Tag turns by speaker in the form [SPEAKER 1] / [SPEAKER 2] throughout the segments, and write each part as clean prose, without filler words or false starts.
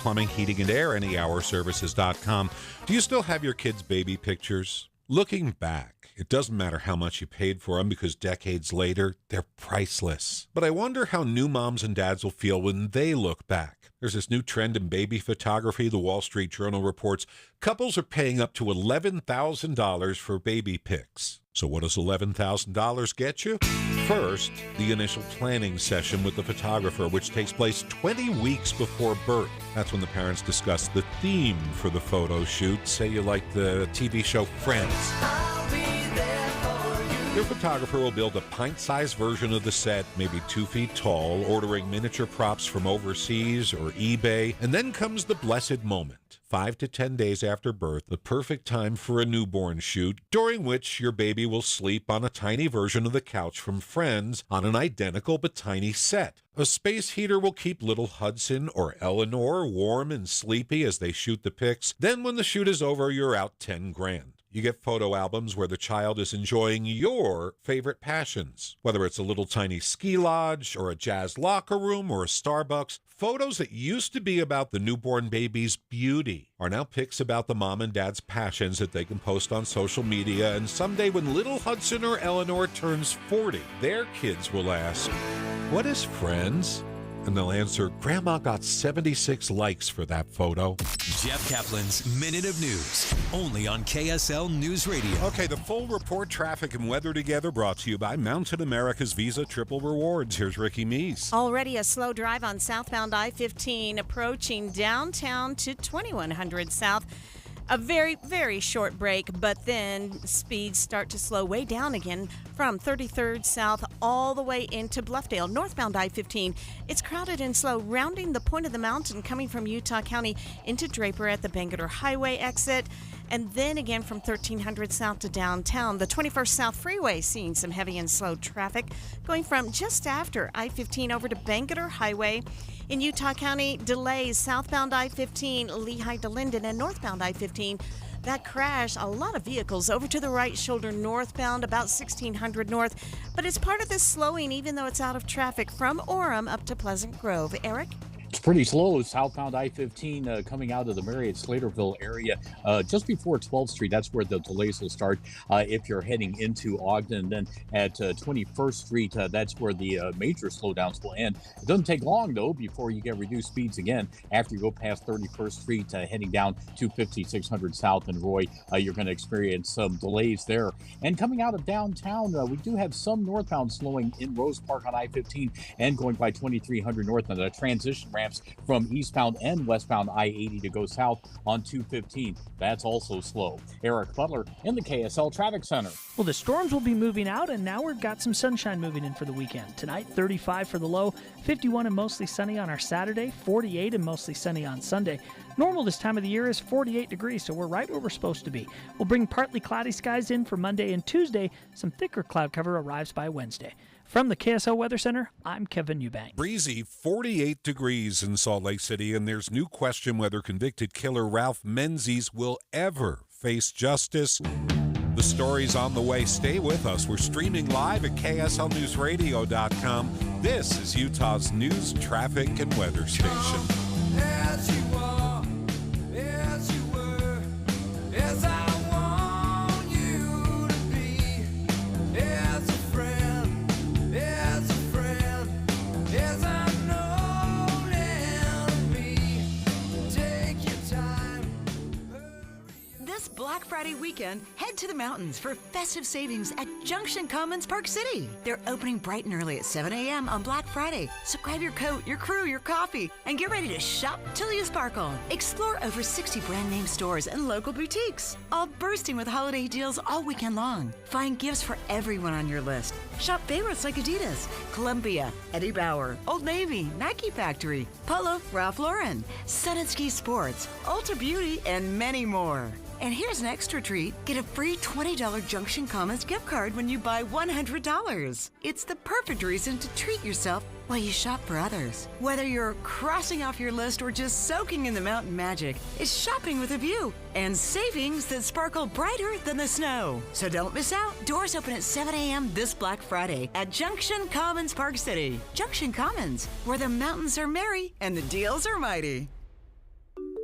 [SPEAKER 1] plumbing, heating, and air, anyhourservices.com. Do you still have your kids' baby pictures? Looking back, it doesn't matter how much you paid for them because decades later, they're priceless. But I wonder how new moms and dads will feel when they look back. There's this new trend in baby photography. The Wall Street Journal reports couples are paying up to $11,000 for baby pics. So what does $11,000 get you? First, the initial planning session with the photographer, which takes place 20 weeks before birth. That's when the parents discuss the theme for the photo shoot. Say you like the TV show Friends. Your photographer will build a pint-sized version of the set, maybe 2 feet tall, ordering miniature props from overseas or eBay. And then comes the blessed moment. 5 to 10 days after birth, the perfect time for a newborn shoot, during which your baby will sleep on a tiny version of the couch from Friends on an identical but tiny set. A space heater will keep little Hudson or Eleanor warm and sleepy as they shoot the pics. Then when the shoot is over, you're out 10 grand. You get photo albums where the child is enjoying your favorite passions. Whether it's a little tiny ski lodge or a jazz locker room or a Starbucks, photos that used to be about the newborn baby's beauty are now pics about the mom and dad's passions that they can post on social media. And someday when little Hudson or Eleanor turns 40, their kids will ask, "What is Friends?" And they'll answer, "Grandma got 76 likes for that photo."
[SPEAKER 2] Jeff Caplan's Minute of News, only on KSL News Radio.
[SPEAKER 1] Okay, the full report, traffic and weather together, brought to you by Mountain America's Visa Triple Rewards. Here's Ricky Meese.
[SPEAKER 3] Already a slow drive on southbound I-15 approaching downtown to 2100 South. A very, very short break, but then speeds start to slow way down again from 33rd South all the way into Bluffdale. Northbound I-15, it's crowded and slow, rounding the point of the mountain coming from Utah County into Draper at the Bangerter Highway exit. And then again from 1300 South to downtown. The 21st South Freeway seeing some heavy and slow traffic going from just after I-15 over to Bangerter Highway. In Utah County, delays southbound I-15, Lehigh to Linden, and northbound I-15. That crash, a lot of vehicles over to the right shoulder northbound, about 1600 north. But it's part of this slowing, even though it's out of traffic from Orem up to Pleasant Grove. Eric?
[SPEAKER 4] It's pretty slow southbound I-15 coming out of the Marriott-Slaterville area just before 12th Street. That's where the delays will start if you're heading into Ogden. Then at 21st Street, that's where the major slowdowns will end. It doesn't take long, though, before you get reduced speeds again. After you go past 31st Street, heading down to 5600 South and Roy, you're going to experience some delays there. And coming out of downtown, we do have some northbound slowing in Rose Park on I-15 and going by 2300 North on the transition ramps from eastbound and westbound I-80 to go south on 215. That's also slow. Eric Butler in the KSL Traffic Center.
[SPEAKER 5] Well, the storms will be moving out, and now we've got some sunshine moving in for the weekend. Tonight, 35 for the low, 51 and mostly sunny on our Saturday, 48 and mostly sunny on Sunday. Normal this time of the year is 48 degrees, so we're right where we're supposed to be. We'll bring partly cloudy skies in for Monday and Tuesday. Some thicker cloud cover arrives by Wednesday. From the KSL Weather Center, I'm Kevin Eubank.
[SPEAKER 1] Breezy, 48 degrees in Salt Lake City, and there's new question whether convicted killer Ralph Menzies will ever face justice. The story's on the way. Stay with us. We're streaming live at KSLNewsRadio.com. This is Utah's news, traffic, and weather station.
[SPEAKER 6] As you are, as you were, as I want you to be, as a friend, as I'm known enemy. Take your time.
[SPEAKER 7] This Black Friday weekend, head to the mountains for festive savings at Junction Commons Park City. They're opening bright and early at 7 a.m. on Black Friday. So grab your coat, your crew, your coffee, and get ready to shop till you sparkle. Explore over 60 brand name stores and local boutiques, all bursting with holiday deals all weekend long. Find gifts for everyone on your list. Shop favorites like Adidas, Columbia, Eddie Bauer, Old Navy, Nike Factory, Polo, Ralph Lauren, Sun and Ski Sports, Ulta Beauty, and many more. And here's an extra treat. Get a free $20 Junction Commons gift card when you buy $100. It's the perfect reason to treat yourself while you shop for others. Whether you're crossing off your list or just soaking in the mountain magic, it's shopping with a view and savings that sparkle brighter than the snow. So don't miss out. Doors open at 7 a.m. this Black Friday at Junction Commons Park City. Junction Commons, where the mountains are merry and the deals are mighty.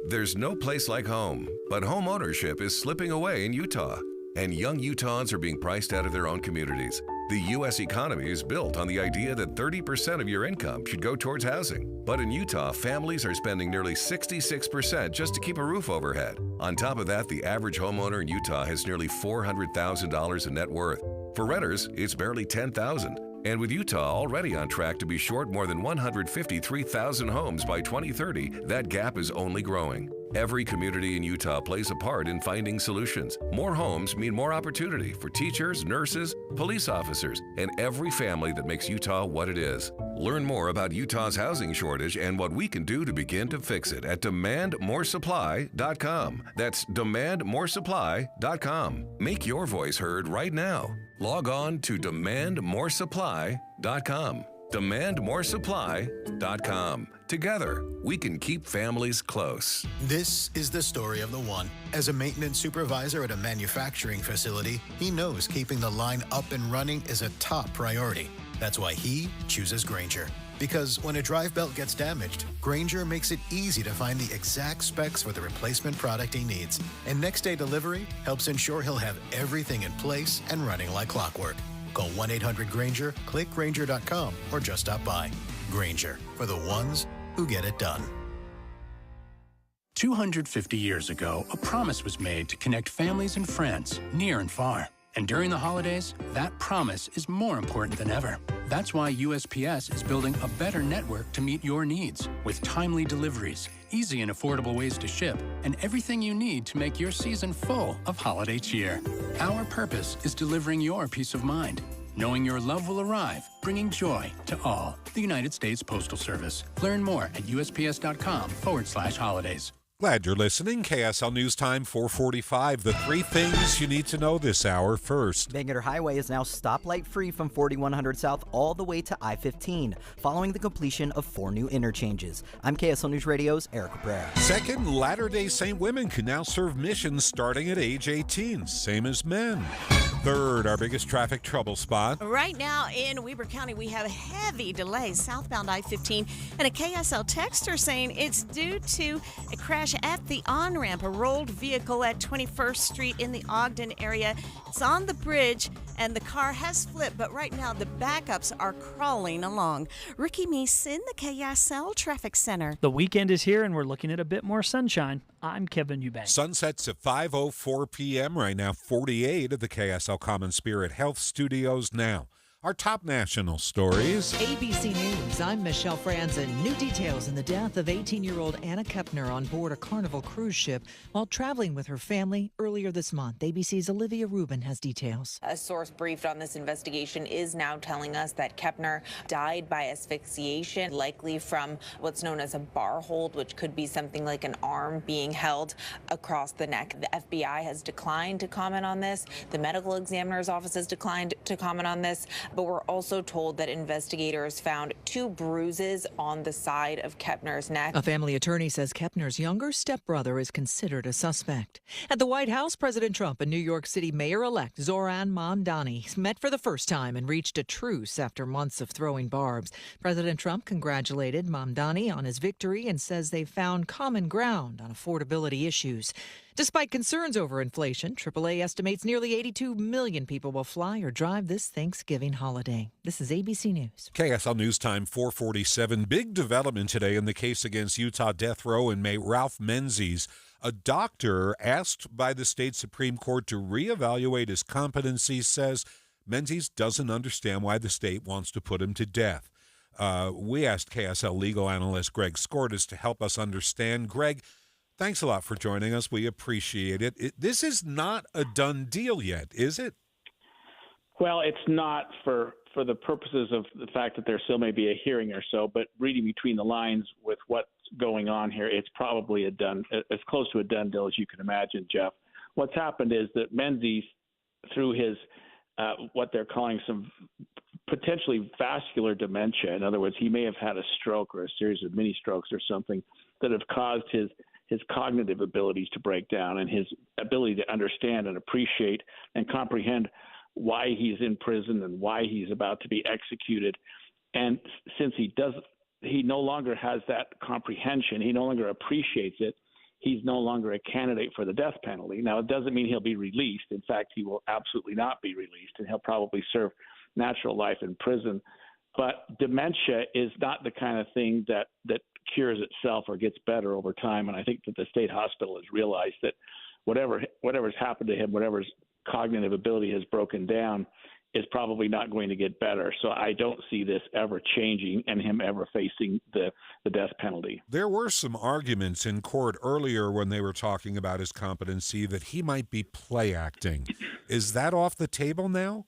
[SPEAKER 8] There's no place like home, but home ownership is slipping away in Utah, and young Utahns are being priced out of their own communities. The U.S. economy is built on the idea that 30% of your income should go towards housing. But in Utah, families are spending nearly 66% just to keep a roof overhead. On top of that, the average homeowner in Utah has nearly $400,000 in net worth. For renters, it's barely $10,000. And with Utah already on track to be short more than 153,000 homes by 2030, that gap is only growing. Every community in Utah plays a part in finding solutions. More homes mean more opportunity for teachers, nurses, police officers, and every family that makes Utah what it is. Learn more about Utah's housing shortage and what we can do to begin to fix it at demandmoresupply.com. That's demandmoresupply.com. Make your voice heard right now. Log on to demandmoresupply.com. demandmoresupply.com. Together, we can keep families close.
[SPEAKER 9] This is the story of the one. As a maintenance supervisor at a manufacturing facility, he knows keeping the line up and running is a top priority. That's why he chooses Grainger. Because when a drive belt gets damaged, Grainger makes it easy to find the exact specs for the replacement product he needs. And next day delivery helps ensure he'll have everything in place and running like clockwork. Call 1-800-GRAINGER, click Grainger.com, or just stop by. Grainger, for the ones who get it done.
[SPEAKER 10] 250 years ago, a promise was made to connect families and friends near and far. And during the holidays, that promise is more important than ever. That's why USPS is building a better network to meet your needs, with timely deliveries, easy and affordable ways to ship, and everything you need to make your season full of holiday cheer. Our purpose is delivering your peace of mind, knowing your love will arrive, bringing joy to all. The United States Postal Service. Learn more at USPS.com/holidays.
[SPEAKER 1] Glad you're listening. KSL News Time 445. The three things you need to know this hour. First,
[SPEAKER 11] Bangerter Highway is now stoplight free from 4100 South all the way to I-15, following the completion of 4 new interchanges. I'm KSL News Radio's Eric Cabrera.
[SPEAKER 1] second, Latter-day Saint women can now serve missions starting at age 18, same as men. Third, our biggest traffic trouble spot.
[SPEAKER 3] Right now in Weber County, we have heavy delays southbound I-15, and a KSL texter saying it's due to a crash at the on-ramp, a rolled vehicle at 21st Street in the Ogden area. It's on the bridge, and the car has flipped, but right now the backups are crawling along. Ricky Meese in the KSL Traffic Center.
[SPEAKER 5] The weekend is here, and we're looking at a bit more sunshine. I'm Kevin Eubank.
[SPEAKER 1] Sunsets at 5:04 p.m. right now, 48 at the KSL Common Spirit Health Studios now. Our top national stories.
[SPEAKER 12] ABC News, I'm Michelle Franzen. New details in the death of 18-year-old Anna Kepner on board a Carnival cruise ship while traveling with her family earlier this month. ABC's Olivia Rubin has details.
[SPEAKER 13] A source briefed on this investigation is now telling us that Kepner died by asphyxiation, likely from what's known as a bar hold, which could be something like an arm being held across the neck. The FBI has declined to comment on this. The medical examiner's office has declined to comment on this. But we're also told that investigators found 2 bruises on the side of Kepner's neck.
[SPEAKER 12] A family attorney says Kepner's younger stepbrother is considered a suspect. At the White House, President Trump and New York City Mayor-elect Zoran Mamdani met for the first time and reached a truce after months of throwing barbs. President Trump congratulated Mamdani on his victory and says they've found common ground on affordability issues. Despite concerns over inflation, AAA estimates nearly 82 million people will fly or drive this Thanksgiving holiday. This is ABC News.
[SPEAKER 1] KSL News Time 447. Big development today in the case against Utah death row inmate Ralph Menzies. A doctor asked by the state Supreme Court to reevaluate his competency says Menzies doesn't understand why the state wants to put him to death. We asked KSL legal analyst Greg Skordas to help us understand. Greg, thanks a lot for joining us. We appreciate it. This is not a done deal yet, is it?
[SPEAKER 14] Well, it's not for the purposes of the fact that there still may be a hearing or so, but reading between the lines with what's going on here, it's probably as close to a done deal as you can imagine, Jeff. What's happened is that Menzies, through his what they're calling some potentially vascular dementia, in other words, he may have had a stroke or a series of mini strokes or something that have caused his cognitive abilities to break down and his ability to understand and appreciate and comprehend why he's in prison and why he's about to be executed. And since he no longer has that comprehension, he no longer appreciates it, he's no longer a candidate for the death penalty. Now, it doesn't mean he'll be released. In fact, he will absolutely not be released, and he'll probably serve natural life in prison. But dementia is not the kind of thing that cures itself or gets better over time. And I think that the state hospital has realized that whatever's happened to him, whatever's cognitive ability has broken down, is probably not going to get better. So I don't see this ever changing and him ever facing the death penalty.
[SPEAKER 1] There were some arguments in court earlier when they were talking about his competency that he might be play acting. Is that off the table now?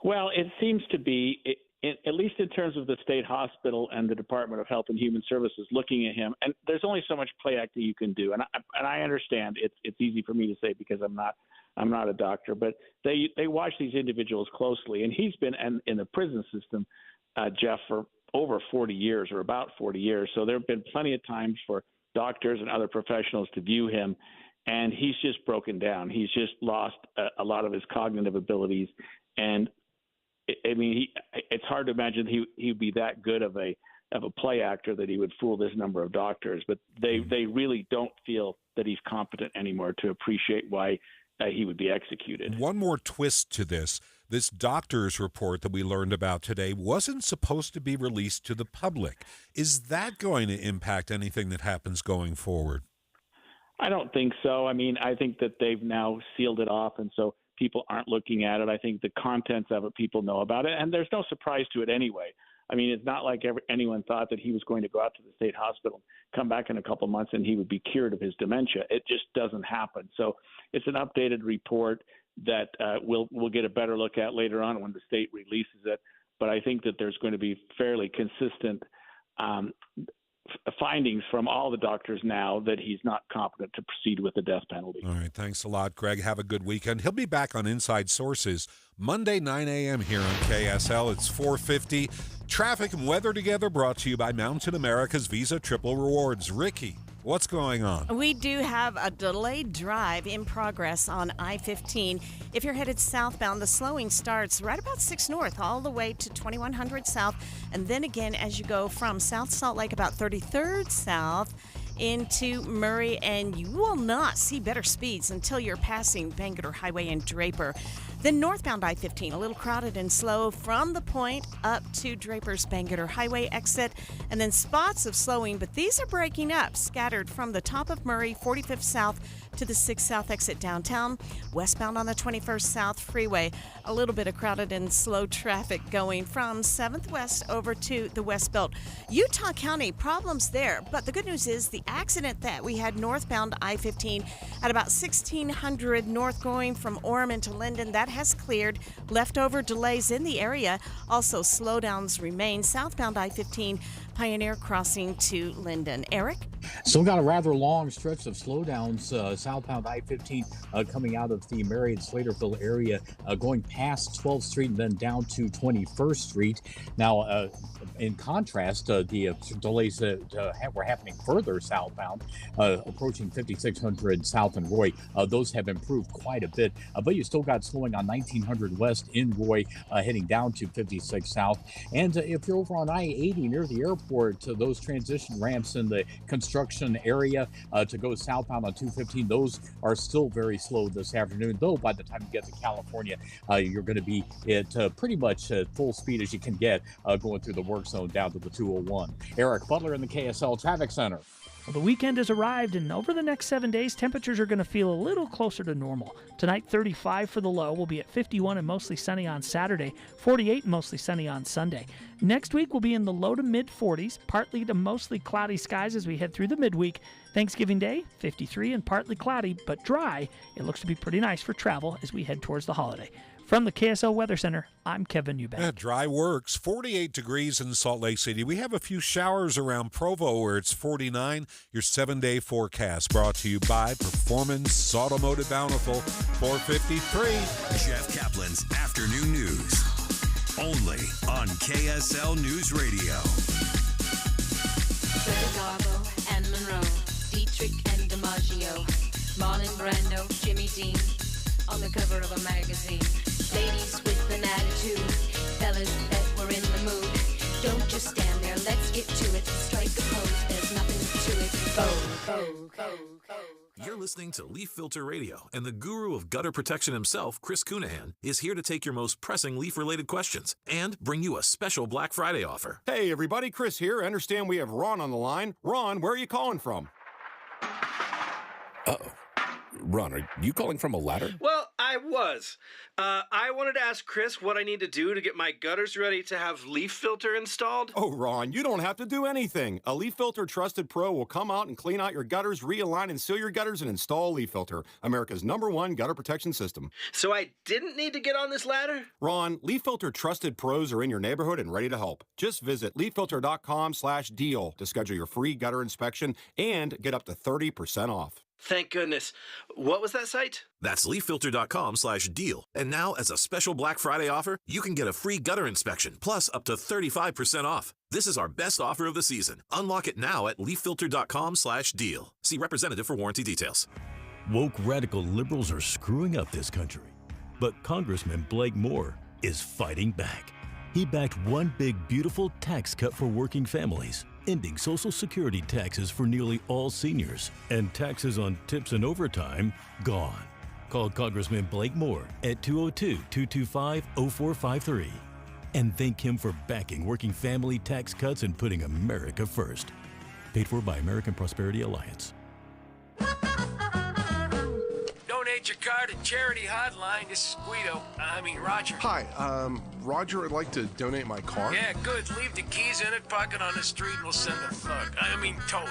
[SPEAKER 14] Well, it seems to be, at least in terms of the state hospital and the Department of Health and Human Services looking at him. And there's only so much play acting you can do. And I understand it's easy for me to say because I'm not a doctor, but they watch these individuals closely. And he's been in the prison system, Jeff, for over 40 years or about 40 years. So there have been plenty of times for doctors and other professionals to view him. And he's just broken down. He's just lost a lot of his cognitive abilities. And I mean, it's hard to imagine he'd be that good of a play actor that he would fool this number of doctors. But they really don't feel that he's competent anymore to appreciate why he would be executed.
[SPEAKER 1] One more twist to this. This doctor's report that we learned about today wasn't supposed to be released to the public. Is that going to impact anything that happens going forward?
[SPEAKER 14] I don't think so. I mean, I think that they've now sealed it off, and so people aren't looking at it. I think the contents of it, people know about it, and there's no surprise to it anyway. I mean, it's not like anyone thought that he was going to go out to the state hospital, come back in a couple months, and he would be cured of his dementia. It just doesn't happen. So it's an updated report that we'll get a better look at later on when the state releases it. But I think that there's going to be fairly consistent findings from all the doctors now that he's not competent to proceed with the death penalty.
[SPEAKER 1] All right. Thanks a lot, Greg. Have a good weekend. He'll be back on Inside Sources Monday, 9 a.m. here on KSL. It's 4:50. Traffic and weather together brought to you by Mountain America's Visa Triple Rewards. Ricky, what's going on?
[SPEAKER 3] We do have a delayed drive in progress on I-15. If you're headed southbound, the slowing starts right about 6 north all the way to 2100 south. And then again, as you go from South Salt Lake about 33rd south into Murray, and you will not see better speeds until you're passing Bangerter Highway and Draper. Then northbound I-15, a little crowded and slow from the point up to Draper's Bangerter Highway exit, and then spots of slowing, but these are breaking up, scattered from the top of Murray, 45th south to the 6th south exit downtown. Westbound on the 21st South Freeway, a little bit of crowded and slow traffic going from 7th West over to the West Belt. Utah County, problems there, but the good news is the accident that we had northbound I-15 at about 1600 north going from Orem into Linden, that has cleared. Leftover delays in the area. Also, slowdowns remain southbound I-15 Pioneer Crossing to Linden. Eric?
[SPEAKER 4] Still got a rather long stretch of slowdowns southbound I-15 coming out of the Marion-Slaterville area, going past 12th Street and then down to 21st Street. Now, in contrast, the delays that were happening further southbound, approaching 5600 South and Roy, those have improved quite a bit, but you still got slowing on 1900 West in Roy, heading down to 56 South. And if you're over on I-80 near the airport, those transition ramps in the construction area to go southbound on 215, those are still very slow this afternoon, though by the time you get to California, you're going to be at pretty much full speed as you can get going through the work zone down to the 201. Eric Butler in the KSL Traffic Center.
[SPEAKER 5] Well, the weekend has arrived, and over the next 7 days, temperatures are going to feel a little closer to normal. Tonight, 35 for the low. We'll be at 51 and mostly sunny on Saturday, 48 and mostly sunny on Sunday. Next week, we'll be in the low to mid-40s, partly to mostly cloudy skies as we head through the midweek. Thanksgiving Day, 53 and partly cloudy, but dry. It looks to be pretty nice for travel as we head towards the holiday. From the KSL Weather Center, I'm Kevin Eubank.
[SPEAKER 1] Yeah, dry works. 48 degrees in Salt Lake City. We have a few showers around Provo where it's 49. Your 7-day forecast brought to you by Performance Automotive Bountiful, 453.
[SPEAKER 2] Jeff Kaplan's Afternoon News. Only on KSL News Radio.
[SPEAKER 15] Garbo and Monroe, Dietrich and DiMaggio, Marlon Brando, Jimmy Dean, on the cover of a magazine. Ladies with an attitude, fellas that were in the mood. Don't just stand there, let's get to it. Strike a pose, there's nothing to it.
[SPEAKER 16] You're listening to Leaf Filter Radio, and the guru of gutter protection himself, Chris Cunahan, is here to take your most pressing leaf-related questions and bring you a special Black Friday offer.
[SPEAKER 17] Hey, everybody, Chris here. I understand we have Ron on the line. Ron, where are you calling from?
[SPEAKER 18] Uh-oh. Ron, are you calling from a ladder?
[SPEAKER 19] Well, I was. I wanted to ask Chris what I need to do to get my gutters ready to have leaf filter installed.
[SPEAKER 17] Oh, Ron, you don't have to do anything. A Leaf Filter Trusted Pro will come out and clean out your gutters, realign and seal your gutters, and install Leaf Filter, America's #1 gutter protection system.
[SPEAKER 19] So I didn't need to get on this ladder?
[SPEAKER 17] Ron, Leaf Filter Trusted Pros are in your neighborhood and ready to help. Just visit leaffilter.com/deal to schedule your free gutter inspection and get up to 30% off.
[SPEAKER 19] Thank goodness. What was that site?
[SPEAKER 16] That's leaffilter.com/deal. And now, as a special Black Friday offer, you can get a free gutter inspection, plus up to 35% off. This is our best offer of the season. Unlock it now at leaffilter.com/deal. See representative for warranty details.
[SPEAKER 20] Woke radical liberals are screwing up this country. But Congressman Blake Moore is fighting back. He backed one big, beautiful tax cut for working families, ending Social Security taxes for nearly all seniors, and taxes on tips and overtime gone. Call Congressman Blake Moore at 202-225-0453 and thank him for backing working family tax cuts and putting America first. Paid for by American Prosperity Alliance.
[SPEAKER 21] Donate your car to Charity Hotline. This is Roger.
[SPEAKER 22] Hi, Roger, I'd like to donate my car.
[SPEAKER 21] Yeah, good. Leave the keys in it, park it on the street, and we'll send a thug. Tow.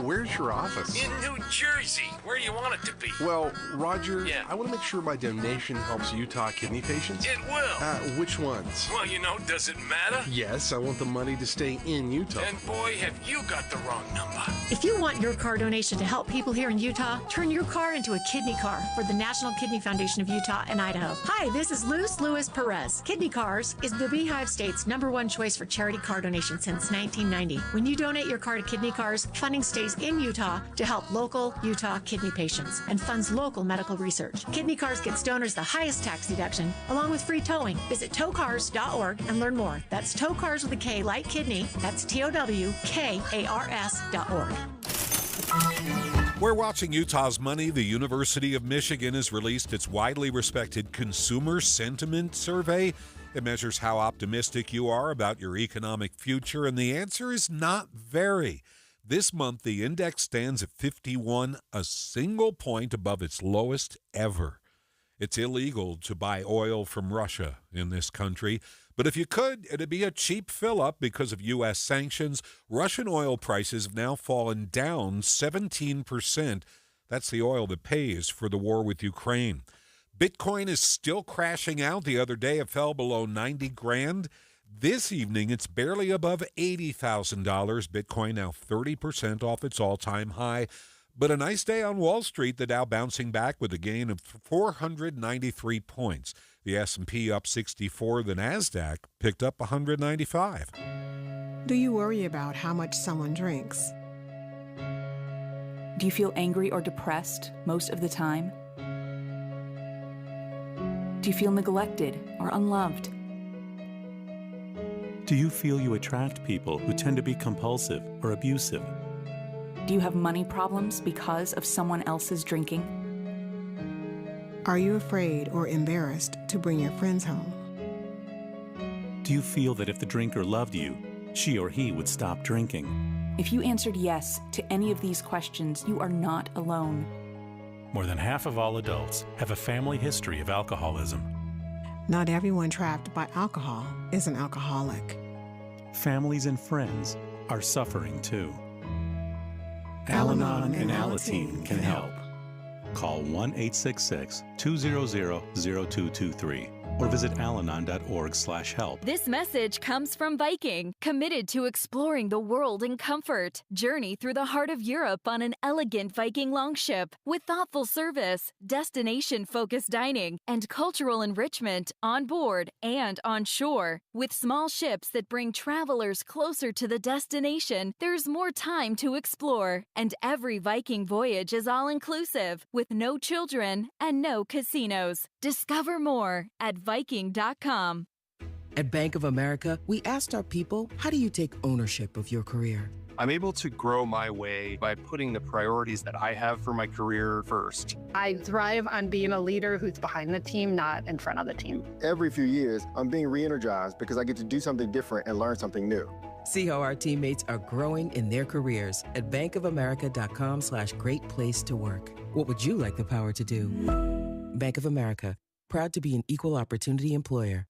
[SPEAKER 22] Where's your office?
[SPEAKER 21] In New Jersey. Where do you want it to be?
[SPEAKER 22] Well, Roger,
[SPEAKER 21] Yeah.
[SPEAKER 22] I want to make sure my donation helps Utah kidney patients.
[SPEAKER 21] It will.
[SPEAKER 22] Which ones?
[SPEAKER 21] Well, does it matter?
[SPEAKER 22] Yes, I want the money to stay in Utah.
[SPEAKER 21] And boy, have you got the wrong number.
[SPEAKER 23] If you want your car donation to help people here in Utah, turn your car into a kidney car for the National Kidney Foundation of Utah and Idaho. Hi, this is Luz Lewis Perez. Kidney Cars is the Beehive State's #1 choice for charity car donation since 1990. When you donate your car to Kidney Cars, funding stays in Utah to help local Utah kidney patients and funds local medical research. Kidney Cars gets donors the highest tax deduction, along with free towing. Visit towcars.org and learn more. That's Tow Cars with a K, like kidney. That's TOWKARS.org.
[SPEAKER 1] We're watching Utah's Money. The University of Michigan has released its widely respected Consumer Sentiment Survey. It measures how optimistic you are about your economic future, and the answer is not very. This month, the index stands at 51, a single point above its lowest ever. It's illegal to buy oil from Russia in this country, but if you could, it'd be a cheap fill-up because of U.S. sanctions. Russian oil prices have now fallen down 17%. That's the oil that pays for the war with Ukraine. Bitcoin is still crashing out. The other day, it fell below 90 grand. This evening, it's barely above $80,000. Bitcoin now 30% off its all-time high. But a nice day on Wall Street, the Dow bouncing back with a gain of 493 points. The S&P up 64, the NASDAQ picked up 195.
[SPEAKER 24] Do you worry about how much someone drinks?
[SPEAKER 25] Do you feel angry or depressed most of the time? Do you feel neglected or unloved?
[SPEAKER 26] Do you feel you attract people who tend to be compulsive or abusive?
[SPEAKER 25] Do you have money problems because of someone else's drinking?
[SPEAKER 24] Are you afraid or embarrassed to bring your friends home?
[SPEAKER 26] Do you feel that if the drinker loved you, she or he would stop drinking?
[SPEAKER 25] If you answered yes to any of these questions, you are not alone.
[SPEAKER 26] More than half of all adults have a family history of alcoholism.
[SPEAKER 24] Not everyone trapped by alcohol is an alcoholic.
[SPEAKER 26] Families and friends are suffering too.
[SPEAKER 24] Al-Anon
[SPEAKER 26] and Alateen can help. Call 1-866-200-0223 or visit alanon.org/help.
[SPEAKER 27] This message comes from Viking, committed to exploring the world in comfort. Journey through the heart of Europe on an elegant Viking longship with thoughtful service, destination-focused dining, and cultural enrichment on board and on shore. With small ships that bring travelers closer to the destination, there's more time to explore. And every Viking voyage is all-inclusive, with no children and no casinos. Discover more at Viking.com.
[SPEAKER 28] At Bank of America, we asked our people, how do you take ownership of your career?
[SPEAKER 6] I'm able to grow my way by putting the priorities that I have for my career first.
[SPEAKER 7] I thrive on being a leader who's behind the team, not in front of the team.
[SPEAKER 8] Every few years, I'm being re-energized because I get to do something different and learn something new.
[SPEAKER 9] See how our teammates are growing in their careers at bankofamerica.com/great place to work. What would you like the power to do? Bank of America, proud to be an equal opportunity employer.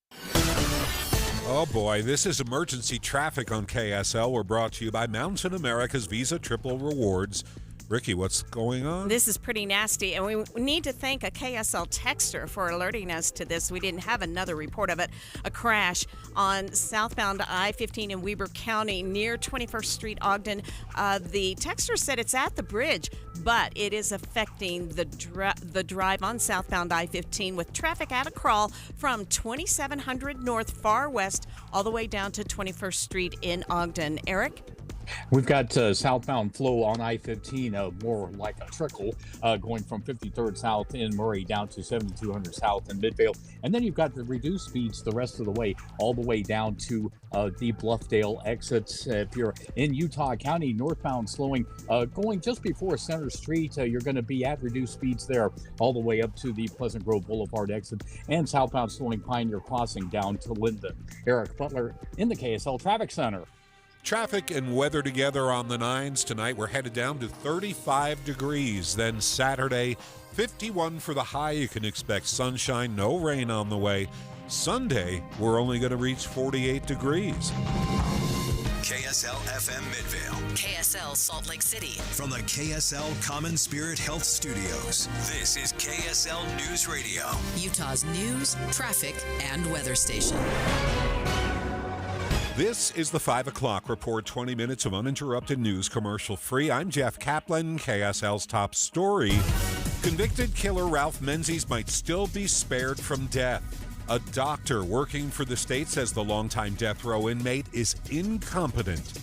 [SPEAKER 1] Oh boy, this is emergency traffic on KSL. We're brought to you by Mountain America's Visa Triple Rewards. Ricky, what's going on?
[SPEAKER 3] This is pretty nasty, and we need to thank a KSL texter for alerting us to this. We didn't have another report of it. A crash on southbound I-15 in Weber County near 21st Street, Ogden. The texter said it's at the bridge, but it is affecting the drive on southbound I-15 with traffic at a crawl from 2700 North far west all the way down to 21st Street in Ogden. Eric?
[SPEAKER 4] We've got southbound flow on I-15, more like a trickle, going from 53rd South in Murray down to 7200 South in Midvale. And then you've got the reduced speeds the rest of the way, all the way down to the Bluffdale exits. If you're in Utah County, northbound slowing, going just before Center Street, you're going to be at reduced speeds there, all the way up to the Pleasant Grove Boulevard exit, and southbound slowing Pioneer Crossing down to Linden. Eric Butler in the KSL Traffic Center.
[SPEAKER 1] Traffic and weather together on the 9s tonight. We're headed down to 35 degrees. Then Saturday, 51 for the high. You can expect sunshine, no rain on the way. Sunday, we're only going to reach 48 degrees.
[SPEAKER 2] KSL FM Midvale.
[SPEAKER 10] KSL Salt Lake City.
[SPEAKER 2] From the KSL Common Spirit Health Studios, this is KSL News Radio.
[SPEAKER 10] Utah's news, traffic, and weather station.
[SPEAKER 1] This is the 5 o'clock report, 20 minutes of uninterrupted news, commercial free. I'm Jeff Caplan, KSL's top story. Convicted killer Ralph Menzies might still be spared from death. A doctor working for the state says the longtime death row inmate is incompetent.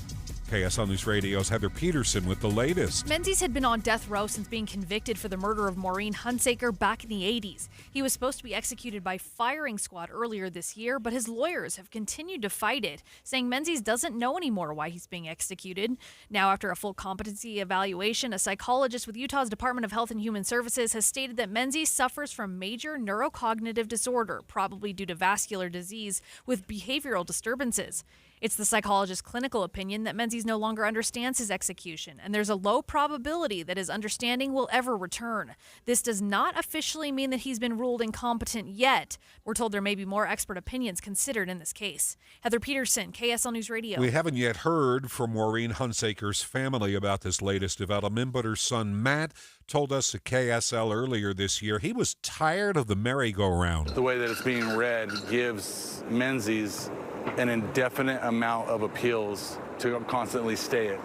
[SPEAKER 1] KSL News Radio's Heather Peterson with the latest.
[SPEAKER 11] Menzies had been on death row since being convicted for the murder of Maureen Hunsaker back in the 80s. He was supposed to be executed by firing squad earlier this year, but his lawyers have continued to fight it, saying Menzies doesn't know anymore why he's being executed. Now, after a full competency evaluation, a psychologist with Utah's Department of Health and Human Services has stated that Menzies suffers from major neurocognitive disorder, probably due to vascular disease with behavioral disturbances. It's the psychologist's clinical opinion that Menzies no longer understands his execution, and there's a low probability that his understanding will ever return. This does not officially mean that he's been ruled incompetent yet. We're told there may be more expert opinions considered in this case. Heather Peterson, KSL News Radio.
[SPEAKER 1] We haven't yet heard from Maureen Hunsaker's family about this latest development, but her son Matt told us at KSL earlier this year he was tired of the merry-go-round.
[SPEAKER 13] The way that it's being read gives Menzies an indefinite amount of appeals to constantly stay it,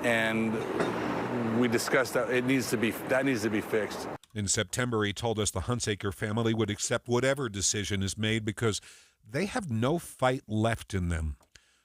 [SPEAKER 13] and we discussed that that needs to be fixed.
[SPEAKER 1] In September, he told us the Hunsaker family would accept whatever decision is made because they have no fight left in them.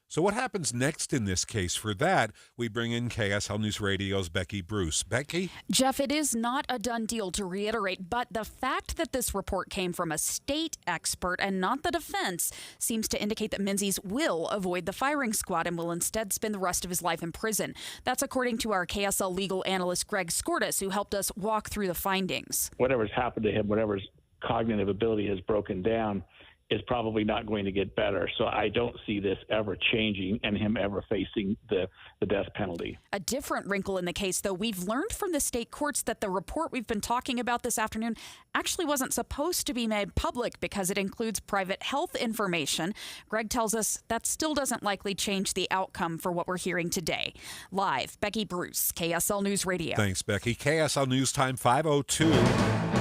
[SPEAKER 1] So what happens next in this case? For that, we bring in KSL News Radio's Becky Bruce. Becky?
[SPEAKER 28] Jeff, it is not a done deal, to reiterate, but the fact that this report came from a state expert and not the defense seems to indicate that Menzies will avoid the firing squad and will instead spend the rest of his life in prison. That's according to our KSL legal analyst, Greg Skordas, who helped us walk through the findings.
[SPEAKER 14] Whatever's happened to him, whatever's cognitive ability has broken down, is probably not going to get better. So I don't see this ever changing and him ever facing the death penalty.
[SPEAKER 28] A different wrinkle in the case, though, we've learned from the state courts that the report we've been talking about this afternoon actually wasn't supposed to be made public because it includes private health information. Greg tells us that still doesn't likely change the outcome for what we're hearing today. Live, Becky Bruce, KSL News Radio.
[SPEAKER 1] Thanks, Becky. KSL News Time 5:02.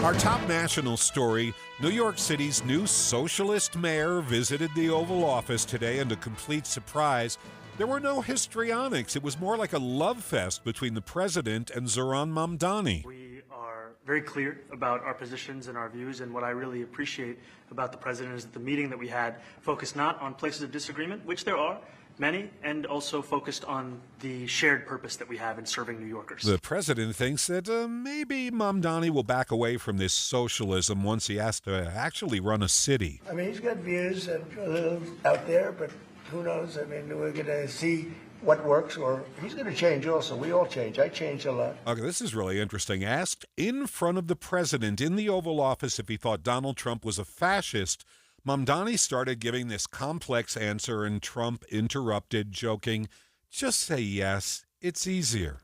[SPEAKER 1] Our top national story, New York City's new socialist mayor visited the Oval Office today, and a complete surprise, there were no histrionics. It was more like a love fest between the president and Zoran Mamdani.
[SPEAKER 29] We are very clear about our positions and our views, and what I really appreciate about the president is that the meeting that we had focused not on places of disagreement, which there are many, and also focused on the shared purpose that we have in serving New Yorkers.
[SPEAKER 1] The president thinks that maybe Mamdani will back away from this socialism once he has to actually run a city.
[SPEAKER 30] I mean, he's got views that are a little out there, but who knows? I mean, we're going to see
[SPEAKER 5] what works, or he's going to change also. We all change. I change a lot.
[SPEAKER 1] Okay, this is really interesting. Asked in front of the president in the Oval Office if he thought Donald Trump was a fascist, Mamdani started giving this complex answer, and Trump interrupted, joking, "Just say yes. It's easier."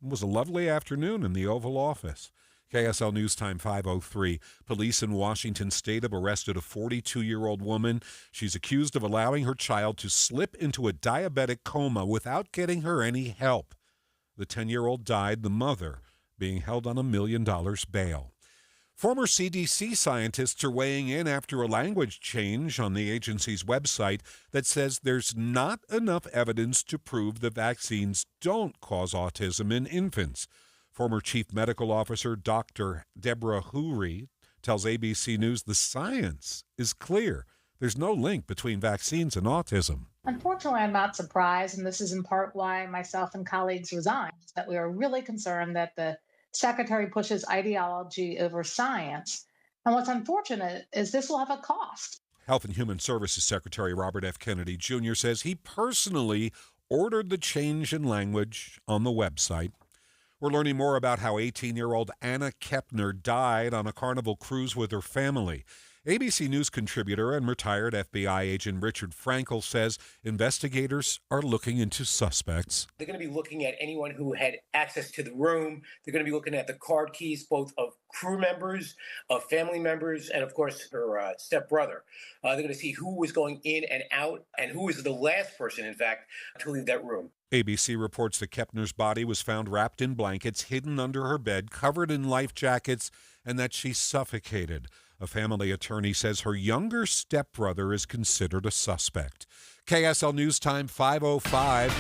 [SPEAKER 1] It was a lovely afternoon in the Oval Office. KSL News Time 5:03. Police in Washington State have arrested a 42-year-old woman. She's accused of allowing her child to slip into a diabetic coma without getting her any help. The 10-year-old died, the mother being held on $1 million bail. Former CDC scientists are weighing in after a language change on the agency's website that says there's not enough evidence to prove the vaccines don't cause autism in infants. Former Chief Medical Officer Dr. Deborah Hoory tells ABC News the science is clear. There's no link between vaccines and autism.
[SPEAKER 12] Unfortunately, I'm not surprised, and this is in part why myself and colleagues resigned, that we are really concerned that the secretary pushes ideology over science. And what's unfortunate is this will have a cost.
[SPEAKER 1] Health and Human Services Secretary Robert F. Kennedy Jr. says he personally ordered the change in language on the website. We're learning more about how 18-year-old Anna Kepner died on a Carnival cruise with her family. ABC News contributor and retired FBI agent Richard Frankel says investigators are looking into suspects.
[SPEAKER 15] They're going to be looking at anyone who had access to the room. They're going to be looking at the card keys, both of crew members, of family members, and of course her stepbrother. They're going to see who was going in and out and who was the last person, in fact, to leave that room.
[SPEAKER 1] ABC reports that Kepner's body was found wrapped in blankets, hidden under her bed, covered in life jackets, and that she suffocated. A family attorney says her younger stepbrother is considered a suspect. KSL News Time 5:05.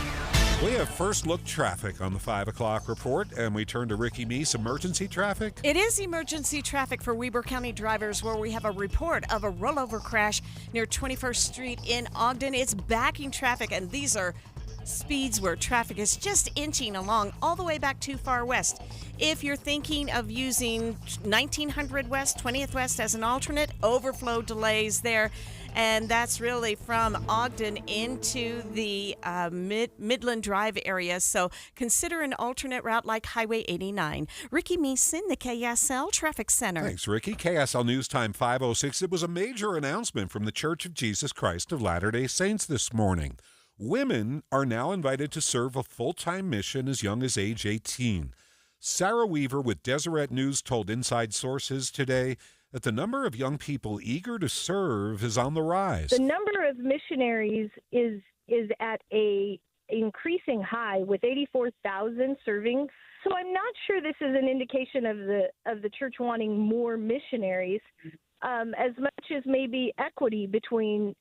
[SPEAKER 1] We have first look traffic on the 5 o'clock report, and we turn to Ricky Meese. Emergency traffic?
[SPEAKER 3] It is emergency traffic for Weber County drivers, where we have a report of a rollover crash near 21st Street in Ogden. It's backing traffic, and these are speeds where traffic is just inching along all the way back too far west. If you're thinking of using 1900 West, 20th West as an alternate, overflow delays there. And that's really from Ogden into the Midland Drive area. So consider an alternate route like Highway 89. Ricky Meeson, the KSL Traffic Center.
[SPEAKER 1] Thanks, Ricky. KSL News Time 5:06. It was a major announcement from the Church of Jesus Christ of Latter-day Saints this morning. Women are now invited to serve a full-time mission as young as age 18. Sarah Weaver with Deseret News told Inside Sources today that the number of young people eager to serve is on the rise.
[SPEAKER 16] The number of missionaries is at a increasing high, with 84,000 serving. So I'm not sure this is an indication of the church wanting more missionaries, as much as maybe equity between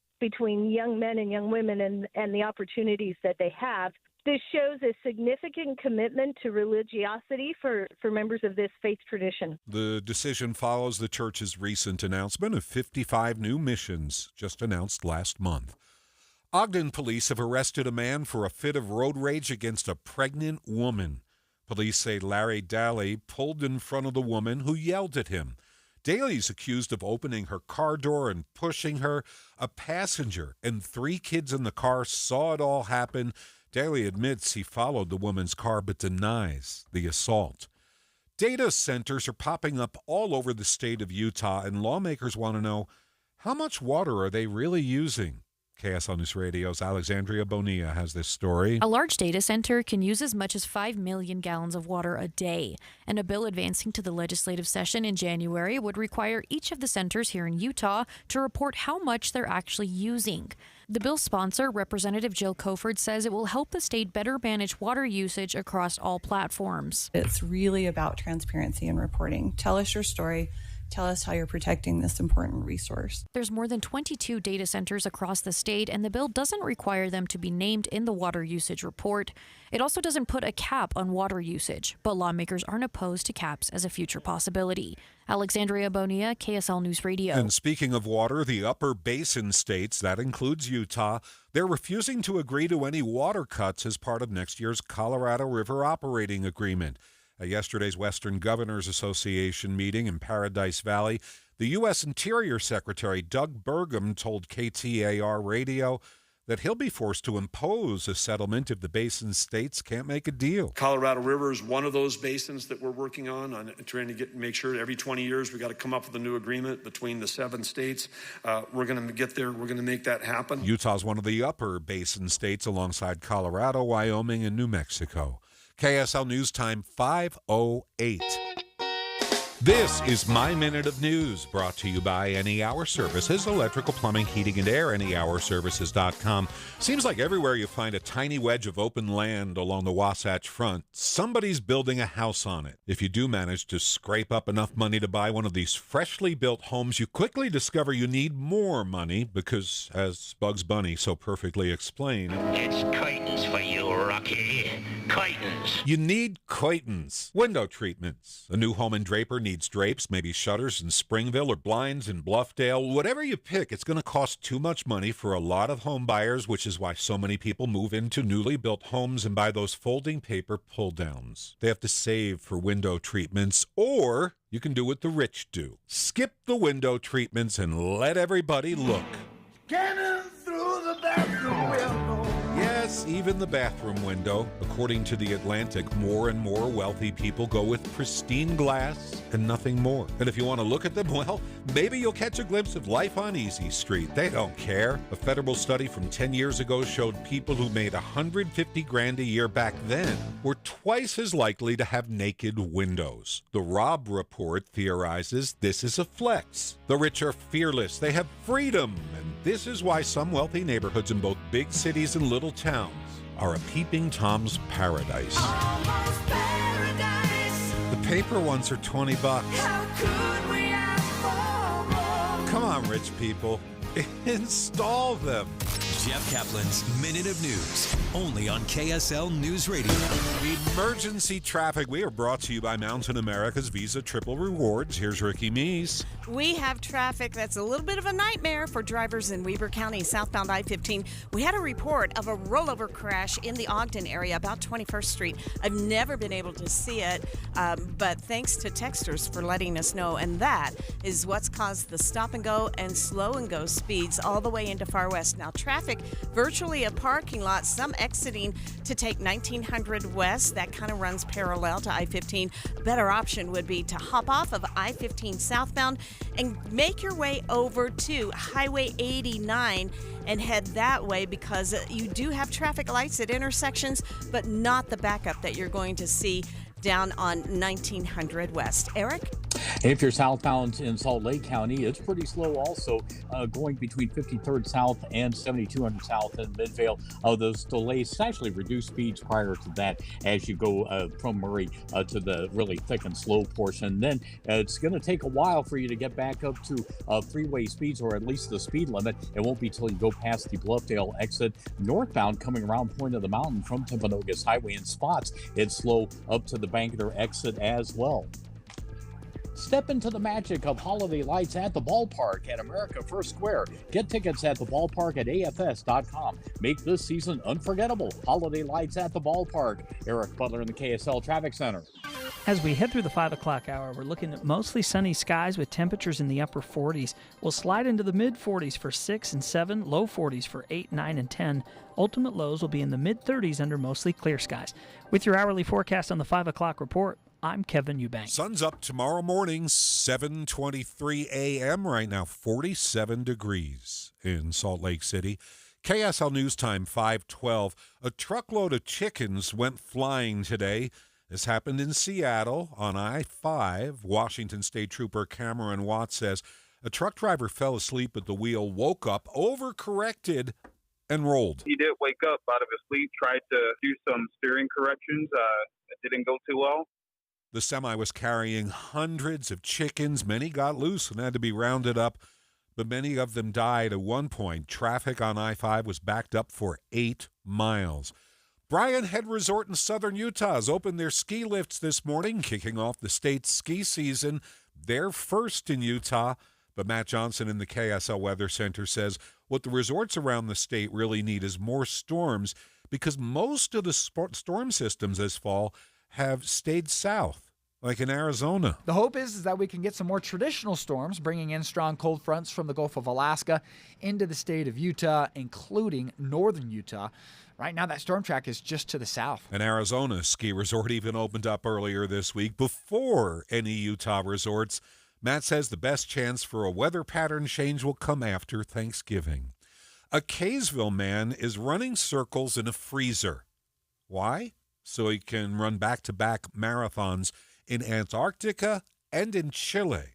[SPEAKER 16] young men and young women and the opportunities that they have. This shows a significant commitment to religiosity for members of this faith tradition.
[SPEAKER 1] The decision follows the church's recent announcement of 55 new missions just announced last month. Ogden police have arrested a man for a fit of road rage against a pregnant woman. Police say Larry Daly pulled in front of the woman, who yelled at him. Daly's accused of opening her car door and pushing her. A passenger and 3 kids in the car saw it all happen. Daly admits he followed the woman's car but denies the assault. Data centers are popping up all over the state of Utah, and lawmakers want to know, how much water are they really using? KSL News Radio's Alexandria Bonilla has this story.
[SPEAKER 11] A large data center can use as much as 5 million gallons of water a day, and a bill advancing to the legislative session in January would require each of the centers here in Utah to report how much they're actually using. The bill's sponsor, Representative Jill Coford, says it will help the state better manage water usage across all platforms.
[SPEAKER 17] It's really about transparency and reporting. Tell us your story. Tell us how you're protecting this important resource.
[SPEAKER 11] There's more than 22 data centers across the state, and the bill doesn't require them to be named in the water usage report. It also doesn't put a cap on water usage, but lawmakers aren't opposed to caps as a future possibility. Alexandria Bonilla, KSL News Radio.
[SPEAKER 1] And speaking of water, the upper basin states, that includes Utah, they're refusing to agree to any water cuts as part of next year's Colorado River Operating Agreement. At yesterday's Western Governors Association meeting in Paradise Valley, the U.S. Interior Secretary Doug Burgum told KTAR Radio that he'll be forced to impose a settlement if the basin states can't make a deal.
[SPEAKER 18] Colorado River is one of those basins that we're working on trying to make sure that every 20 years we got to come up with a new agreement between the 7 states. We're going to get there. We're going to make that happen.
[SPEAKER 1] Utah's one of the upper basin states alongside Colorado, Wyoming, and New Mexico. KSL News Time 5:08. This is My Minute of News, brought to you by Any Hour Services, electrical, plumbing, heating, and air, anyhourservices.com. Seems like everywhere you find a tiny wedge of open land along the Wasatch Front, somebody's building a house on it. If you do manage to scrape up enough money to buy one of these freshly built homes, you quickly discover you need more money because, as Bugs Bunny so perfectly explained,
[SPEAKER 19] it's curtains for you, Rocky. Curtains.
[SPEAKER 1] You need curtains. Window treatments. A new home in Draper needs drapes, maybe shutters in Springville or blinds in Bluffdale. Whatever you pick, it's going to cost too much money for a lot of home buyers, which is why so many people move into newly built homes and buy those folding paper pull-downs. They have to save for window treatments, or you can do what the rich do. Skip the window treatments and let everybody look.
[SPEAKER 19] Cannon through the bathroom window.
[SPEAKER 1] Yes, even the bathroom window. According to The Atlantic, more and more wealthy people go with pristine glass and nothing more. And if you want to look at them, well, maybe you'll catch a glimpse of life on Easy Street. They don't care. A federal study from 10 years ago showed people who made $150,000 a year back then were twice as likely to have naked windows. The Robb Report theorizes this is a flex. The rich are fearless. They have freedom. And this is why some wealthy neighborhoods in both big cities and little towns are a peeping Tom's paradise. The paper ones are $20. Come on, rich people. Install them.
[SPEAKER 2] Jeff Kaplan's Minute of News, only on KSL News Radio.
[SPEAKER 1] Emergency traffic. We are brought to you by Mountain America's Visa Triple Rewards. Here's Ricky Meese.
[SPEAKER 3] We have traffic that's a little bit of a nightmare for drivers in Weber County, southbound I-15. We had a report of a rollover crash in the Ogden area, about 21st Street. I've never been able to see it, but thanks to texters for letting us know. And that is what's caused the stop and go and slow and go speeds all the way into Far West. Now, traffic virtually a parking lot, some exiting to take 1900 West. That kind of runs parallel to I-15. A better option would be to hop off of I-15 southbound and make your way over to Highway 89 and head that way, because you do have traffic lights at intersections, but not the backup that you're going to see down on 1900 West. Eric?
[SPEAKER 4] If you're southbound in Salt Lake County, it's pretty slow also, going between 53rd South and 7200 South in Midvale. Those delays actually reduce speeds prior to that as you go from Murray to the really thick and slow portion. Then it's going to take a while for you to get back up to freeway speeds, or at least the speed limit. It won't be till you go past the Bluffdale exit. Northbound coming around Point of the Mountain from Timpanogos Highway in spots, it's slow up to the Banketer exit as well. Step into the magic of holiday lights at the ballpark at America First Square. Get tickets at the ballpark at afs.com. Make this season unforgettable. Holiday lights at the ballpark. Eric Butler in the KSL Traffic Center.
[SPEAKER 20] As we head through the 5 o'clock hour, we're looking at mostly sunny skies with temperatures in the upper 40s. We'll slide into the mid 40s for 6 and 7, low 40s for 8, 9, and 10. Ultimate lows will be in the mid 30s under mostly clear skies. With your hourly forecast on the 5 o'clock report, I'm Kevin Eubank.
[SPEAKER 1] Sun's up tomorrow morning, 7:23 a.m. Right now, 47 degrees in Salt Lake City. KSL News Time, 5:12. A truckload of chickens went flying today. This happened in Seattle on I-5. Washington State Trooper Cameron Watts says a truck driver fell asleep at the wheel, woke up, overcorrected, and rolled.
[SPEAKER 21] He did wake up out of his sleep, tried to do some steering corrections. It didn't go too well.
[SPEAKER 1] The semi was carrying hundreds of chickens. Many got loose and had to be rounded up, but many of them died. At one point, traffic on I-5 was backed up for 8 miles. Brian Head Resort in southern Utah has opened their ski lifts this morning, kicking off the state's ski season. They're first in Utah, but Matt Johnson in the KSL Weather Center says what the resorts around the state really need is more storms, because most of the storm systems this fall have stayed south. like in Arizona.
[SPEAKER 6] The hope is that we can get some more traditional storms, bringing in strong cold fronts from the Gulf of Alaska into the state of Utah, including northern Utah. Right now, that storm track is just to the south.
[SPEAKER 1] An Arizona ski resort even opened up earlier this week before any Utah resorts. Matt says the best chance for a weather pattern change will come after Thanksgiving. A Kaysville man is running circles in a freezer. Why? So he can run back-to-back marathons in Antarctica and in Chile.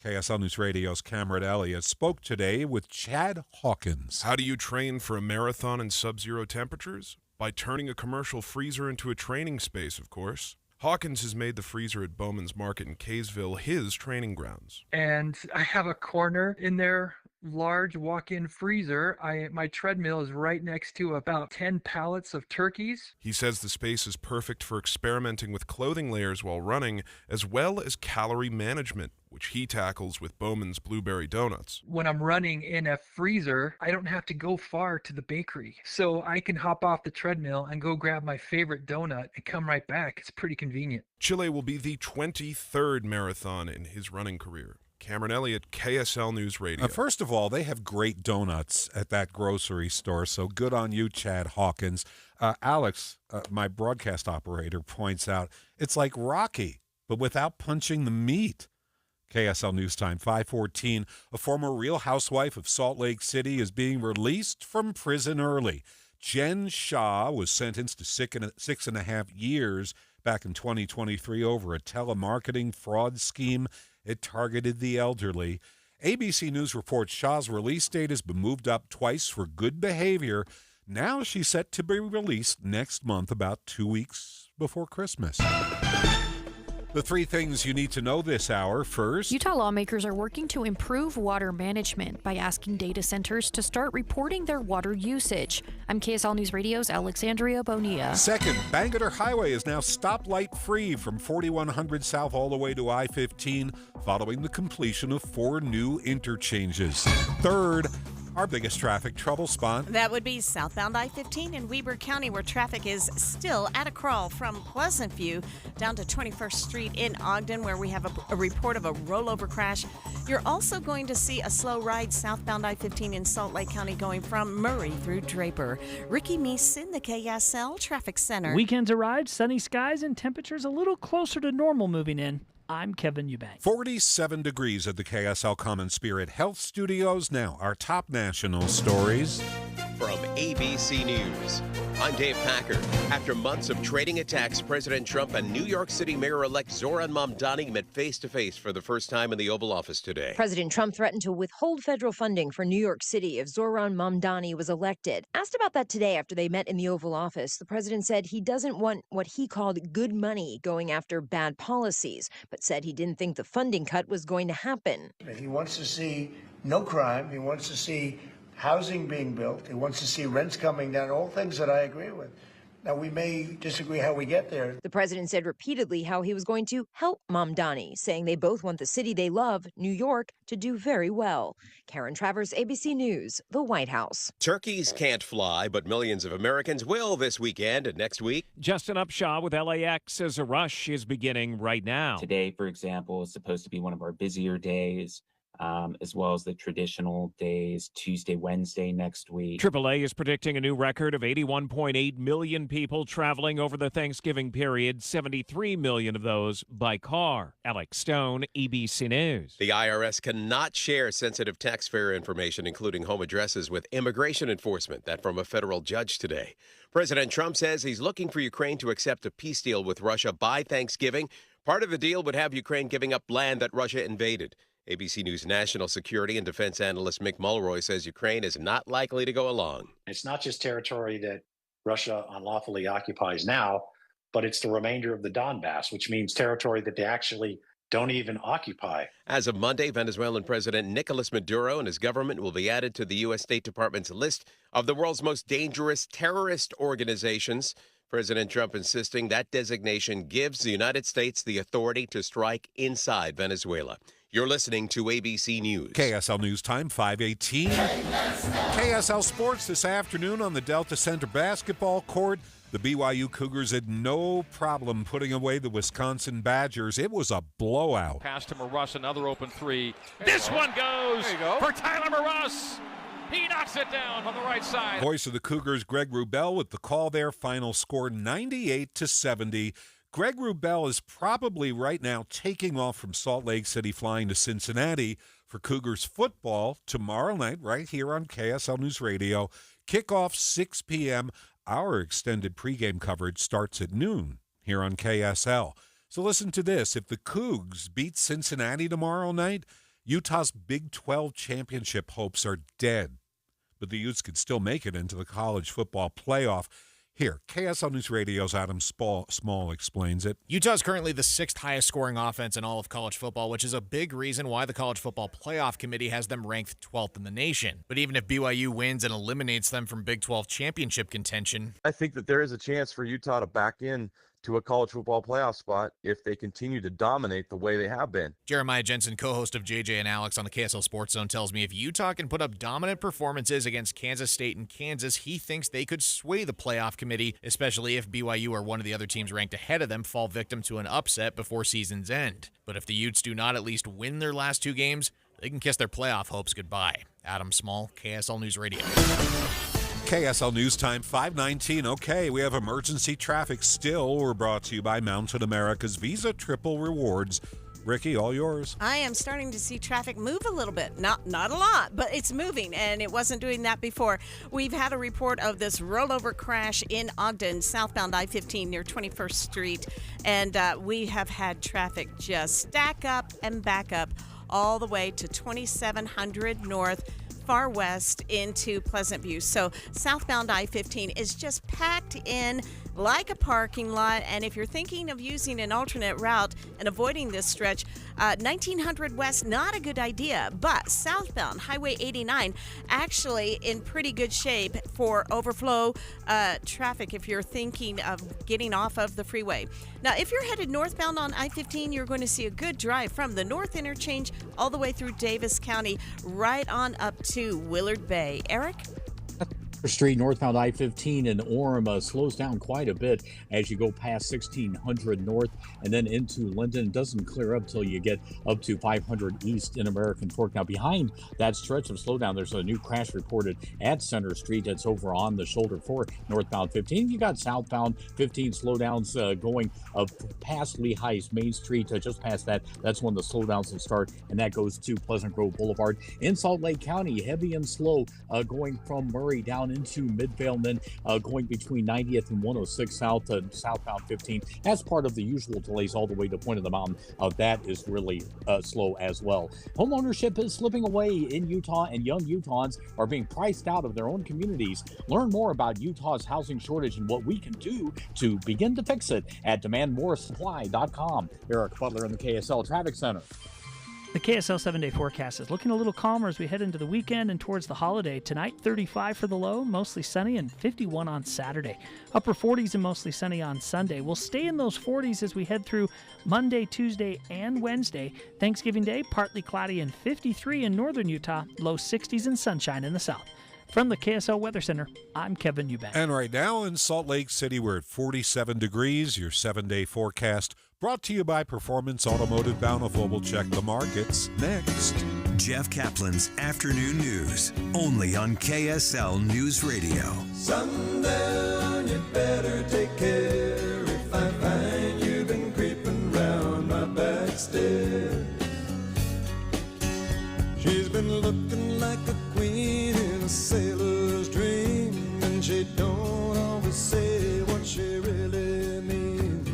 [SPEAKER 1] KSL News Radio's Cameron Elliott spoke today with Chad Hawkins.
[SPEAKER 7] How do you train for a marathon in sub-zero temperatures? By turning a commercial freezer into a training space, of course. Hawkins has made the freezer at Bowman's Market in Kaysville his training grounds.
[SPEAKER 8] And I have a corner in there, large walk-in freezer. My treadmill is right next to about 10 pallets of turkeys.
[SPEAKER 7] He says the space is perfect for experimenting with clothing layers while running, as well as calorie management, which he tackles with Bowman's Blueberry Donuts.
[SPEAKER 8] When I'm running in a freezer, I don't have to go far to the bakery. So I can hop off the treadmill and go grab my favorite donut and come right back. It's pretty convenient.
[SPEAKER 7] Chile will be the 23rd marathon in his running career. Cameron Elliott, KSL News Radio.
[SPEAKER 1] First of all, they have great donuts at that grocery store, so good on you, Chad Hawkins. Alex, my broadcast operator, points out it's like Rocky, but without punching the meat. KSL News Time, 5:14. A former Real Housewife of Salt Lake City is being released from prison early. Jen Shah was sentenced to 6.5 years back in 2023 over a telemarketing fraud scheme. It targeted the elderly. ABC News reports Shah's release date has been moved up twice for good behavior. Now she's set to be released next month, about 2 weeks before Christmas. The three things you need to know this hour. First,
[SPEAKER 11] Utah lawmakers are working to improve water management by asking data centers to start reporting their water usage. I'm KSL News Radio's Alexandria Bonilla.
[SPEAKER 1] Second, Bangerter Highway is now stoplight free from 4100 South all the way to I-15 following the completion of 4 new interchanges. Third, our biggest traffic trouble spot.
[SPEAKER 3] That would be southbound I-15 in Weber County, where traffic is still at a crawl from Pleasant View down to 21st Street in Ogden, where we have a report of a rollover crash. You're also going to see a slow ride southbound I-15 in Salt Lake County going from Murray through Draper. Ricky Meese in the KSL Traffic Center.
[SPEAKER 20] Weekends arrived, sunny skies, and temperatures a little closer to normal moving in. I'm Kevin Eubank.
[SPEAKER 1] 47 degrees at the KSL Common Spirit Health Studios. Now, our top national stories.
[SPEAKER 22] From ABC News, I'm Dave Packer. After months of trading attacks, President Trump and New York City Mayor-elect Zoran Mamdani met face-to-face for the first time in the Oval Office today.
[SPEAKER 23] President Trump threatened to withhold federal funding for New York City if Zoran Mamdani was elected. Asked about that today after they met in the Oval Office, the president said he doesn't want what he called good money going after bad policies, but said he didn't think the funding cut was going to happen.
[SPEAKER 5] He wants to see no crime. He wants to see housing being built. He wants to see rents coming down, all things that I agree with. Now, we may disagree how we get there.
[SPEAKER 23] The president said repeatedly how he was going to help Mamdani, saying they both want the city they love, New York, to do very well. Karen Travers, ABC News, the White House.
[SPEAKER 22] Turkeys can't fly, but millions of Americans will this weekend and next week.
[SPEAKER 24] Justin Upshaw with LAX says a rush is beginning right now.
[SPEAKER 25] Today, for example, is supposed to be one of our busier days. As well as the traditional days, Tuesday, Wednesday next week.
[SPEAKER 24] AAA is predicting a new record of 81.8 million people traveling over the Thanksgiving period, 73 million of those by car. Alex Stone, ABC News.
[SPEAKER 22] The IRS cannot share sensitive taxpayer information, including home addresses, with immigration enforcement. That from a federal judge today. President Trump says he's looking for Ukraine to accept a peace deal with Russia by Thanksgiving. Part of the deal would have Ukraine giving up land that Russia invaded. ABC News national security and defense analyst Mick Mulroy says Ukraine is not likely to go along.
[SPEAKER 26] It's not just territory that Russia unlawfully occupies now, but it's the remainder of the Donbass, which means territory that they actually don't even occupy.
[SPEAKER 22] As of Monday, Venezuelan President Nicolas Maduro and his government will be added to the U.S. State Department's list of the world's most dangerous terrorist organizations. President Trump insisting that designation gives the United States the authority to strike inside Venezuela. You're listening to ABC News.
[SPEAKER 1] KSL News Time, 5:18. KSL Sports this afternoon on the Delta Center basketball court. The BYU Cougars had no problem putting away the Wisconsin Badgers. It was a blowout.
[SPEAKER 9] Pass to Maruss, another open three. This one goes for Tyler Maruss. He knocks it down on the right side.
[SPEAKER 1] Voice of the Cougars, Greg Wrubell, with the call there. Final score 98-70. Greg Wrubell is probably right now taking off from Salt Lake City, flying to Cincinnati for Cougars football tomorrow night right here on KSL News Radio. Kickoff 6 p.m. Our extended pregame coverage starts at noon here on KSL. So listen to this. If the Cougs beat Cincinnati tomorrow night, Utah's Big 12 championship hopes are dead. But the Utes could still make it into the college football playoff. Here, KSL News Radio's Adam Small explains it.
[SPEAKER 10] Utah's currently the 6th highest scoring offense in all of college football, which is a big reason why the College Football Playoff Committee has them ranked 12th in the nation. But even if BYU wins and eliminates them from Big 12 championship contention,
[SPEAKER 12] I think that there is a chance for Utah to back in to a college football playoff spot if they continue to dominate the way they have been.
[SPEAKER 10] Jeremiah Jensen, co-host of JJ and Alex on the KSL Sports Zone, tells me if Utah can put up dominant performances against Kansas State and Kansas, he thinks they could sway the playoff committee, especially if BYU or one of the other teams ranked ahead of them fall victim to an upset before season's end. But if the Utes do not at least win their last 2 games, they can kiss their playoff hopes goodbye. Adam Small, KSL News Radio.
[SPEAKER 1] KSL News Time, 5:19. Okay, we have emergency traffic still. We're brought to you by Mountain America's Visa Triple Rewards. Ricky, all yours.
[SPEAKER 3] I am starting to see traffic move a little bit. Not a lot, but it's moving, and it wasn't doing that before. We've had a report of this rollover crash in Ogden, southbound I-15 near 21st Street, and we have had traffic just stack up and back up all the way to 2700 North, far west into Pleasant View. So southbound I-15 is just packed in like a parking lot. And if you're thinking of using an alternate route and avoiding this stretch, 1900 West, not a good idea. But southbound Highway 89 actually in pretty good shape for overflow traffic if you're thinking of getting off of the freeway. Now, if you're headed northbound on I-15, you're going to see a good drive from the north interchange all the way through Davis County, right on up to Willard Bay. Eric?
[SPEAKER 4] Street northbound I-15 in Orem slows down quite a bit as you go past 1600 North and then into Linden. It doesn't clear up till you get up to 500 East in American Fork. Now, behind that stretch of slowdown, there's a new crash reported at Center Street. That's over on the shoulder for northbound 15. You got southbound 15 slowdowns going past Lehigh's Main Street. Just past that, that's when the slowdowns will start, and that goes to Pleasant Grove Boulevard. In Salt Lake County, heavy and slow going from Murray down into Midvale, and then going between 90th and 106 south to southbound 15. That's part of the usual delays all the way to Point of the Mountain. That is really slow as well. Home ownership is slipping away in Utah, and young Utahns are being priced out of their own communities. Learn more about Utah's housing shortage and what we can do to begin to fix it at demandmoresupply.com. Eric Butler in the KSL Traffic Center.
[SPEAKER 20] The KSL 7-day forecast is looking a little calmer as we head into the weekend and towards the holiday. Tonight, 35 for the low, mostly sunny, and 51 on Saturday. Upper 40s and mostly sunny on Sunday. We'll stay in those 40s as we head through Monday, Tuesday, and Wednesday. Thanksgiving Day, partly cloudy and 53 in northern Utah, low 60s and sunshine in the south. From the KSL Weather Center, I'm Kevin Eubank.
[SPEAKER 1] And right now in Salt Lake City, we're at 47 degrees. Your 7-day forecast brought to you by Performance Automotive Bountiful. We'll check the markets next.
[SPEAKER 2] Jeff Caplan's Afternoon News, only on KSL News Radio.
[SPEAKER 13] Sundown, you better take care if I find you've been creeping round my back stairs. She's been looking like a queen in a sailor's dream, and she don't always say what she really means.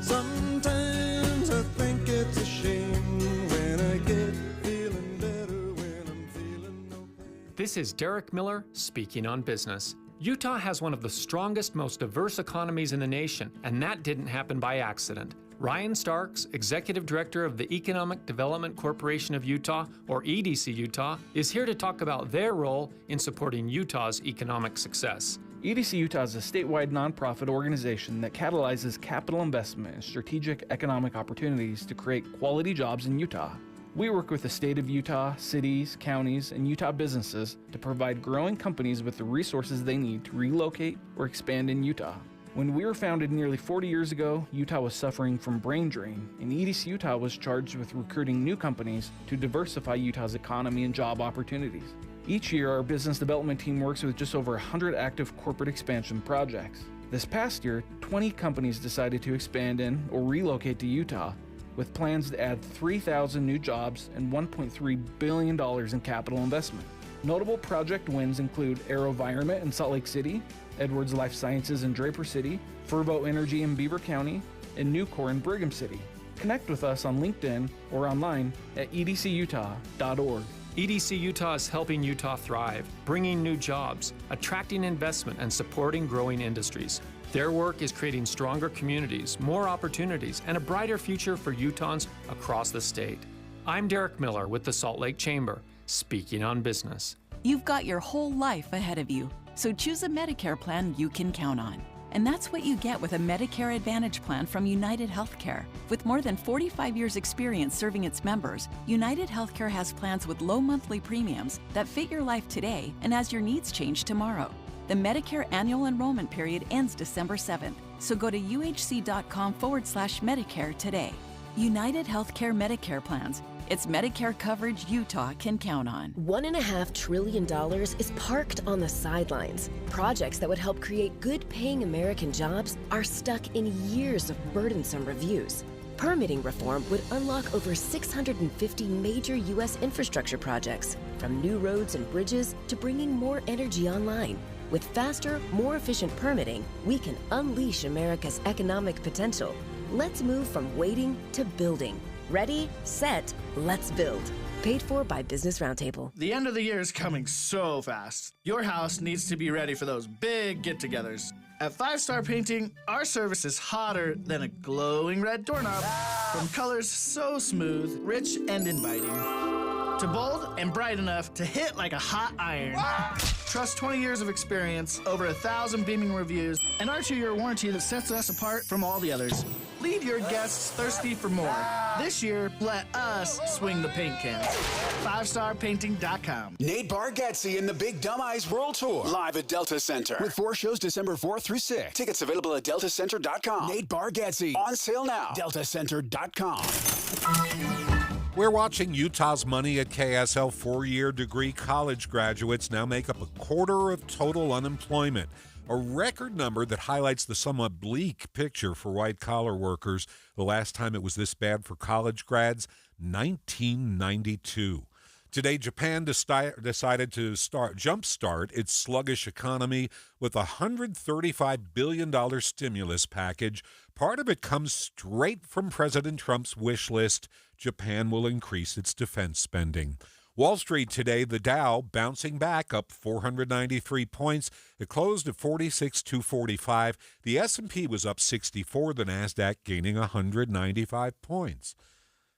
[SPEAKER 13] Sometimes I think it's a shame when I get feeling better when I'm feeling no pain.
[SPEAKER 14] This is Derek Miller speaking on business. Utah has one of the strongest, most diverse economies in the nation, and that didn't happen by accident. Ryan Starks, Executive Director of the Economic Development Corporation of Utah, or EDC Utah, is here to talk about their role in supporting Utah's economic success.
[SPEAKER 15] EDC Utah is a statewide nonprofit organization that catalyzes capital investment and strategic economic opportunities to create quality jobs in Utah. We work with the state of Utah, cities, counties, and Utah businesses to provide growing companies with the resources they need to relocate or expand in Utah. When we were founded nearly 40 years ago, Utah was suffering from brain drain, and EDC Utah was charged with recruiting new companies to diversify Utah's economy and job opportunities. Each year, our business development team works with just over 100 active corporate expansion projects. This past year, 20 companies decided to expand in or relocate to Utah, with plans to add 3,000 new jobs and $1.3 billion in capital investment. Notable project wins include AeroVironment in Salt Lake City, Edwards Life Sciences in Draper City, Fervo Energy in Beaver County, and Nucor in Brigham City. Connect with us on LinkedIn or online at edcutah.org.
[SPEAKER 14] EDC Utah is helping Utah thrive, bringing new jobs, attracting investment, and supporting growing industries. Their work is creating stronger communities, more opportunities, and a brighter future for Utahns across the state. I'm Derek Miller with the Salt Lake Chamber, speaking on business.
[SPEAKER 6] You've got your whole life ahead of you, so choose a Medicare plan you can count on. And that's what you get with a Medicare Advantage plan from United Healthcare. With more than 45 years' experience serving its members, United Healthcare has plans with low monthly premiums that fit your life today and as your needs change tomorrow. The Medicare annual enrollment period ends December 7th, so go to uhc.com/Medicare today. United Healthcare Medicare plans. It's Medicare coverage Utah can count on.
[SPEAKER 16] $1.5 trillion is parked on the sidelines. Projects that would help create good-paying American jobs are stuck in years of burdensome reviews. Permitting reform would unlock over 650 major U.S. infrastructure projects, from new roads and bridges to bringing more energy online. With faster, more efficient permitting, we can unleash America's economic potential. Let's move from waiting to building. Ready, set, let's build. Paid for by Business Roundtable.
[SPEAKER 17] The end of the year is coming so fast. Your house needs to be ready for those big get-togethers. At 5 Star Painting, our service is hotter than a glowing red doorknob. From colors so smooth, rich, and inviting, to bold and bright enough to hit like a hot iron. Trust 20 years of experience, over 1,000 beaming reviews, and our 2-year warranty that sets us apart from all the others. Leave your guests thirsty for more. This year, let us swing the paint can. 5starpainting.com.
[SPEAKER 18] Nate Bargatze and the Big Dumb Eyes World Tour, live at Delta Center, with 4 shows December 4th through 6th. Tickets available at deltacenter.com. Nate Bargatze, on sale now. deltacenter.com.
[SPEAKER 1] We're watching Utah's money at KSL. 4-year degree college graduates now make up a quarter of total unemployment, a record number that highlights the somewhat bleak picture for white-collar workers. The last time it was this bad for college grads, 1992. Today, Japan decided to jumpstart its sluggish economy with a $135 billion stimulus package. Part of it comes straight from President Trump's wish list. Japan will increase its defense spending. Wall Street today, the Dow bouncing back up 493 points. It closed at 46,245. The S&P was up 64. The Nasdaq gaining 195 points.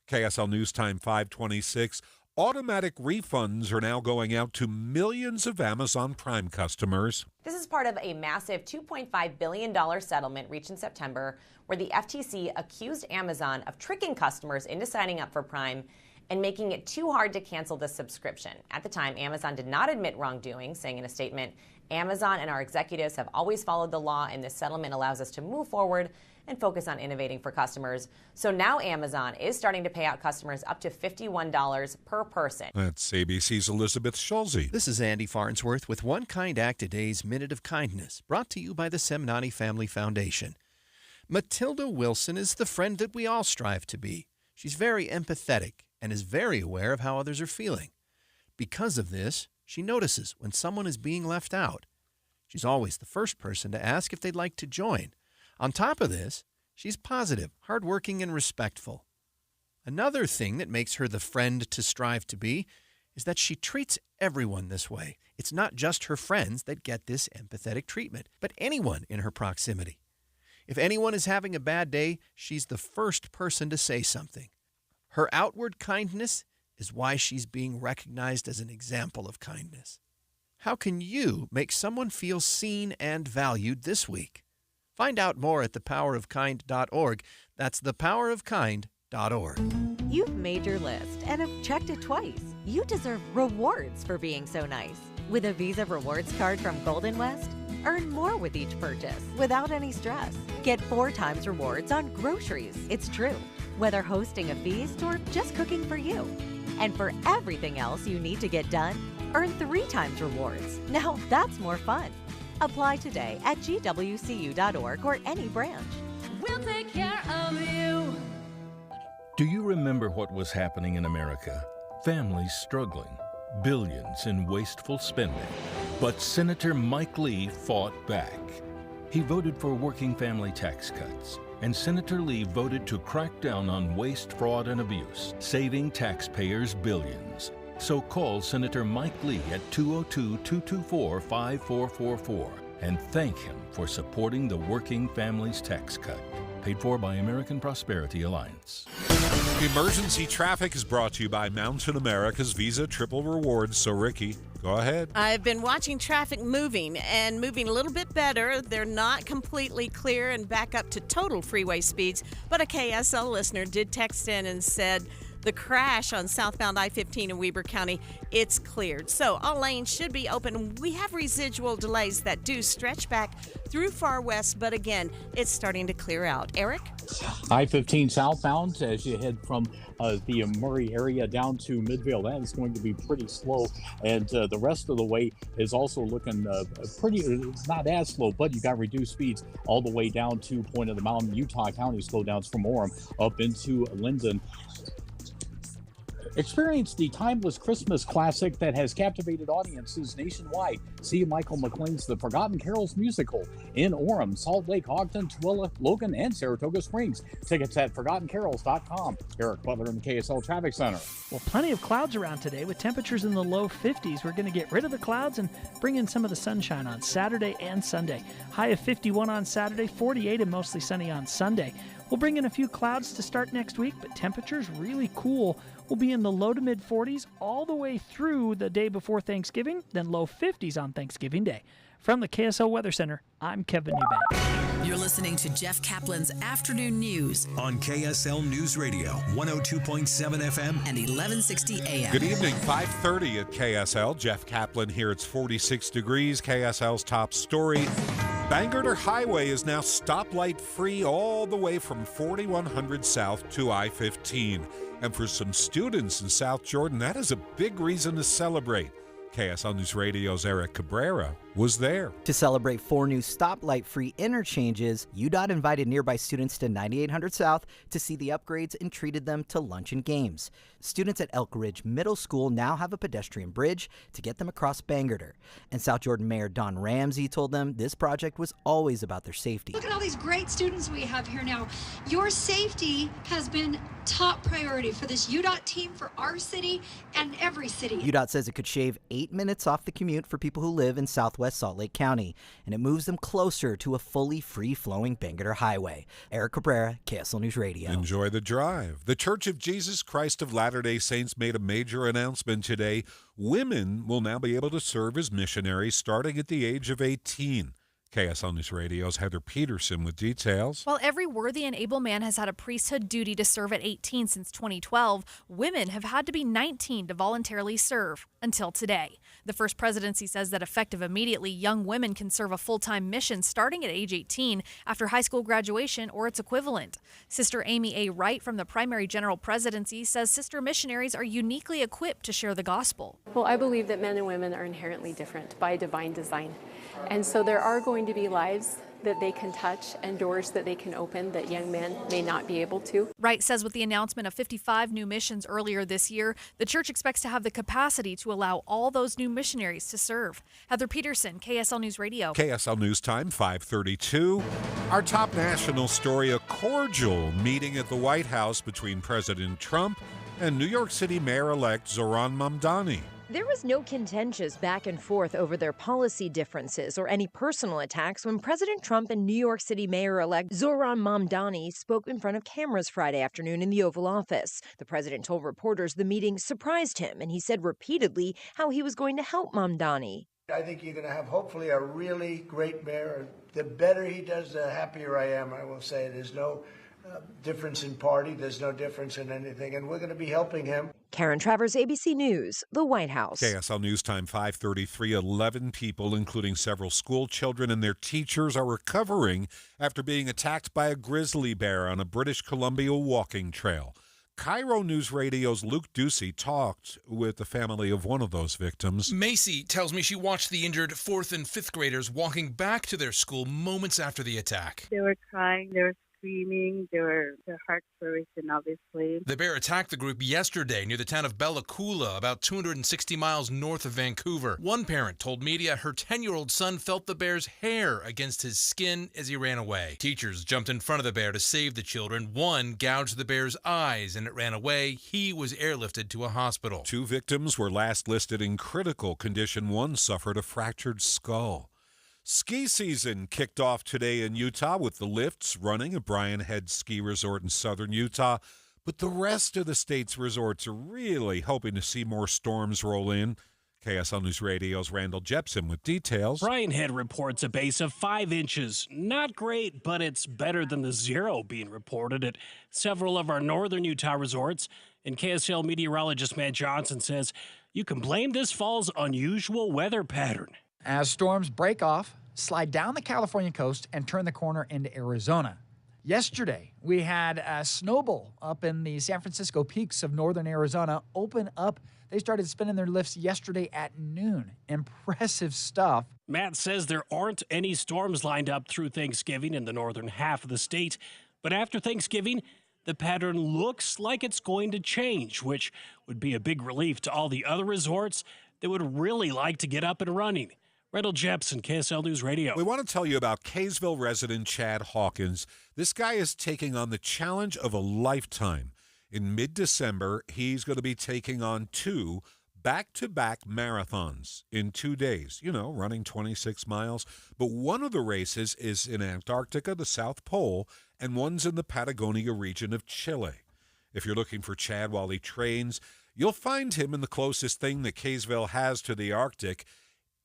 [SPEAKER 1] KSL News Time 526. Automatic refunds are now going out to millions of Amazon Prime customers.
[SPEAKER 19] This is part of a massive $2.5 billion settlement reached in September, where the FTC accused Amazon of tricking customers into signing up for Prime and making it too hard to cancel the subscription. At the time, Amazon did not admit wrongdoing, saying in a statement, "Amazon and our executives have always followed the law, and this settlement allows us to move forward and focus on innovating for customers." So now Amazon is starting to pay out customers up to $51 per person.
[SPEAKER 1] That's ABC's Elizabeth Schulze.
[SPEAKER 21] This is Andy Farnsworth with One Kind Act a Day's Minute of Kindness, brought to you by the Semnani Family Foundation. Matilda Wilson is the friend that we all strive to be. She's very empathetic and is very aware of how others are feeling. Because of this, she notices when someone is being left out. She's always the first person to ask if they'd like to join. On top of this, she's positive, hardworking, and respectful. Another thing that makes her the friend to strive to be is that she treats everyone this way. It's not just her friends that get this empathetic treatment, but anyone in her proximity. If anyone is having a bad day, she's the first person to say something. Her outward kindness is why she's being recognized as an example of kindness. How can you make someone feel seen and valued this week? Find out more at thepowerofkind.org. That's thepowerofkind.org.
[SPEAKER 5] You've made your list and have checked it twice. You deserve rewards for being so nice. With a Visa Rewards card from Golden West, earn more with each purchase without any stress. Get 4 times rewards on groceries. It's true, whether hosting a feast or just cooking for you. And for everything else you need to get done, earn 3 times rewards. Now that's more fun. Apply today at gwcu.org or any branch.
[SPEAKER 7] We'll take care of you.
[SPEAKER 8] Do you remember what was happening in America? Families struggling, billions in wasteful spending. But Senator Mike Lee fought back. He voted for working family tax cuts. And Senator Lee voted to crack down on waste, fraud, and abuse, saving taxpayers billions. So call Senator Mike Lee at 202-224-5444 and thank him for supporting the Working Families Tax Cut. Paid for by American Prosperity Alliance.
[SPEAKER 1] Emergency traffic is brought to you by Mountain America's Visa Triple Rewards. So, Ricky, go ahead.
[SPEAKER 3] I've been watching traffic moving a little bit better. They're not completely clear and back up to total freeway speeds, but a KSL listener did text in and said the crash on southbound I-15 in Weber County, it's cleared. So all lanes should be open. We have residual delays that do stretch back through far west, but again, it's starting to clear out. Eric?
[SPEAKER 4] I-15 southbound as you head from the Murray area down to Midvale. That is going to be pretty slow. And the rest of the way is also looking pretty, not as slow, but you got reduced speeds all the way down to Point of the Mountain. Utah County slowdowns from Orem up into Linden. Experience the timeless Christmas classic that has captivated audiences nationwide. See Michael McLean's The Forgotten Carols musical in Orem, Salt Lake, Ogden, Tooele, Logan, and Saratoga Springs. Tickets at ForgottenCarols.com. Eric Butler in the KSL Traffic Center.
[SPEAKER 20] Well, plenty of clouds around today with temperatures in the low 50s. We're going to get rid of the clouds and bring in some of the sunshine on Saturday and Sunday. High of 51 on Saturday, 48 and mostly sunny on Sunday. We'll bring in a few clouds to start next week, but temperatures really cool. We'll be in the low to mid 40s all the way through the day before Thanksgiving, then low 50s on Thanksgiving Day. From the KSL Weather Center, I'm Kevin Newbeck.
[SPEAKER 11] You're listening to Jeff Kaplan's Afternoon News
[SPEAKER 2] on KSL News Radio, 102.7 FM
[SPEAKER 11] and 1160 AM.
[SPEAKER 1] Good evening, 5:30 at KSL. Jeff Caplan here. It's 46 degrees. KSL's top story. Bangor Highway is now stoplight free all the way from 4100 South to I-15. And for some students in South Jordan, that is a big reason to celebrate. KSL News Radio's Eric Cabrera was there.
[SPEAKER 23] To celebrate 4 new stoplight-free interchanges, UDOT invited nearby students to 9800 South to see the upgrades and treated them to lunch and games. Students at Elk Ridge Middle School now have a pedestrian bridge to get them across Bangor. And South Jordan Mayor Don Ramsey told them this project was always about their safety.
[SPEAKER 25] Look at all these great students we have here now. Your safety has been top priority for this UDOT team, for our city, and every city.
[SPEAKER 23] UDOT says it could shave 8 minutes off the commute for people who live in southwest Salt Lake County, and it moves them closer to a fully free-flowing Bangor Highway. Eric Cabrera, KSL News Radio.
[SPEAKER 1] Enjoy the drive. The Church of Jesus Christ of Latter-day Saints made a major announcement today. Women will now be able to serve as missionaries starting at the age of 18. KSL News Radio's Heather Peterson with details.
[SPEAKER 27] While every worthy and able man has had a priesthood duty to serve at 18 since 2012, women have had to be 19 to voluntarily serve until today. The First Presidency says that effective immediately, young women can serve a full-time mission starting at age 18 after high school graduation or its equivalent. Sister Amy A. Wright from the Primary General Presidency says sister missionaries are uniquely equipped to share the gospel.
[SPEAKER 28] Well, I believe that men and women are inherently different by divine design. And so there are going to be lives that they can touch and doors that they can open that young men may not be able to.
[SPEAKER 27] Wright says with the announcement of 55 new missions earlier this year, the church expects to have the capacity to allow all those new missionaries to serve. Heather Peterson, KSL News Radio.
[SPEAKER 1] KSL News Time, 5:32. Our top national story, a cordial meeting at the White House between President Trump and New York City Mayor-elect Zohran Mamdani.
[SPEAKER 29] There was no contentious back and forth over their policy differences or any personal attacks when President Trump and New York City Mayor-elect Zohran Mamdani spoke in front of cameras Friday afternoon in the Oval Office. The president told reporters the meeting surprised him, and he said repeatedly how he was going to help Mamdani.
[SPEAKER 30] I think you're going to have hopefully a really great mayor. The better he does, the happier I am, I will say. There's no difference in party. There's no difference in anything, and we're going to be helping him.
[SPEAKER 29] Karen Travers, ABC News, the White House.
[SPEAKER 1] KSL News Time 5:33. 11 people, including several school children and their teachers, are recovering after being attacked by a grizzly bear on a British Columbia walking trail. Cairo News Radio's Luke Ducey talked with the family of one of those victims.
[SPEAKER 6] Macy tells me she watched the injured 4th and 5th graders walking back to their school moments after the attack.
[SPEAKER 9] They were crying, they were screaming, their hearts were racing, obviously.
[SPEAKER 6] The bear attacked the group yesterday near the town of Bella Coola, about 260 miles north of Vancouver. One parent told media her 10-year-old son felt the bear's hair against his skin as he ran away. Teachers jumped in front of the bear to save the children. One gouged the bear's eyes and it ran away. He was airlifted to a hospital.
[SPEAKER 1] 2 victims were last listed in critical condition. One suffered a fractured skull. Ski season kicked off today in Utah with the lifts running at Bryan Head Ski Resort in southern Utah. But the rest of the state's resorts are really hoping to see more storms roll in. KSL News Radio's Randall Jepson with details.
[SPEAKER 10] Bryan Head reports a base of 5 inches. Not great, but it's better than the 0 being reported at several of our northern Utah resorts. And KSL meteorologist Matt Johnson says you can blame this fall's unusual weather pattern.
[SPEAKER 12] As storms break off, slide down the California coast, and turn the corner into Arizona. Yesterday, we had a snowball up in the San Francisco peaks of northern Arizona open up. They started spinning their lifts yesterday at noon. Impressive stuff.
[SPEAKER 10] Matt says there aren't any storms lined up through Thanksgiving in the northern half of the state. But after Thanksgiving, the pattern looks like it's going to change, which would be a big relief to all the other resorts that would really like to get up and running. Randall Jepson, KSL News Radio.
[SPEAKER 1] We want to tell you about Kaysville resident Chad Hawkins. This guy is taking on the challenge of a lifetime. In mid-December, he's going to be taking on 2 back-to-back marathons in 2 days, running 26 miles. But one of the races is in Antarctica, the South Pole, and one's in the Patagonia region of Chile. If you're looking for Chad while he trains, you'll find him in the closest thing that Kaysville has to the Arctic.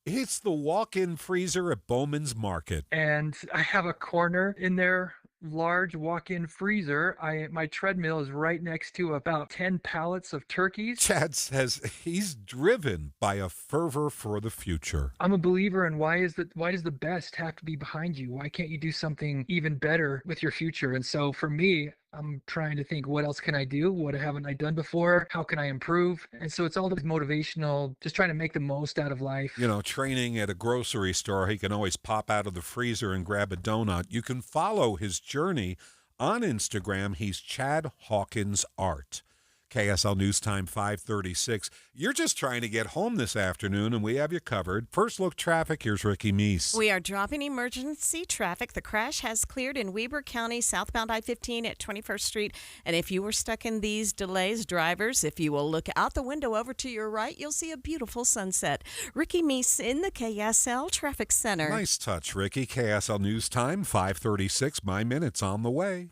[SPEAKER 1] It's the walk-in freezer at Bowman's Market.
[SPEAKER 13] And I have a corner in their large walk-in freezer. My treadmill is right next to about 10 pallets of turkeys.
[SPEAKER 1] Chad says he's driven by a fervor for the future.
[SPEAKER 13] I'm a believer in why does the best have to be behind you? Why can't you do something even better with your future? And so for me, I'm trying to think, what else can I do? What haven't I done before? How can I improve? And so it's all this motivational, just trying to make the most out of life.
[SPEAKER 1] Training at a grocery store, he can always pop out of the freezer and grab a donut. You can follow his journey on Instagram. He's Chad Hawkins Art. KSL News Time 5:36. You're just trying to get home this afternoon, and we have you covered. First look traffic, here's Ricky Meese.
[SPEAKER 3] We are dropping emergency traffic. The crash has cleared in Weber County, southbound I-15 at 21st Street. And if you were stuck in these delays, drivers, if you will look out the window over to your right, you'll see a beautiful sunset. Ricky Meese in the KSL Traffic Center.
[SPEAKER 1] Nice touch, Ricky. KSL News Time 5:36. My minute's on the way.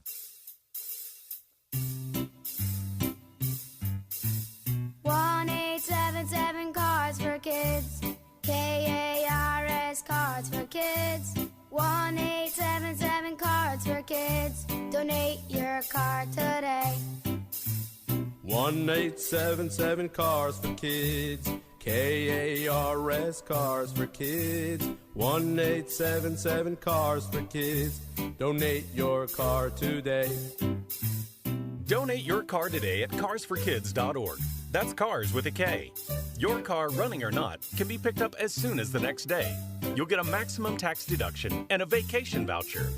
[SPEAKER 14] 1-877 Cars for Kids. KARS Cards for Kids. 1-877 Cards for Kids. Donate your car today.
[SPEAKER 15] 1-877 Cars for Kids. KARS Cars for Kids. 1-877 Cars for Kids. Donate your car today.
[SPEAKER 22] Donate your car today at carsforkids.org. That's cars with a K. Your car, running or not, can be picked up as soon as the next day. You'll get a maximum tax deduction and a vacation voucher.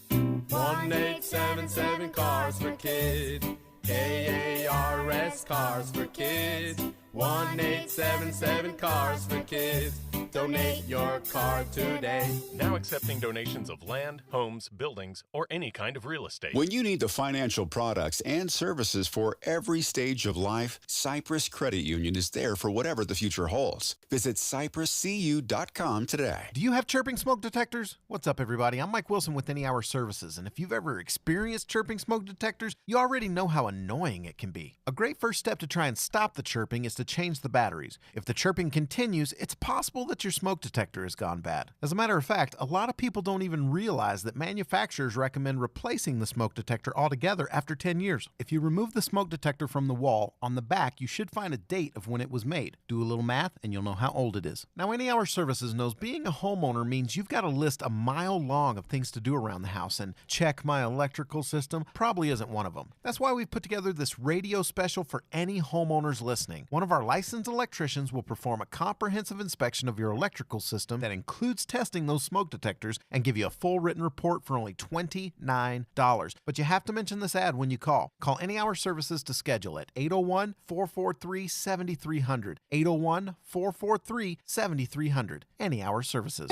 [SPEAKER 15] 1-877 Cars for Kids. KARS Cars for Kids. 1-877 Cars for Kids. Donate your car today.
[SPEAKER 22] Now accepting donations of land, homes, buildings, or any kind of real estate.
[SPEAKER 24] When you need the financial products and services for every stage of life, Cypress Credit Union is there for whatever the future holds. Visit cypresscu.com today.
[SPEAKER 26] Do you have chirping smoke detectors? What's up, everybody? I'm Mike Wilson with Any Hour Services, and if you've ever experienced chirping smoke detectors, you already know how annoying it can be. A great first step to try and stop the chirping is to change the batteries. If the chirping continues, it's possible the your smoke detector has gone bad. As a matter of fact, a lot of people don't even realize that manufacturers recommend replacing the smoke detector altogether after 10 years. If you remove the smoke detector from the wall, on the back you should find a date of when it was made. Do a little math and you'll know how old it is. Now, Any Hour Services knows being a homeowner means you've got a list a mile long of things to do around the house, and check my electrical system probably isn't one of them. That's why we've put together this radio special for any homeowners listening. One of our licensed electricians will perform a comprehensive inspection of your electrical system that includes testing those smoke detectors and give you a full written report for only $29. But you have to mention this ad when you call. Call Any Hour Services to schedule at 801-443-7300. 801-443-7300. Any Hour Services.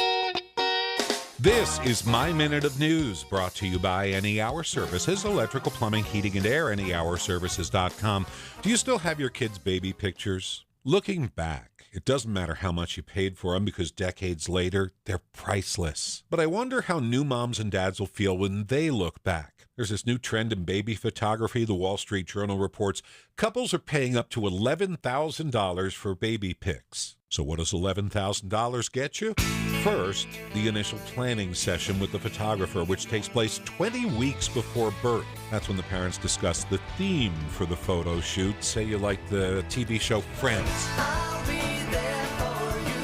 [SPEAKER 1] This is My Minute of News, brought to you by Any Hour Services, electrical, plumbing, heating, and air, anyhourservices.com. Do you still have your kids' baby pictures? Looking back, it doesn't matter how much you paid for them because decades later, they're priceless. But I wonder how new moms and dads will feel when they look back. There's this new trend in baby photography. The Wall Street Journal reports couples are paying up to $11,000 for baby pics. So what does $11,000 get you? First, the initial planning session with the photographer, which takes place 20 weeks before birth. That's when the parents discuss the theme for the photo shoot. Say you like the TV show Friends.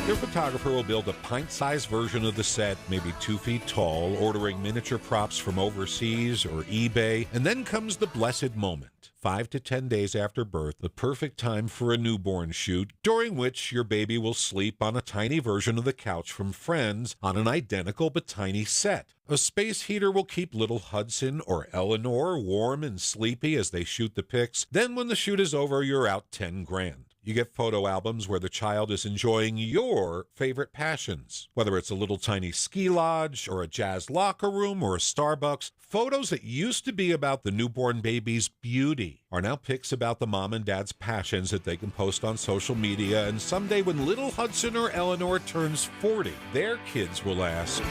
[SPEAKER 1] Your photographer will build a pint-sized version of the set, maybe 2 feet tall, ordering miniature props from overseas or eBay. And then comes the blessed moment. 5 to 10 days after birth, the perfect time for a newborn shoot, during which your baby will sleep on a tiny version of the couch from Friends on an identical but tiny set. A space heater will keep little Hudson or Eleanor warm and sleepy as they shoot the pics. Then when the shoot is over, you're out $10,000. You get photo albums where the child is enjoying your favorite passions. Whether it's a little tiny ski lodge or a jazz locker room or a Starbucks, photos that used to be about the newborn baby's beauty are now pics about the mom and dad's passions that they can post on social media. And someday when little Hudson or Eleanor turns 40, their kids will ask,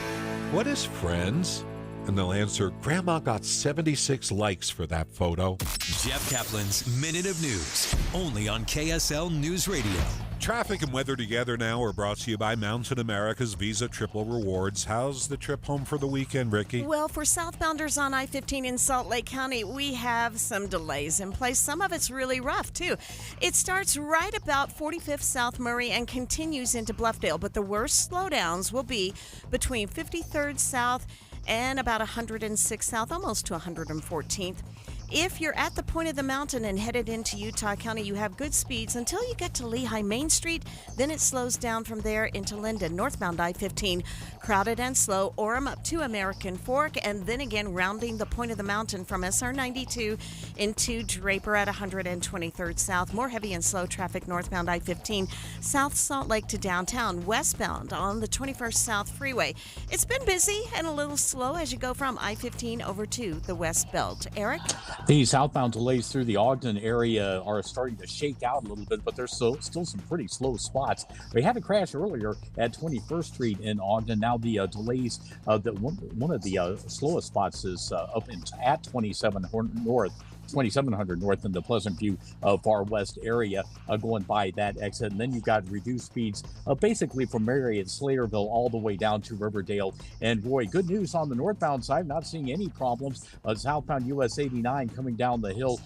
[SPEAKER 1] "What is Friends?" And they'll answer, "Grandma got 76 likes for that photo."
[SPEAKER 2] Jeff Kaplan's Minute of News, only on KSL News Radio.
[SPEAKER 1] Traffic and weather together now are brought to you by Mountain America's Visa Triple Rewards. How's the trip home for the weekend, Ricky?
[SPEAKER 3] Well, for southbounders on I-15 in Salt Lake County, we have some delays in place. Some of it's really rough, too. It starts right about 45th South Murray and continues into Bluffdale, but the worst slowdowns will be between 53rd South and about 106 South, almost to 114th. If you're at the point of the mountain and headed into Utah County, you have good speeds until you get to Lehigh Main Street. Then it slows down from there into Linden. Northbound I-15, crowded and slow. Orem up to American Fork, and then again rounding the point of the mountain from SR 92 into Draper at 123rd South. More heavy and slow traffic northbound I-15, South Salt Lake to downtown. Westbound on the 21st South Freeway. It's been busy and a little slow as you go from I-15 over to the West Belt. Eric?
[SPEAKER 4] The southbound delays through the Ogden area are starting to shake out a little bit, but there's still some pretty slow spots. We had a crash earlier at 21st Street in Ogden. Now the delays, one of the slowest spots is up at 2700 North in the Pleasant View Far West area going by that exit. And then you've got reduced speeds basically from Marietta, Slayerville, all the way down to Riverdale and Roy. Good news on the northbound side, not seeing any problems. Southbound US 89 coming down the hill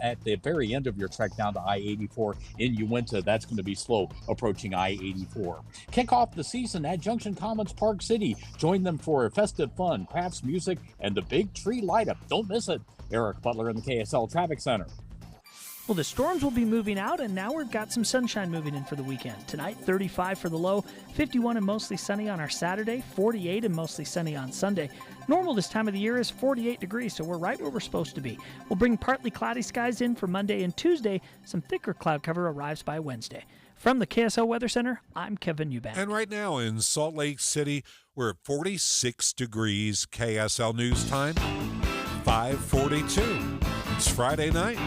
[SPEAKER 4] at the very end of your trek down to I-84 in Uinta. That's going to be slow approaching I-84. Kick off the season at Junction Commons Park City. Join them for festive fun, crafts, music, and the big tree light up. Don't miss it. Eric Butler in the KSL Traffic Center.
[SPEAKER 5] Well, the storms will be moving out, and now we've got some sunshine moving in for the weekend. Tonight, 35 for the low, 51 and mostly sunny on our Saturday, 48 and mostly sunny on Sunday. Normal this time of the year is 48 degrees, so we're right where we're supposed to be. We'll bring partly cloudy skies in for Monday and Tuesday. Some thicker cloud cover arrives by Wednesday. From the KSL Weather Center, I'm Kevin Eubank.
[SPEAKER 1] And right now in Salt Lake City, we're at 46 degrees. KSL News Time, 5:42. It's Friday night.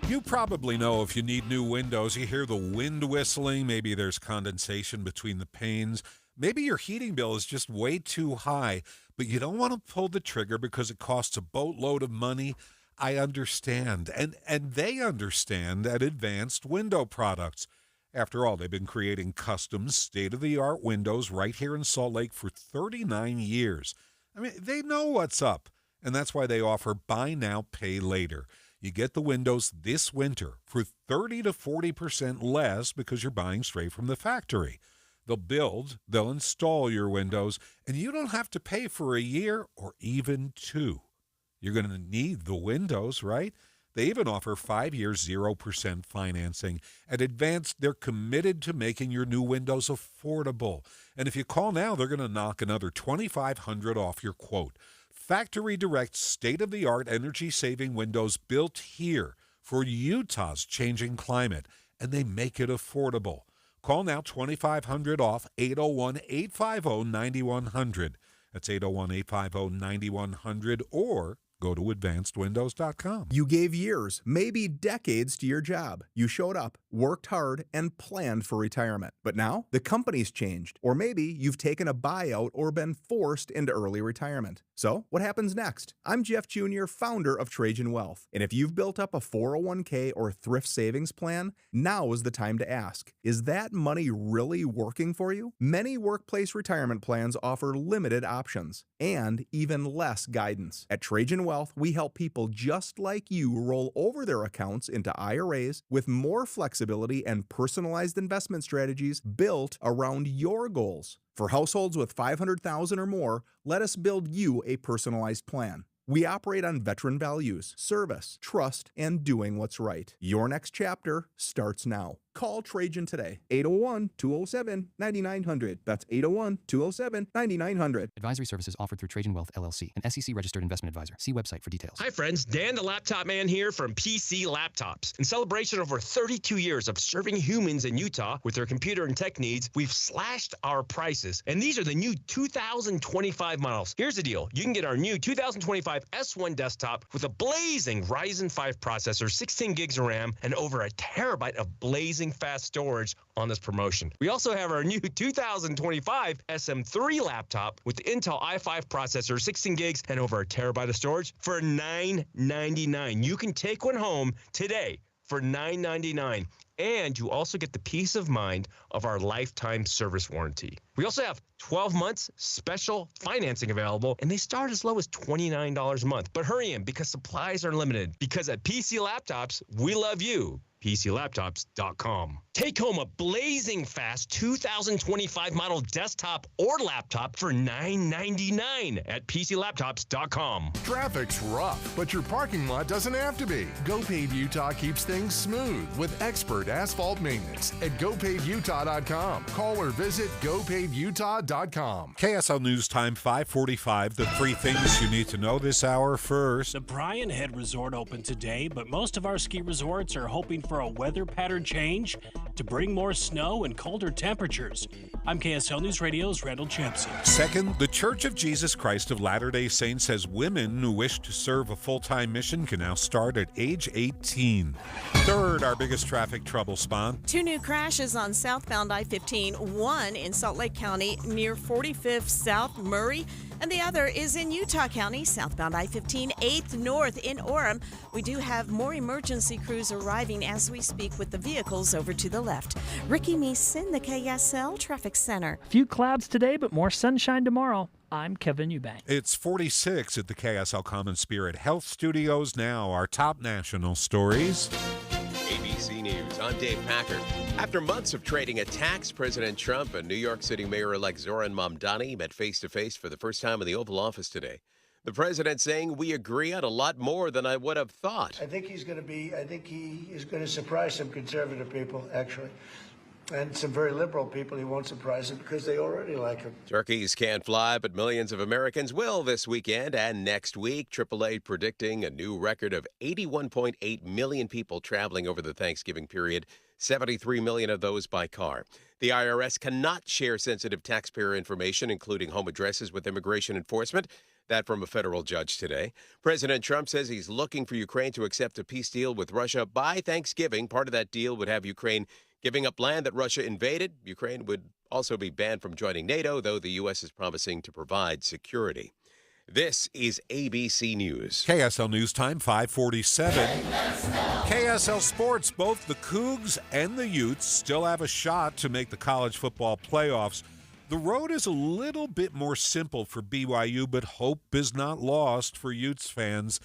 [SPEAKER 1] You probably know if you need new windows, you hear the wind whistling, maybe there's condensation between the panes. Maybe your heating bill is just way too high, but you don't want to pull the trigger because it costs a boatload of money. I understand, and they understand at Advanced Window Products. After all, they've been creating custom, state-of-the-art windows right here in Salt Lake for 39 years. I mean, they know what's up, and that's why they offer buy now, pay later. You get the windows this winter for 30 to 40% less because you're buying straight from the factory. They'll build, they'll install your windows, and you don't have to pay for a year or even 2. You're going to need the windows, right? They even offer 5-year 0% financing. At Advanced, they're committed to making your new windows affordable. And if you call now, they're going to knock another $2,500 off your quote. Factory direct, state-of-the-art energy-saving windows built here for Utah's changing climate, and they make it affordable. Call now, $2,500 off, 801-850-9100. That's 801-850-9100, or go to advancedwindows.com.
[SPEAKER 7] You gave years, maybe decades to your job. You showed up, worked hard, and planned for retirement. But now, the company's changed. Or maybe you've taken a buyout or been forced into early retirement. So, what happens next? I'm Jeff Jr., founder of Trajan Wealth. And if you've built up a 401k or thrift savings plan, now is the time to ask, is that money really working for you? Many workplace retirement plans offer limited options and even less guidance. At Trajan Wealth, we help people just like you roll over their accounts into IRAs with more flexibility and personalized investment strategies built around your goals. For households with $500,000 or more, let us build you a personalized plan. We operate on veteran values, service, trust, and doing what's right. Your next chapter starts now. Call Trajan today, 801-207-9900. That's 801-207-9900.
[SPEAKER 8] Advisory services offered through Trajan Wealth, LLC, an SEC-registered investment advisor. See website for details.
[SPEAKER 11] Hi, friends. Dan the Laptop Man here from PC Laptops. In celebration of over 32 years of serving humans in Utah with their computer and tech needs, we've slashed our prices. And these are the new 2025 models. Here's the deal. You can get our new 2025 S1 desktop with a blazing Ryzen 5 processor, 16 gigs of RAM, and over a terabyte of blazing fast storage on this promotion. We also have our new 2025 SM3 laptop with the Intel i5 processor, 16 gigs, and over a terabyte of storage for $999. You can take one home today for $999. And you also get the peace of mind of our lifetime service warranty. We also have 12 months special financing available, and they start as low as $29 a month. But hurry in because supplies are limited. Because at PC Laptops, we love you. PCLaptops.com. Take home a blazing fast 2025 model desktop or laptop for $999 at PCLaptops.com.
[SPEAKER 16] Traffic's rough, but your parking lot doesn't have to be. GoPave Utah keeps things smooth with expert asphalt maintenance at GoPaveUtah.com. Call or visit GoPaveUtah.com.
[SPEAKER 1] KSL News Time 5:45. The 3 things you need to know this hour first.
[SPEAKER 10] The Bryan Head Resort opened today, but most of our ski resorts are hoping for a weather pattern change to bring more snow and colder temperatures. I'm KSL News Radio's Randall Champson.
[SPEAKER 1] Second, the Church of Jesus Christ of Latter-day Saints says women who wish to serve a full-time mission can now start at age 18. Third, our biggest traffic trouble spot.
[SPEAKER 3] 2 new crashes on southbound I-15, one in Salt Lake County near 45th South Murray, and the other is in Utah County, southbound I-15, 8th North in Orem. We do have more emergency crews arriving as we speak with the vehicles over to the left. Ricky Meeson, the KSL Traffic Center.
[SPEAKER 5] A few clouds today, but more sunshine tomorrow. I'm Kevin Eubank.
[SPEAKER 1] It's 46 at the KSL Common Spirit Health Studios now. Our top national stories.
[SPEAKER 17] ABC News, I'm Dave Packard. After months of trading attacks, President Trump and New York City Mayor-elect Zoran Mamdani met face-to-face for the first time in the Oval Office today. The president saying, we agree on a lot more than I would have thought.
[SPEAKER 30] I think he is going to surprise some conservative people, actually. And some very liberal people he won't surprise them because they already like him.
[SPEAKER 17] Turkeys can't fly, but millions of Americans will this weekend and next week. AAA predicting a new record of 81.8 million people traveling over the Thanksgiving period, 73 million of those by car. The IRS cannot share sensitive taxpayer information, including home addresses, with immigration enforcement. That from a federal judge today. President Trump says he's looking for Ukraine to accept a peace deal with Russia by Thanksgiving. Part of that deal would have Ukraine giving up land that Russia invaded. Ukraine would also be banned from joining NATO, though the U.S. is promising to provide security. This is ABC News.
[SPEAKER 1] KSL News Time, 5:47. KSL Sports, both the Cougs and the Utes still have a shot to make the college football playoffs. The road is a little bit more simple for BYU, but hope is not lost for Utes fans.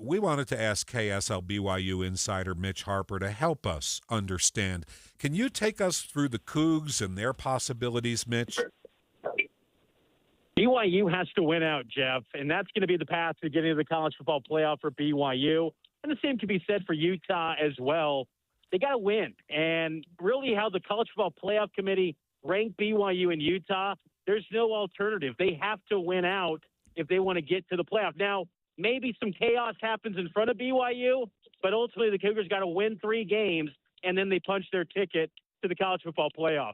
[SPEAKER 1] We wanted to ask KSL BYU insider Mitch Harper to help us understand. Can you take us through the Cougs and their possibilities, Mitch?
[SPEAKER 9] BYU has to win out, Jeff, and that's going to be the path to getting to the college football playoff for BYU. And the same can be said for Utah as well. They got to win. And really how the college football playoff committee ranked BYU and Utah, there's no alternative. They have to win out if they want to get to the playoff. Now, maybe some chaos happens in front of BYU, but ultimately the Cougars got to win 3 games, and then they punch their ticket to the college football playoff.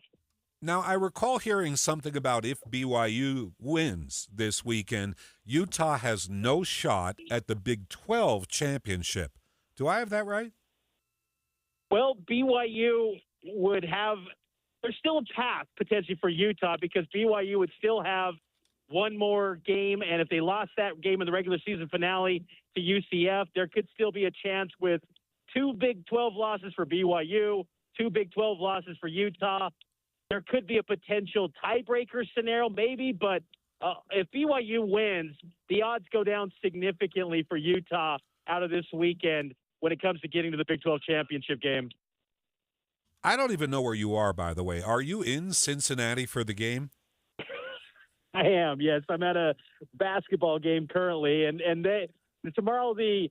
[SPEAKER 1] Now, I recall hearing something about if BYU wins this weekend, Utah has no shot at the Big 12 championship. Do I have that right?
[SPEAKER 9] Well, BYU would have – there's still a path potentially for Utah because BYU would still have one more game, and if they lost that game in the regular season finale to UCF, there could still be a chance with 2 Big 12 losses for BYU, 2 Big 12 losses for Utah. There could be a potential tiebreaker scenario, maybe, but if BYU wins, the odds go down significantly for Utah out of this weekend when it comes to getting to the Big 12 championship game.
[SPEAKER 1] I don't even know where you are, by the way. Are you in Cincinnati for the game?
[SPEAKER 9] I am, yes. I'm at a basketball game currently, and tomorrow the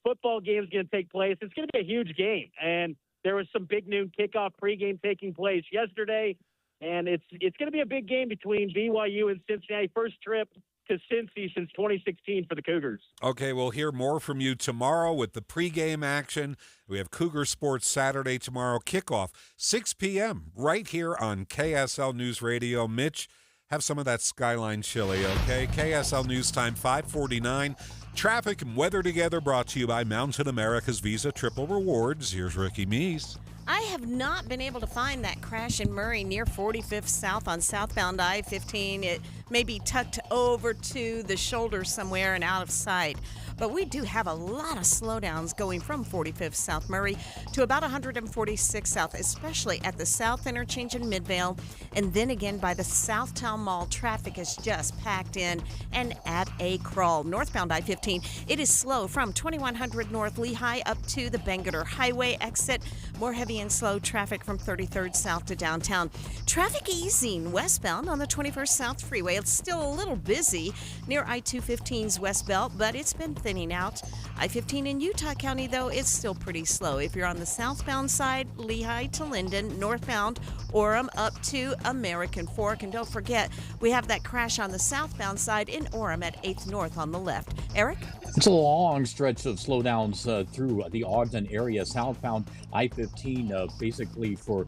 [SPEAKER 9] football game is going to take place. It's going to be a huge game, and there was some big noon kickoff pregame taking place yesterday, and it's going to be a big game between BYU and Cincinnati. First trip to Cincy since 2016 for the Cougars.
[SPEAKER 1] Okay, we'll hear more from you tomorrow with the pregame action. We have Cougar Sports Saturday tomorrow, kickoff 6 p.m. right here on KSL News Radio. Mitch, have some of that Skyline chili, okay? KSL News Time, 5:49. Traffic and weather together brought to you by Mountain America's Visa Triple Rewards. Here's Ricky Meese.
[SPEAKER 3] I have not been able to find that crash in Murray near 45th South on southbound I-15. It may be tucked over to the shoulder somewhere and out of sight. But we do have a lot of slowdowns going from 45th South Murray to about 146 South, especially at the South Interchange in Midvale. And then again by the Southtown Mall, traffic is just packed in and at a crawl. Northbound I-15, it is slow from 2100 North Lehigh up to the Bangerter Highway exit. More heavy and slow traffic from 33rd South to downtown. Traffic easing westbound on the 21st South Freeway. It's still a little busy near I-215's West Belt, but it's been thinning out. I-15 in Utah County, though, it's still pretty slow. If you're on the southbound side, Lehigh to Linden, northbound, Orem up to American Fork. And don't forget, we have that crash on the southbound side in Orem at 8th North on the left. Eric?
[SPEAKER 4] It's a long stretch of slowdowns through the Ogden area. Southbound I-15, basically for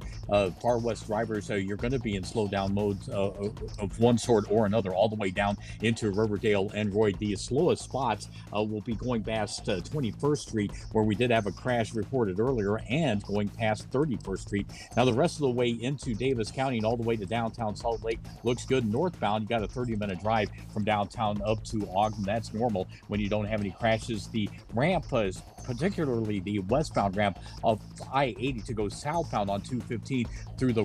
[SPEAKER 4] far west drivers, you're going to be in slowdown modes of one sort or another, all the way down into Riverdale and Roy. The slowest spots will be going past 21st Street, where we did have a crash reported earlier, and going past 31st Street. Now, the rest of the way into Davis County and all the way to downtown Salt Lake looks good. Northbound, you got a 30-minute drive from downtown up to Ogden. That's normal when you don't have any crashes. The ramp is particularly the westbound ramp of I-80 to go southbound on 215 through the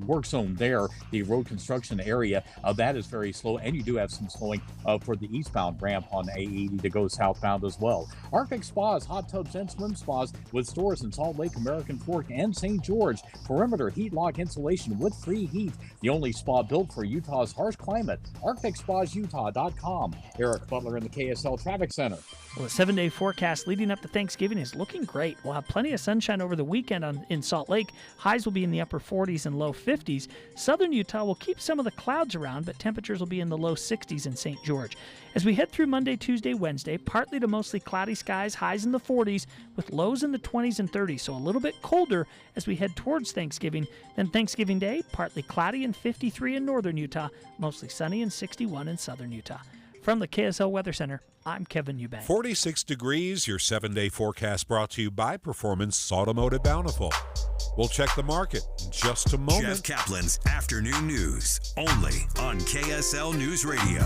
[SPEAKER 4] work zone there, the road construction area. That is very slow, and you do have some slowing for the eastbound ramp on A80 to go southbound as well. Arctic Spas, hot tubs and swim spas with stores in Salt Lake, American Fork, and St. George. Perimeter heat lock insulation with free heat. The only spa built for Utah's harsh climate. ArcticSpasUtah.com. Eric Butler in the KSL Traffic Center.
[SPEAKER 5] Well, the 7-day forecast leading up to Thanksgiving is looking great. We'll have plenty of sunshine over the weekend in Salt Lake. Highs will be in the upper 40s and low 50s. Southern Utah will keep some of the clouds around, but temperatures will be in the low 60s in St. George. As we head through Monday, Tuesday, Wednesday, partly to mostly cloudy skies, highs in the 40s with lows in the 20s and 30s, so a little bit colder as we head towards Thanksgiving. Then Thanksgiving Day, partly cloudy and 53 in northern Utah, mostly sunny and 61 in southern Utah. From the KSL Weather Center, I'm Kevin Eubank.
[SPEAKER 1] 46 degrees, your 7-day forecast brought to you by Performance Automotive Bountiful. We'll check the market in just a moment.
[SPEAKER 2] Jeff Caplan's Afternoon News, only on KSL News Radio.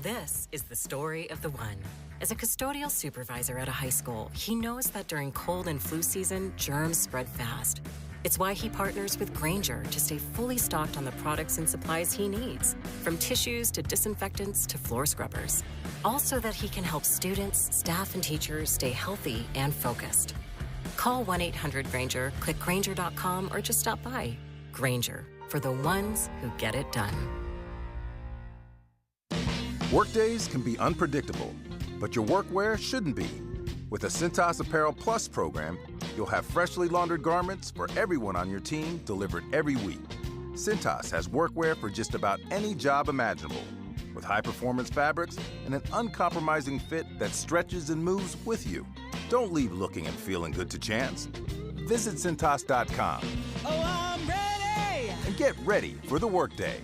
[SPEAKER 6] This is the story of the one. As a custodial supervisor at a high school, he knows that during cold and flu season, germs spread fast. It's why he partners with Grainger to stay fully stocked on the products and supplies he needs, from tissues to disinfectants to floor scrubbers. All so that he can help students, staff, and teachers stay healthy and focused. Call 1-800-GRAINGER, click Grainger.com, or just stop by. Grainger, for the ones who get it done.
[SPEAKER 18] Workdays can be unpredictable, but your workwear shouldn't be. With a Cintas Apparel Plus program, you'll have freshly laundered garments for everyone on your team delivered every week. Cintas has workwear for just about any job imaginable, with high-performance fabrics and an uncompromising fit that stretches and moves with you. Don't leave looking and feeling good to chance. Visit Cintas.com.
[SPEAKER 19] Oh, I'm ready!
[SPEAKER 18] And get ready for the workday.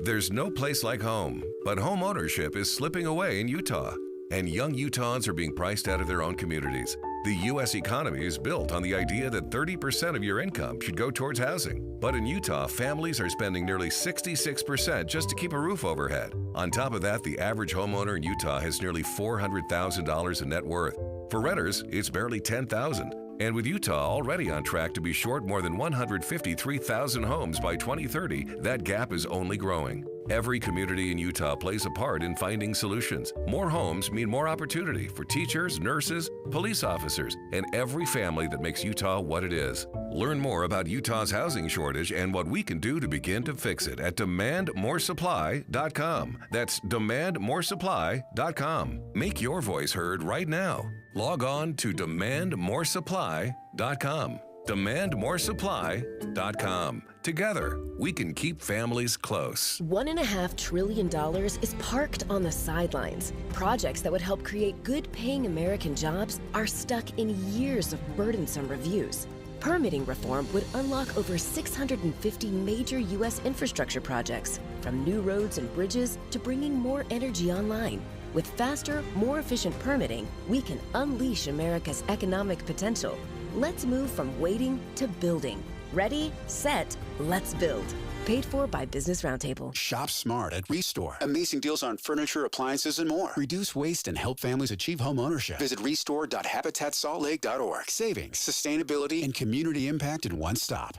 [SPEAKER 20] There's no place like home, but home ownership is slipping away in Utah, and young Utahns are being priced out of their own communities. The U.S. economy is built on the idea that 30% of your income should go towards housing. But in Utah, families are spending nearly 66% just to keep a roof overhead. On top of that, the average homeowner in Utah has nearly $400,000 in net worth. For renters, it's barely $10,000. And with Utah already on track to be short more than 153,000 homes by 2030, that gap is only growing. Every community in Utah plays a part in finding solutions. More homes mean more opportunity for teachers, nurses, police officers, and every family that makes Utah what it is. Learn more about Utah's housing shortage and what we can do to begin to fix it at demandmoresupply.com. That's demandmoresupply.com. Make your voice heard right now. Log on to demandmoresupply.com. demandmoresupply.com. Together, we can keep families close.
[SPEAKER 21] $1.5 trillion is parked on the sidelines. Projects that would help create good-paying American jobs are stuck in years of burdensome reviews. Permitting reform would unlock over 650 major U.S. infrastructure projects, from new roads and bridges to bringing more energy online. With faster, more efficient permitting, we can unleash America's economic potential. Let's move from waiting to building. Ready, set, let's build. Paid for by Business Roundtable.
[SPEAKER 24] Shop smart at Restore. Amazing deals on furniture, appliances, and more. Reduce waste and help families achieve home ownership. Visit restore.habitatsaltlake.org. Savings, sustainability, and community impact in one stop.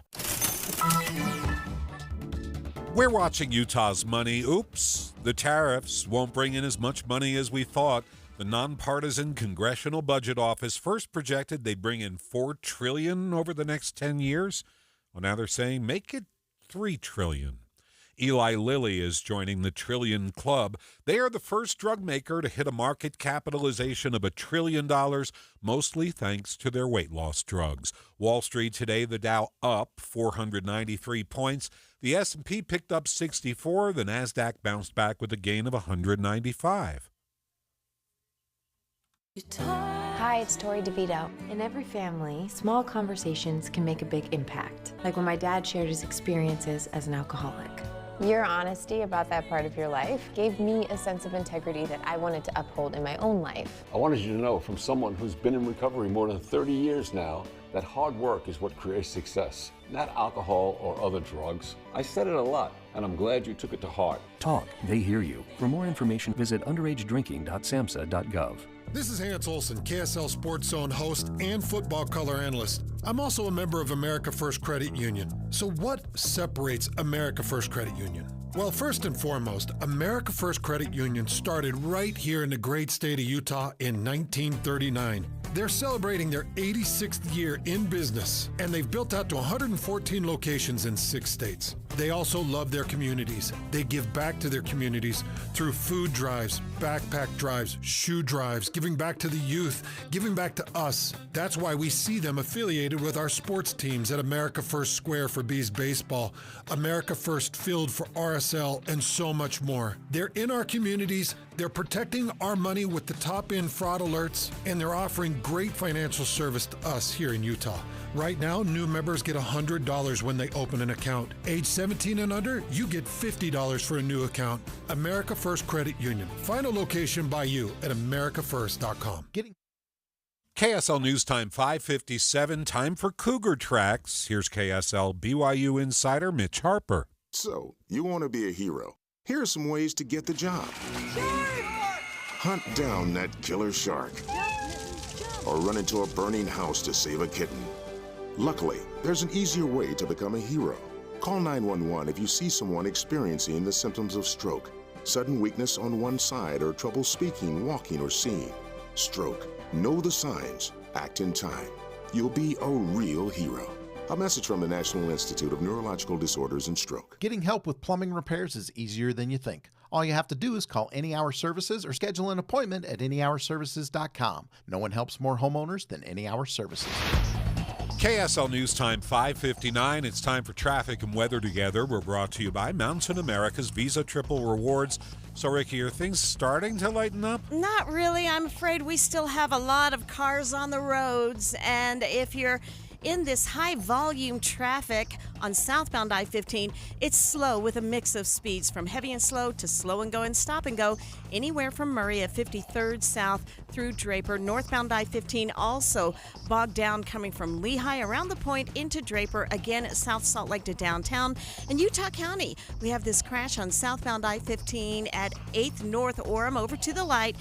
[SPEAKER 1] We're watching Utah's money. Oops, the tariffs won't bring in as much money as we thought. The nonpartisan Congressional Budget Office first projected they'd bring in $4 trillion over the next 10 years. Well, now they're saying make it $3 trillion. Eli Lilly is joining the Trillion Club. They are the first drug maker to hit a market capitalization of $1 trillion, mostly thanks to their weight loss drugs. Wall Street today, the Dow up 493 points. The S&P picked up 64. The Nasdaq bounced back with a gain of 195.
[SPEAKER 23] Hi, it's Tori DeVito. In every family, small conversations can make a big impact, like when my dad shared his experiences as an alcoholic.
[SPEAKER 25] Your honesty about that part of your life gave me a sense of integrity that I wanted to uphold in my own life.
[SPEAKER 27] I wanted you to know, from someone who's been in recovery more than 30 years now, that hard work is what creates success, not alcohol or other drugs. I said it a lot, and I'm glad you took it to heart.
[SPEAKER 28] Talk, they hear you. For more information, visit underagedrinking.samhsa.gov.
[SPEAKER 29] This is Hans Olsen, KSL Sports Zone host and football color analyst. I'm also a member of America First Credit Union. So what separates America First Credit Union? Well, first and foremost, America First Credit Union started right here in the great state of Utah in 1939. They're celebrating their 86th year in business, and they've built out to 114 locations in 6 states. They also love their communities. They give back to their communities through food drives, backpack drives, shoe drives, giving back to the youth, giving back to us. That's why we see them affiliated with our sports teams at America First Square for Bees Baseball, America First Field for RSL, and so much more. They're in our communities, they're protecting our money with the top-end fraud alerts, and they're offering great financial service to us here in Utah. Right now, new members get $100 when they open an account. Age 17 and under, you get $50 for a new account. America First Credit Union. Find a location by you at americafirst.com.
[SPEAKER 1] KSL News Time 5:57, time for Cougar Tracks. Here's KSL BYU insider Mitch Harper.
[SPEAKER 7] So, you want to be a hero. Here are some ways to get the job. Hunt down that killer shark. Or run into a burning house to save a kitten. Luckily, there's an easier way to become a hero. Call 911 if you see someone experiencing the symptoms of stroke, sudden weakness on one side, or trouble speaking, walking, or seeing. Stroke. Know the signs. Act in time. You'll be a real hero. A message from the National Institute of Neurological Disorders and Stroke.
[SPEAKER 8] Getting help with plumbing repairs is easier than you think. All you have to do is call Any Hour Services or schedule an appointment at anyhourservices.com. No one helps more homeowners than Any Hour Services.
[SPEAKER 1] KSL News Time 5:59. It's time for traffic and weather together. We're brought to you by Mountain America's Visa Triple Rewards. So, Ricky, are things starting to lighten up?
[SPEAKER 3] Not really. I'm afraid we still have a lot of cars on the roads. And if you're in this high volume traffic on southbound I-15, it's slow with a mix of speeds from heavy and slow to slow and go and stop and go, anywhere from Murray at 53rd South through Draper. Northbound I-15 also bogged down coming from Lehigh around the point into Draper, again at South Salt Lake to downtown. In Utah County, we have this crash on southbound I-15 at 8th North Orem over to the light.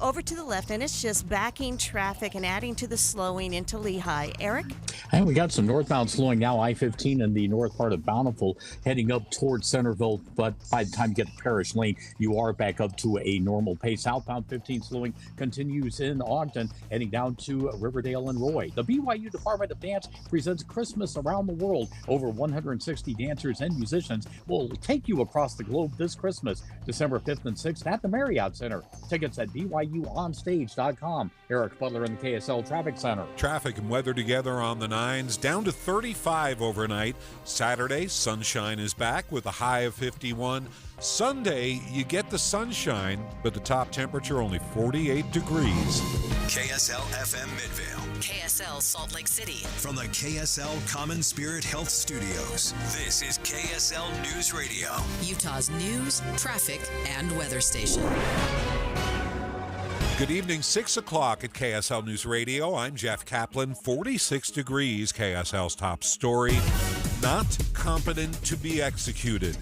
[SPEAKER 3] Over to the left, and it's just backing traffic and adding to the slowing into Lehigh. Eric?
[SPEAKER 4] And we got some northbound slowing now, I-15 in the north part of Bountiful, heading up towards Centerville, but by the time you get to Parish Lane, you are back up to a normal pace. Southbound 15 slowing continues in Ogden, heading down to Riverdale and Roy. The BYU Department of Dance presents Christmas Around the World. Over 160 dancers and musicians will take you across the globe this Christmas, December 5th and 6th at the Marriott Center. Tickets at BYUOnStage.com. Eric Butler in the KSL Traffic Center.
[SPEAKER 1] Traffic and weather together on the 9s, down to 35 overnight. Saturday, sunshine is back with a high of 51. Sunday, you get the sunshine, but the top temperature only 48 degrees.
[SPEAKER 2] KSL FM Midvale.
[SPEAKER 6] KSL Salt Lake City.
[SPEAKER 2] From the KSL Common Spirit Health Studios, this is KSL News Radio.
[SPEAKER 6] Utah's news, traffic, and weather station.
[SPEAKER 1] Good evening, 6 o'clock at KSL News Radio. I'm Jeff Caplan, 46 degrees, KSL's top story. Not competent to be executed.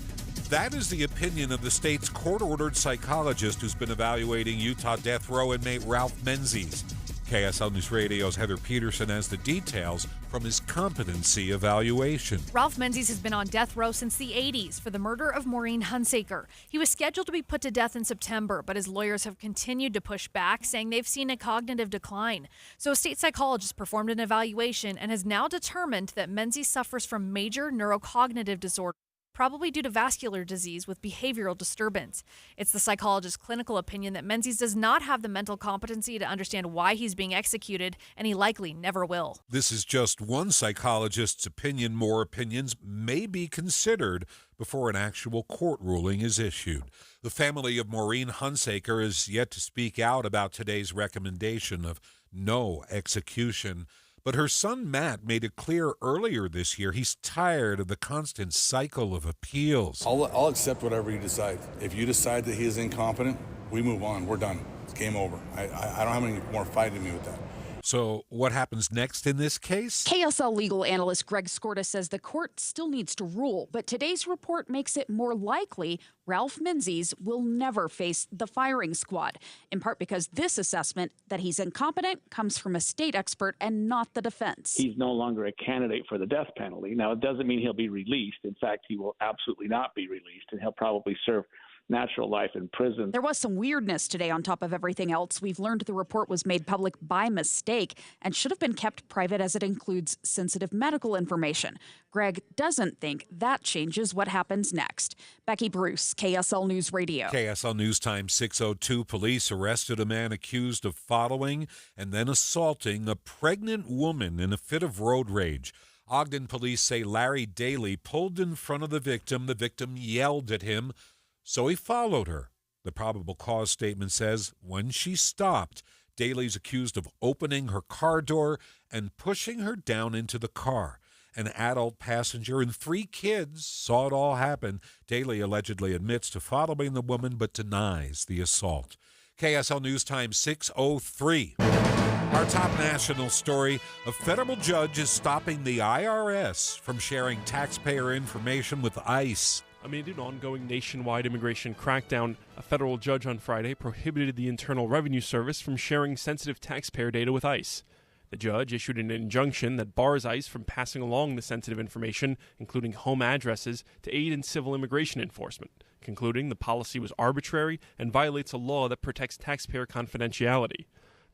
[SPEAKER 1] That is the opinion of the state's court-ordered psychologist who's been evaluating Utah death row inmate Ralph Menzies. KSL News Radio's Heather Peterson has the details from his competency evaluation.
[SPEAKER 11] Ralph Menzies has been on death row since the 80s for the murder of Maureen Hunsaker. He was scheduled to be put to death in September, but his lawyers have continued to push back, saying they've seen a cognitive decline. So a state psychologist performed an evaluation and has now determined that Menzies suffers from major neurocognitive disorder, probably due to vascular disease with behavioral disturbance. It's the psychologist's clinical opinion that Menzies does not have the mental competency to understand why he's being executed, and he likely never will.
[SPEAKER 1] This is just one psychologist's opinion. More opinions may be considered before an actual court ruling is issued. The family of Maureen Hunsaker is yet to speak out about today's recommendation of no execution. But her son, Matt, made it clear earlier this year he's tired of the constant cycle of appeals.
[SPEAKER 12] I'll accept whatever you decide. If you decide that he is incompetent, we move on. We're done. It's game over. I don't have any more fight in me with that.
[SPEAKER 1] So what happens next in this case?
[SPEAKER 13] KSL legal analyst Greg Skorda says the court still needs to rule, but today's report makes it more likely Ralph Menzies will never face the firing squad, in part because this assessment that he's incompetent comes from a state expert and not the defense.
[SPEAKER 9] He's no longer a candidate for the death penalty. Now, it doesn't mean he'll be released. In fact, he will absolutely not be released, and he'll probably serve
[SPEAKER 5] natural life in prison.
[SPEAKER 13] There was some weirdness today on top of everything else. We've learned the report was made public by mistake and should have been kept private as it includes sensitive medical information. Greg doesn't think that changes what happens next. Becky Bruce, KSL News Radio.
[SPEAKER 1] KSL News Time 6:02. Police arrested a man accused of following and then assaulting a pregnant woman in a fit of road rage. Ogden police say Larry Daly pulled in front of the victim. The victim yelled at him, so he followed her. The probable cause statement says when she stopped, Daly's accused of opening her car door and pushing her down into the car. An adult passenger and 3 kids saw it all happen. Daly allegedly admits to following the woman but denies the assault. KSL News Time 6:03. Our top national story, a federal judge is stopping the IRS from sharing taxpayer information with ICE.
[SPEAKER 10] Amid an ongoing nationwide immigration crackdown, a federal judge on Friday prohibited the Internal Revenue Service from sharing sensitive taxpayer data with ICE. The judge issued an injunction that bars ICE from passing along the sensitive information, including home addresses, to aid in civil immigration enforcement, concluding the policy was arbitrary and violates a law that protects taxpayer confidentiality.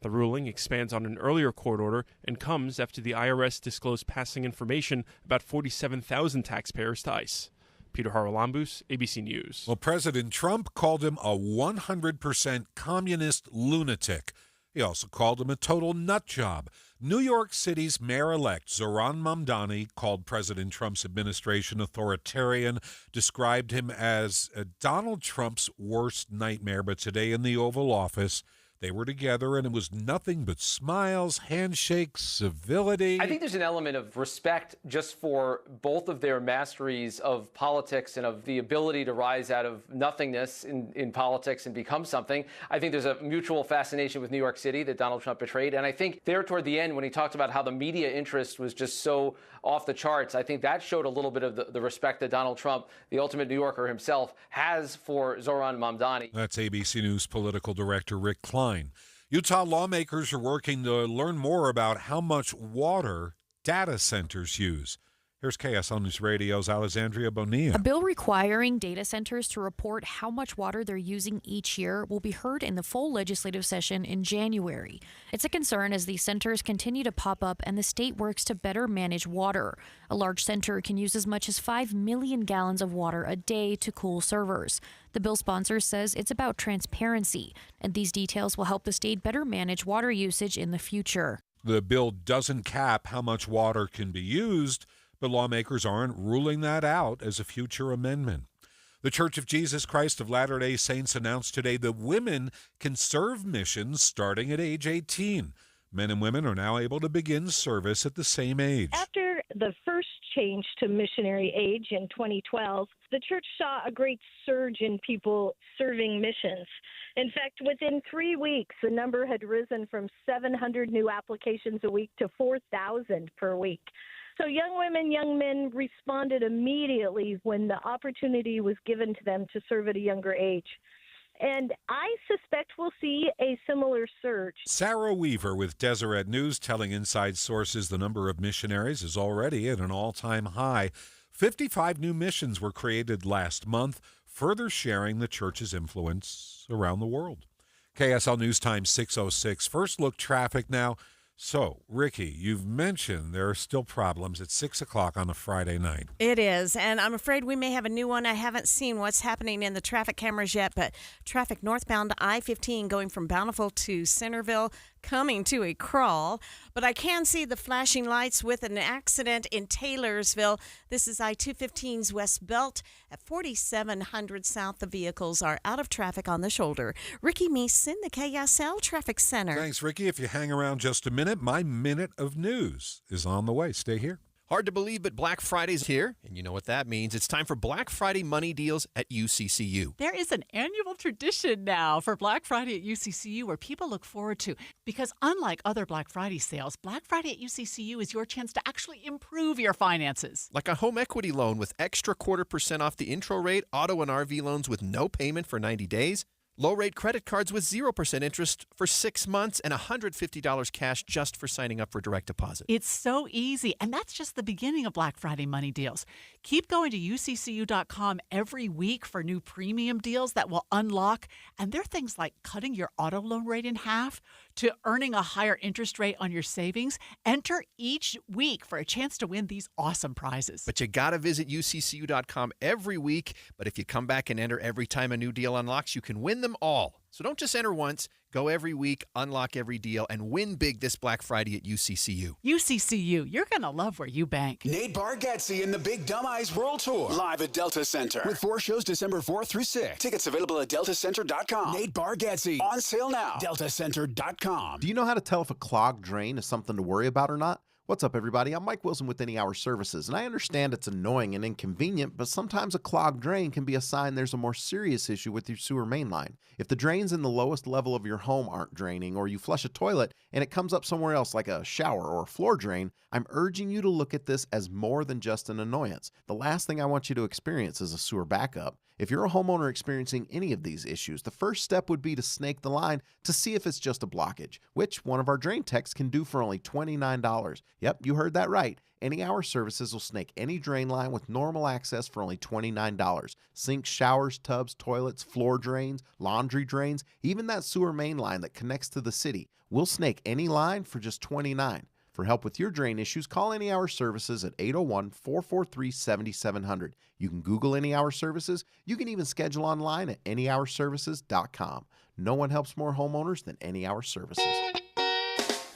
[SPEAKER 10] The ruling expands on an earlier court order and comes after the IRS disclosed passing information about 47,000 taxpayers to ICE. Peter Haralambous, ABC News.
[SPEAKER 1] Well, President Trump called him a 100% communist lunatic. He also called him a total nut job. New York City's mayor-elect Zohran Mamdani called President Trump's administration authoritarian, described him as Donald Trump's worst nightmare. But today in the Oval Office, they were together, and it was nothing but smiles, handshakes, civility.
[SPEAKER 14] I think there's an element of respect just for both of their masteries of politics and of the ability to rise out of nothingness in politics and become something. I think there's a mutual fascination with New York City that Donald Trump betrayed. And I think there toward the end, when he talked about how the media interest was just so off the charts, I think that showed a little bit of the respect that Donald Trump, the ultimate New Yorker himself, has for Zohran Mamdani.
[SPEAKER 1] That's ABC News political director Rick Klein. Utah lawmakers are working to learn more about how much water data centers use. Here's KSL News Radio's Alexandria Bonilla.
[SPEAKER 11] A bill requiring data centers to report how much water they're using each year will be heard in the full legislative session in January. It's a concern as these centers continue to pop up and the state works to better manage water. A large center can use as much as 5 million gallons of water a day to cool servers. The bill sponsor says it's about transparency, and these details will help the state better manage water usage in the future.
[SPEAKER 1] The bill doesn't cap how much water can be used, but lawmakers aren't ruling that out as a future amendment. The Church of Jesus Christ of Latter-day Saints announced today that women can serve missions starting at age 18. Men and women are now able to begin service at the same age.
[SPEAKER 15] After the first change to missionary age in 2012, the church saw a great surge in people serving missions. In fact, within 3 weeks, the number had risen from 700 new applications a week to 4,000 per week. So young women, young men responded immediately when the opportunity was given to them to serve at a younger age. And I suspect we'll see a similar surge.
[SPEAKER 1] Sarah Weaver with Deseret News telling Inside Sources the number of missionaries is already at an all-time high. 55 new missions were created last month, further sharing the church's influence around the world. KSL News Time 6:06. First look traffic now. So, Ricky, you've mentioned there are still problems at 6 o'clock on a Friday night.
[SPEAKER 3] It is, and I'm afraid we may have a new one. I haven't seen what's happening in the traffic cameras yet, but traffic northbound I-15 going from Bountiful to Centerville coming to a crawl. But I can see the flashing lights with an accident in Taylorsville. This is I-215's West Belt. At 4700 South, the vehicles are out of traffic on the shoulder. Ricky Meese in the KSL Traffic Center.
[SPEAKER 1] Thanks, Ricky. If you hang around just a minute, my Minute of News is on the way. Stay here.
[SPEAKER 16] Hard to believe, but Black Friday's here, and you know what that means. It's time for Black Friday money deals at UCCU.
[SPEAKER 17] There is an annual tradition now for Black Friday at UCCU where people look forward to, because unlike other Black Friday sales, Black Friday at UCCU is your chance to actually improve your finances.
[SPEAKER 16] Like a home equity loan with extra 0.25% off the intro rate, auto and RV loans with no payment for 90 days, Low-rate credit cards with 0% interest for 6 months and $150 cash just for signing up for direct deposit.
[SPEAKER 17] It's so easy, and that's just the beginning of Black Friday money deals. Keep going to uccu.com every week for new premium deals that will unlock, and they're things like cutting your auto loan rate in half to earning a higher interest rate on your savings. Enter each week for a chance to win these awesome prizes.
[SPEAKER 16] But you got to visit uccu.com every week. But if you come back and enter every time a new deal unlocks, you can win them all. So don't just enter once. Go every week, unlock every deal, and win big this Black Friday at UCCU.
[SPEAKER 17] UCCU, you're going to love where you bank.
[SPEAKER 5] Nate Bargatze and the Big Dumb Eyes World Tour. Live at Delta Center. With 4 shows December 4th through 6th. Tickets available at deltacenter.com. Nate Bargatze. On sale now. deltacenter.com.
[SPEAKER 8] Do you know how to tell if a clogged drain is something to worry about or not? What's up, everybody? I'm Mike Wilson with Any Hour Services, and I understand it's annoying and inconvenient, but sometimes a clogged drain can be a sign there's a more serious issue with your sewer main line. If the drains in the lowest level of your home aren't draining, or you flush a toilet and it comes up somewhere else like a shower or a floor drain, I'm urging you to look at this as more than just an annoyance. The last thing I want you to experience is a sewer backup. If you're a homeowner experiencing any of these issues, the first step would be to snake the line to see if it's just a blockage, which one of our drain techs can do for only $29. Yep, you heard that right. Any Hour Services will snake any drain line with normal access for only $29. Sinks, showers, tubs, toilets, floor drains, laundry drains, even that sewer main line that connects to the city. We'll snake any line for just $29. For help with your drain issues, call Any Hour Services at 801-443-7700. You can Google Any Hour Services. You can even schedule online at anyhourservices.com. No one helps more homeowners than Any Hour Services.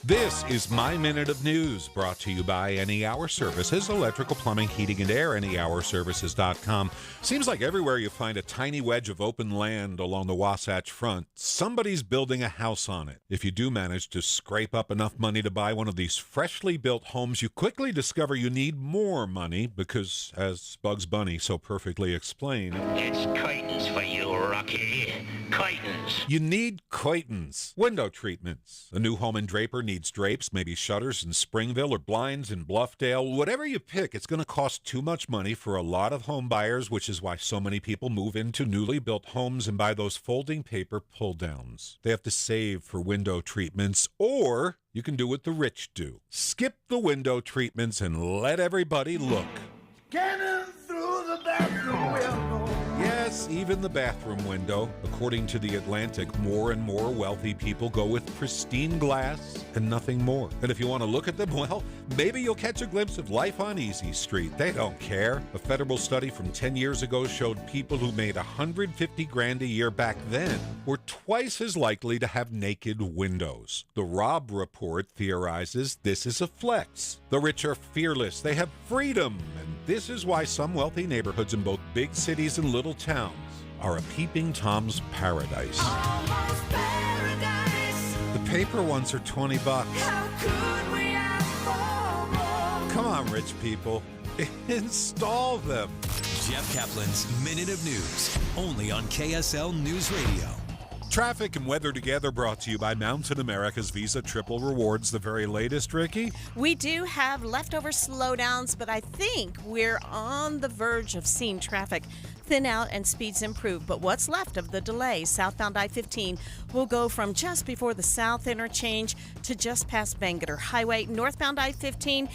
[SPEAKER 1] This is My Minute of News, brought to you by Any Hour Services, electrical, plumbing, heating, and air, anyhourservices.com. Seems like everywhere you find a tiny wedge of open land along the Wasatch Front, somebody's building a house on it. If you do manage to scrape up enough money to buy one of these freshly built homes, you quickly discover you need more money because, as Bugs Bunny so perfectly explained,
[SPEAKER 18] it's curtains for you, Rocky. Curtains.
[SPEAKER 1] You need curtains. Window treatments. A new home in Draper needs drapes, maybe shutters in Springville or blinds in Bluffdale. Whatever you pick, it's going to cost too much money for a lot of home buyers, which is why so many people move into newly built homes and buy those folding paper pull-downs. They have to save for window treatments, or you can do what the rich do. Skip the window treatments and let everybody look.
[SPEAKER 18] Cannon through the bathroom window.
[SPEAKER 1] Yes, even the bathroom window. According to The Atlantic, more and more wealthy people go with pristine glass and nothing more. And if you want to look at them, well, maybe you'll catch a glimpse of life on Easy Street. They don't care. A federal study from 10 years ago showed people who made $150,000 a year back then were twice as likely to have naked windows. The Robb Report theorizes this is a flex. The rich are fearless. They have freedom. And this is why some wealthy neighborhoods in both big cities and little towns are a peeping Tom's paradise. The paper ones are $20. Come on, rich people. Install them.
[SPEAKER 2] Jeff Kaplan's Minute of News, only on KSL News Radio.
[SPEAKER 1] Traffic and weather together brought to you by Mountain America's Visa Triple Rewards. The very latest, Ricky?
[SPEAKER 3] We do have leftover slowdowns, but I think we're on the verge of seeing traffic thin out and speeds improve. But what's left of the delay, southbound I-15 will go from just before the South Interchange to just past Bangerter Highway. Northbound I-15,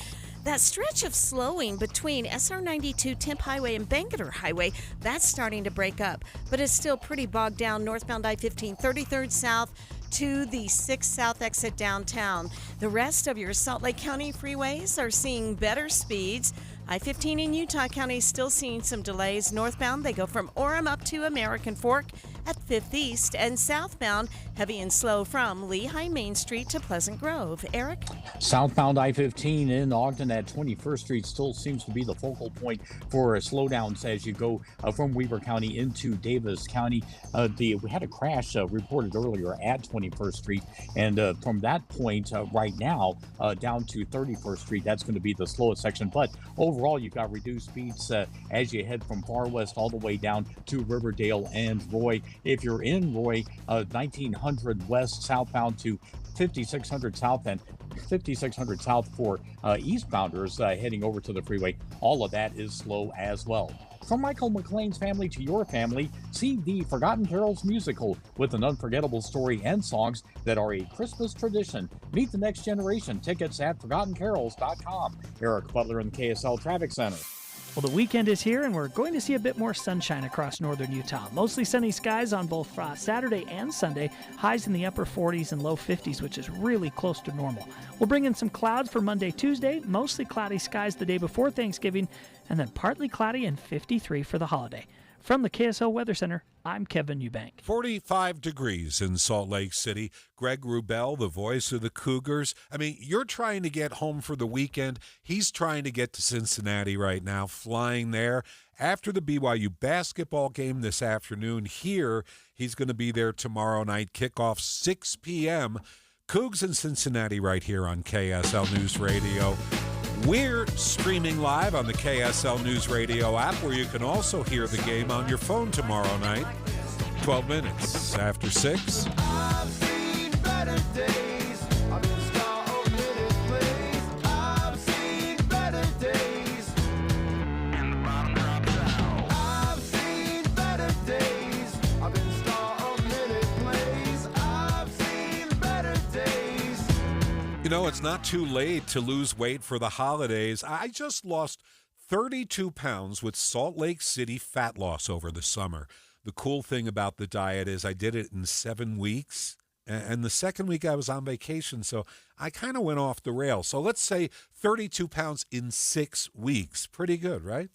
[SPEAKER 3] that stretch of slowing between SR 92 Temp Highway and Bangerter Highway, that's starting to break up, but it's still pretty bogged down northbound I-15, 33rd South to the 6th South exit downtown. The rest of your Salt Lake County freeways are seeing better speeds. I-15 in Utah County is still seeing some delays. Northbound, they go from Orem up to American Fork at 5th East, and southbound, heavy and slow from Lehigh Main Street to Pleasant Grove. Eric?
[SPEAKER 4] Southbound I-15 in Ogden at 21st Street still seems to be the focal point for slowdowns as you go from Weber County into Davis County. We had a crash reported earlier at 21st Street, and from that point right now down to 31st Street, that's going to be the slowest section. But overall, you've got reduced speeds as you head from Far West all the way down to Riverdale and Roy. If you're in Roy, 1900 West southbound to 5600 South and 5600 South for eastbounders heading over to the freeway. All of that is slow as well. From Michael McLean's family to your family, see the Forgotten Carols musical with an unforgettable story and songs that are a Christmas tradition. Meet the next generation. Tickets at ForgottenCarols.com. Eric Butler in the KSL Traffic Center.
[SPEAKER 19] Well, the weekend is here, and we're going to see a bit more sunshine across northern Utah. Mostly sunny skies on both Saturday and Sunday. Highs in the upper 40s and low 50s, which is really close to normal. We'll bring in some clouds for Monday, Tuesday. Mostly cloudy skies the day before Thanksgiving, and then partly cloudy and 53 for the holiday. From the KSL Weather Center, I'm Kevin Eubank.
[SPEAKER 1] 45 degrees in Salt Lake City. Greg Wrubell, the voice of the Cougars. I mean, you're trying to get home for the weekend. He's trying to get to Cincinnati right now, flying there. After the BYU basketball game this afternoon here, he's going to be there tomorrow night, kickoff 6 p.m. Cougs in Cincinnati right here on KSL News Radio. We're streaming live on the KSL News Radio app, where you can also hear the game on your phone tomorrow night, 12 minutes after 6.
[SPEAKER 20] I've seen better days. I've been star of minute plays. I've seen better days. And the bottom drops out. I've seen better days. I've been star of minute plays. I've seen better days.
[SPEAKER 1] You know, it's not too late to lose weight for the holidays. I just lost 32 pounds with Salt Lake City fat loss over the summer. The cool thing about the diet is I did it in 7 weeks, and the second week I was on vacation, so I kind of went off the rails. So let's say 32 pounds in 6 weeks. Pretty good, right?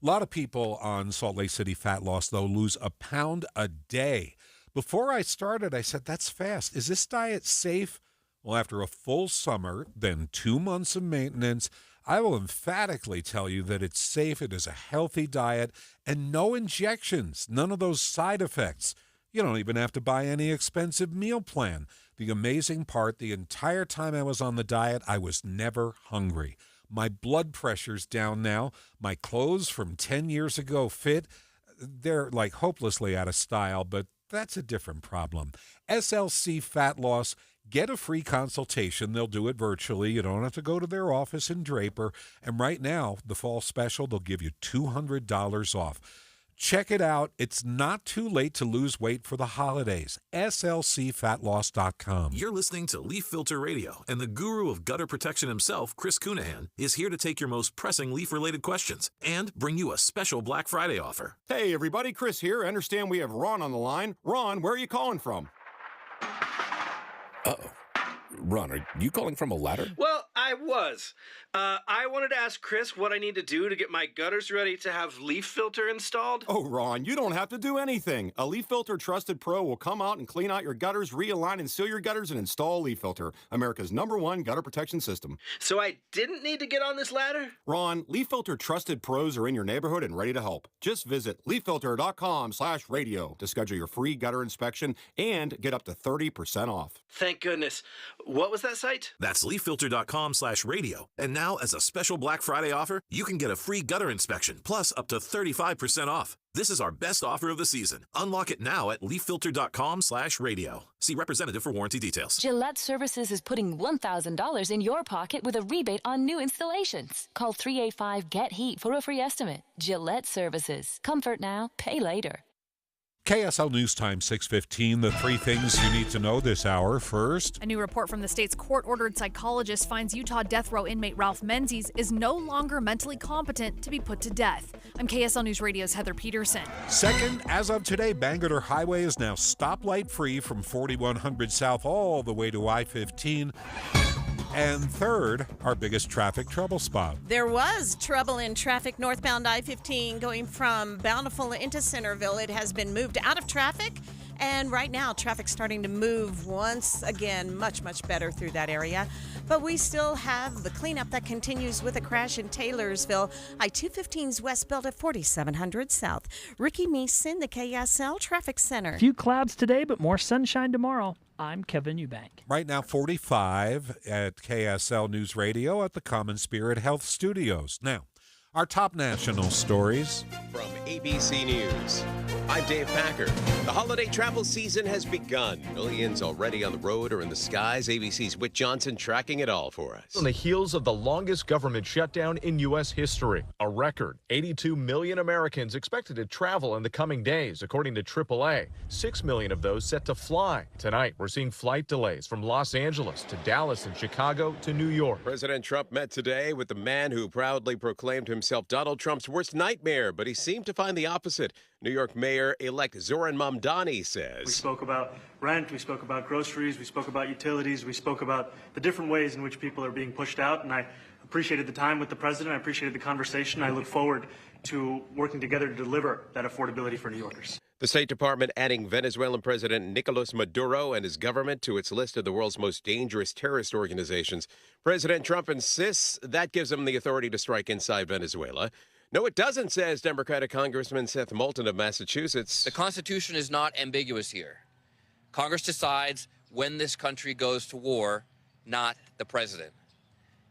[SPEAKER 1] A lot of people on Salt Lake City fat loss, though, lose a pound a day. Before I started, I said, that's fast. Is this diet safe? Well, after a full summer, then 2 months of maintenance, I will emphatically tell you that it's safe, it is a healthy diet, and no injections, none of those side effects. You don't even have to buy any expensive meal plan. The amazing part, the entire time I was on the diet, I was never hungry. My blood pressure's down now. My clothes from 10 years ago fit. They're like hopelessly out of style, but that's a different problem. SLC Fat Loss. Get a free consultation. They'll do it virtually. You don't have to go to their office in Draper. And right now, the fall special, they'll give you $200 off. Check it out. It's not too late to lose weight for the holidays. SLCFatLoss.com.
[SPEAKER 21] You're listening to Leaf Filter Radio, and the guru of gutter protection himself, Chris Cunahan, is here to take your most pressing leaf-related questions and bring you a special Black Friday offer.
[SPEAKER 22] Hey, everybody. Chris here. I understand we have Ron on the line. Ron, where are you calling from?
[SPEAKER 23] Uh-oh. Ron, are you calling from a ladder?
[SPEAKER 24] Well, I was. I wanted to ask Chris what I need to do to get my gutters ready to have leaf filter installed.
[SPEAKER 22] Oh, Ron, you don't have to do anything. A Leaf Filter Trusted Pro will come out and clean out your gutters, realign and seal your gutters, and install Leaf Filter, America's #1 gutter protection system.
[SPEAKER 24] So I didn't need to get on this ladder?
[SPEAKER 22] Ron, Leaf Filter Trusted Pros are in your neighborhood and ready to help. Just visit leaffilter.com/radio to schedule your free gutter inspection and get up to 30% off.
[SPEAKER 24] Thank goodness. What was that site?
[SPEAKER 21] That's leaffilter.com/radio. And now, as a special Black Friday offer, you can get a free gutter inspection, plus up to 35% off. This is our best offer of the season. Unlock it now at leaffilter.com/radio. See representative for warranty details.
[SPEAKER 25] Gillette Services is putting $1,000 in your pocket with a rebate on new installations. Call 385-GET-HEAT for a free estimate. Gillette Services. Comfort now, pay later.
[SPEAKER 1] KSL News Time 6:15. The three things you need to know this hour. First,
[SPEAKER 11] a new report from the state's court-ordered psychologist finds Utah death row inmate Ralph Menzies is no longer mentally competent to be put to death. I'm KSL News Radio's Heather Peterson.
[SPEAKER 1] Second, as of today, Bangerter Highway is now stoplight free from 4100 South all the way to I-15. And third, our biggest traffic trouble spot.
[SPEAKER 3] There was trouble in traffic northbound I-15 going from Bountiful into Centerville. It has been moved out of traffic, and right now traffic's starting to move once again much, much better through that area. But we still have the cleanup that continues with a crash in Taylorsville. I-215's westbound at 4700 South. Ricky Meeson, the KSL Traffic Center.
[SPEAKER 19] Few clouds today, but more sunshine tomorrow. I'm Kevin Eubank.
[SPEAKER 1] Right now, 45 at KSL News Radio at the Common Spirit Health Studios. Now, our top national stories.
[SPEAKER 26] From
[SPEAKER 6] ABC News. I'm Dave Packer. The holiday travel season has begun. Millions already on the road or in the skies. ABC's Whit Johnson tracking it all for us.
[SPEAKER 7] On the heels of the longest government shutdown in U.S. history, a record 82 million Americans expected to travel in the coming days, according to AAA. 6 million of those set to fly. Tonight, we're seeing flight delays from Los Angeles to Dallas and Chicago to New York.
[SPEAKER 6] President Trump met today with the man who proudly proclaimed himself Donald Trump's worst nightmare, but he seemed to find the opposite. New York Mayor-elect Zoran Mamdani says.
[SPEAKER 9] We spoke about rent, we spoke about groceries, we spoke about utilities, we spoke about the different ways in which people are being pushed out, and I appreciated the time with the president, I appreciated the conversation. I look forward to working together to deliver that affordability for New Yorkers.
[SPEAKER 6] The State Department adding Venezuelan President Nicolas Maduro and his government to its list of the world's most dangerous terrorist organizations. President Trump insists that gives him the authority to strike inside Venezuela. No, it doesn't, says Democratic Congressman Seth Moulton of Massachusetts.
[SPEAKER 12] The Constitution is not ambiguous here. Congress decides when this country goes to war, not the president.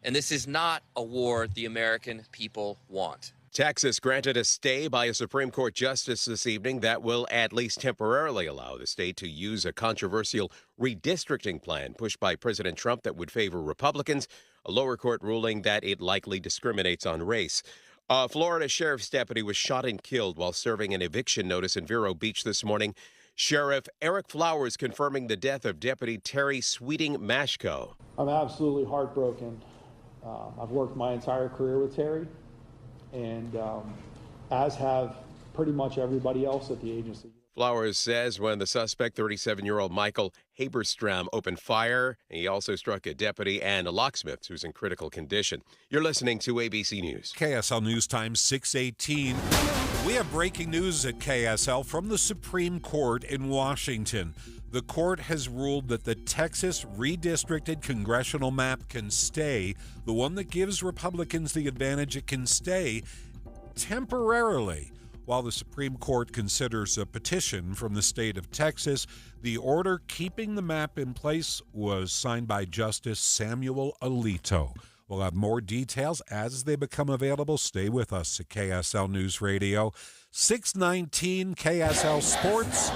[SPEAKER 12] And this is not a war the American people want.
[SPEAKER 6] Texas granted a stay by a Supreme Court justice this evening that will at least temporarily allow the state to use a controversial redistricting plan pushed by President Trump that would favor Republicans, a lower court ruling that it likely discriminates on race. A Florida sheriff's deputy was shot and killed while serving an eviction notice in Vero Beach this morning. Sheriff Eric Flowers confirming the death of Deputy Terry Sweeting Mashko.
[SPEAKER 13] I'm absolutely heartbroken. I've worked my entire career with Terry, and as have pretty much everybody else at the agency.
[SPEAKER 6] Flowers says when the suspect, 37-year-old Michael Haberstram, opened fire, he also struck a deputy and a locksmith who's in critical condition. You're listening to ABC News.
[SPEAKER 1] KSL News Time 6:18. We have breaking news at KSL from the Supreme Court in Washington. The court has ruled that the Texas redistricted congressional map can stay. The one that gives Republicans the advantage, it can stay temporarily. While the Supreme Court considers a petition from the state of Texas, the order keeping the map in place was signed by Justice Samuel Alito. We'll have more details as they become available. Stay with us at KSL News Radio. 619 KSL Sports.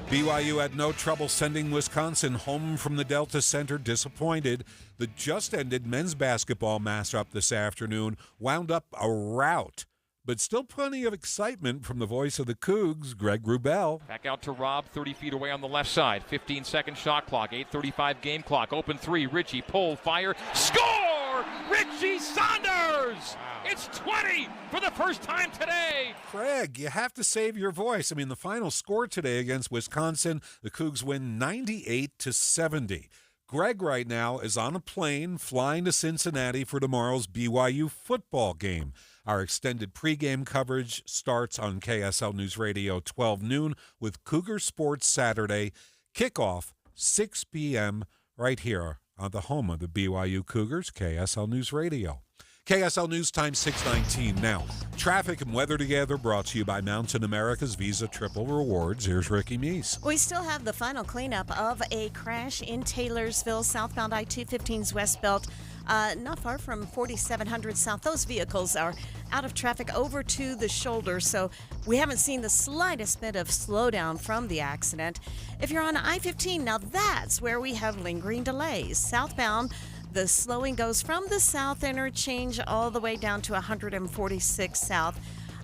[SPEAKER 1] BYU had no trouble sending Wisconsin home from the Delta Center disappointed. The just-ended men's basketball matchup this afternoon wound up a rout. But still plenty of excitement from the voice of the Cougs, Greg Wrubell.
[SPEAKER 26] Back out to Rob, 30 feet away on the left side. 15-second shot clock, 8:35 game clock. Open three, Richie, pull, fire, score! Richie Saunders! Wow. It's 20 for the first time today.
[SPEAKER 1] Greg, you have to save your voice. I mean, the final score today against Wisconsin, the Cougs win 98-70. Greg right now is on a plane flying to Cincinnati for tomorrow's BYU football game. Our extended pregame coverage starts on KSL News Radio 12 noon with Cougar Sports Saturday. Kickoff 6 p.m. right here on the home of the BYU Cougars, KSL News Radio. KSL News Time 6:19 now. Traffic and weather together brought to you by Mountain America's Visa Triple Rewards. Here's Ricky Meese.
[SPEAKER 3] We still have the final cleanup of a crash in Taylorsville, southbound I-215's West Belt. Not far from 4700 South. Those vehicles are out of traffic over to the shoulder, so we haven't seen the slightest bit of slowdown from the accident. If you're on I-15, now that's where we have lingering delays. Southbound, the slowing goes from the south interchange all the way down to 146 South.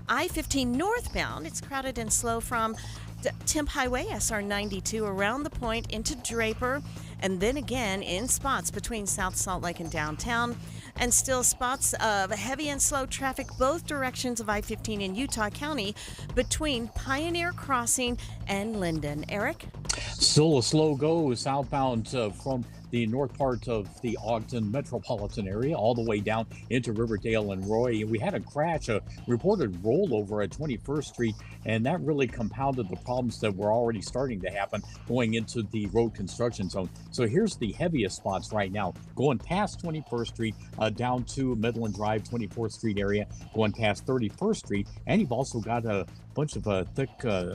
[SPEAKER 3] I-15 northbound, it's crowded and slow from Temp Highway, SR 92, around the point into Draper, and then again in spots between South Salt Lake and downtown, and still spots of heavy and slow traffic both directions of I-15 in Utah County between Pioneer Crossing and Linden. Eric?
[SPEAKER 4] Still a slow go southbound from the north part of the Ogden metropolitan area all the way down into Riverdale and Roy. We had a crash, a reported rollover at 21st Street, and that really compounded the problems that were already starting to happen going into the road construction zone. So here's the heaviest spots right now, going past 21st Street down to Midland Drive, 24th Street area, going past 31st Street, and you've also got a bunch of thick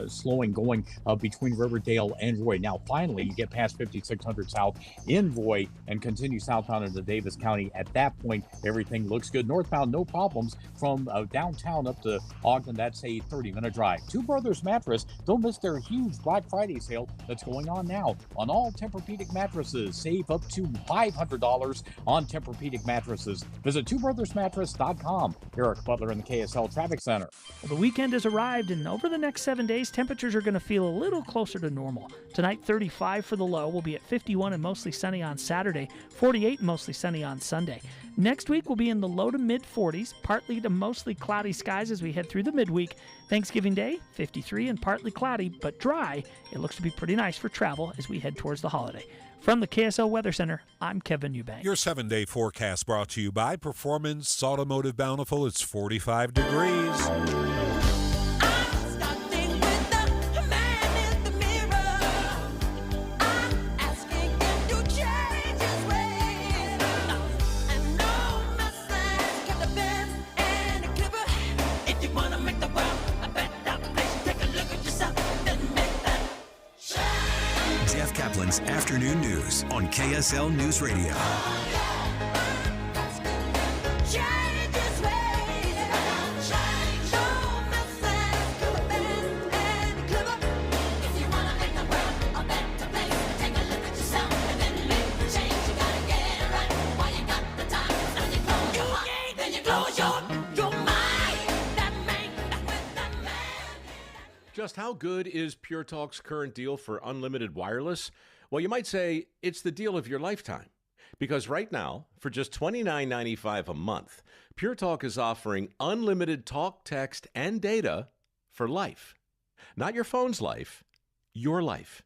[SPEAKER 4] slowing going between Riverdale and Roy. Now, finally, you get past 5600 South in Roy and continue southbound into Davis County. At that point, everything looks good. Northbound, no problems from downtown up to Ogden. That's a 30-minute drive. Two Brothers Mattress, don't miss their huge Black Friday sale that's going on now on all Tempur-Pedic mattresses. Save up to $500 on Tempur-Pedic mattresses. Visit twobrothersmattress.com. Eric Butler in the KSL Traffic Center.
[SPEAKER 19] Well, the weekend has arrived, and over the next 7 days, temperatures are going to feel a little closer to normal. Tonight, 35 for the low. We'll be at 51 and mostly sunny on Saturday, 48 and mostly sunny on Sunday. Next week, we'll be in the low to mid 40s, partly to mostly cloudy skies as we head through the midweek. Thanksgiving Day, 53 and partly cloudy, but dry. It looks to be pretty nice for travel as we head towards the holiday. From the KSL Weather Center, I'm Kevin Eubank.
[SPEAKER 1] Your 7-day forecast brought to you by Performance Automotive Bountiful. It's 45 degrees.
[SPEAKER 2] Caplan's Afternoon News on KSL News Radio.
[SPEAKER 5] Just how good is Pure Talk's current deal for unlimited wireless? Well, you might say it's the deal of your lifetime. Because right now, for just $29.95 a month, Pure Talk is offering unlimited talk, text, and data for life. Not your phone's life, your life.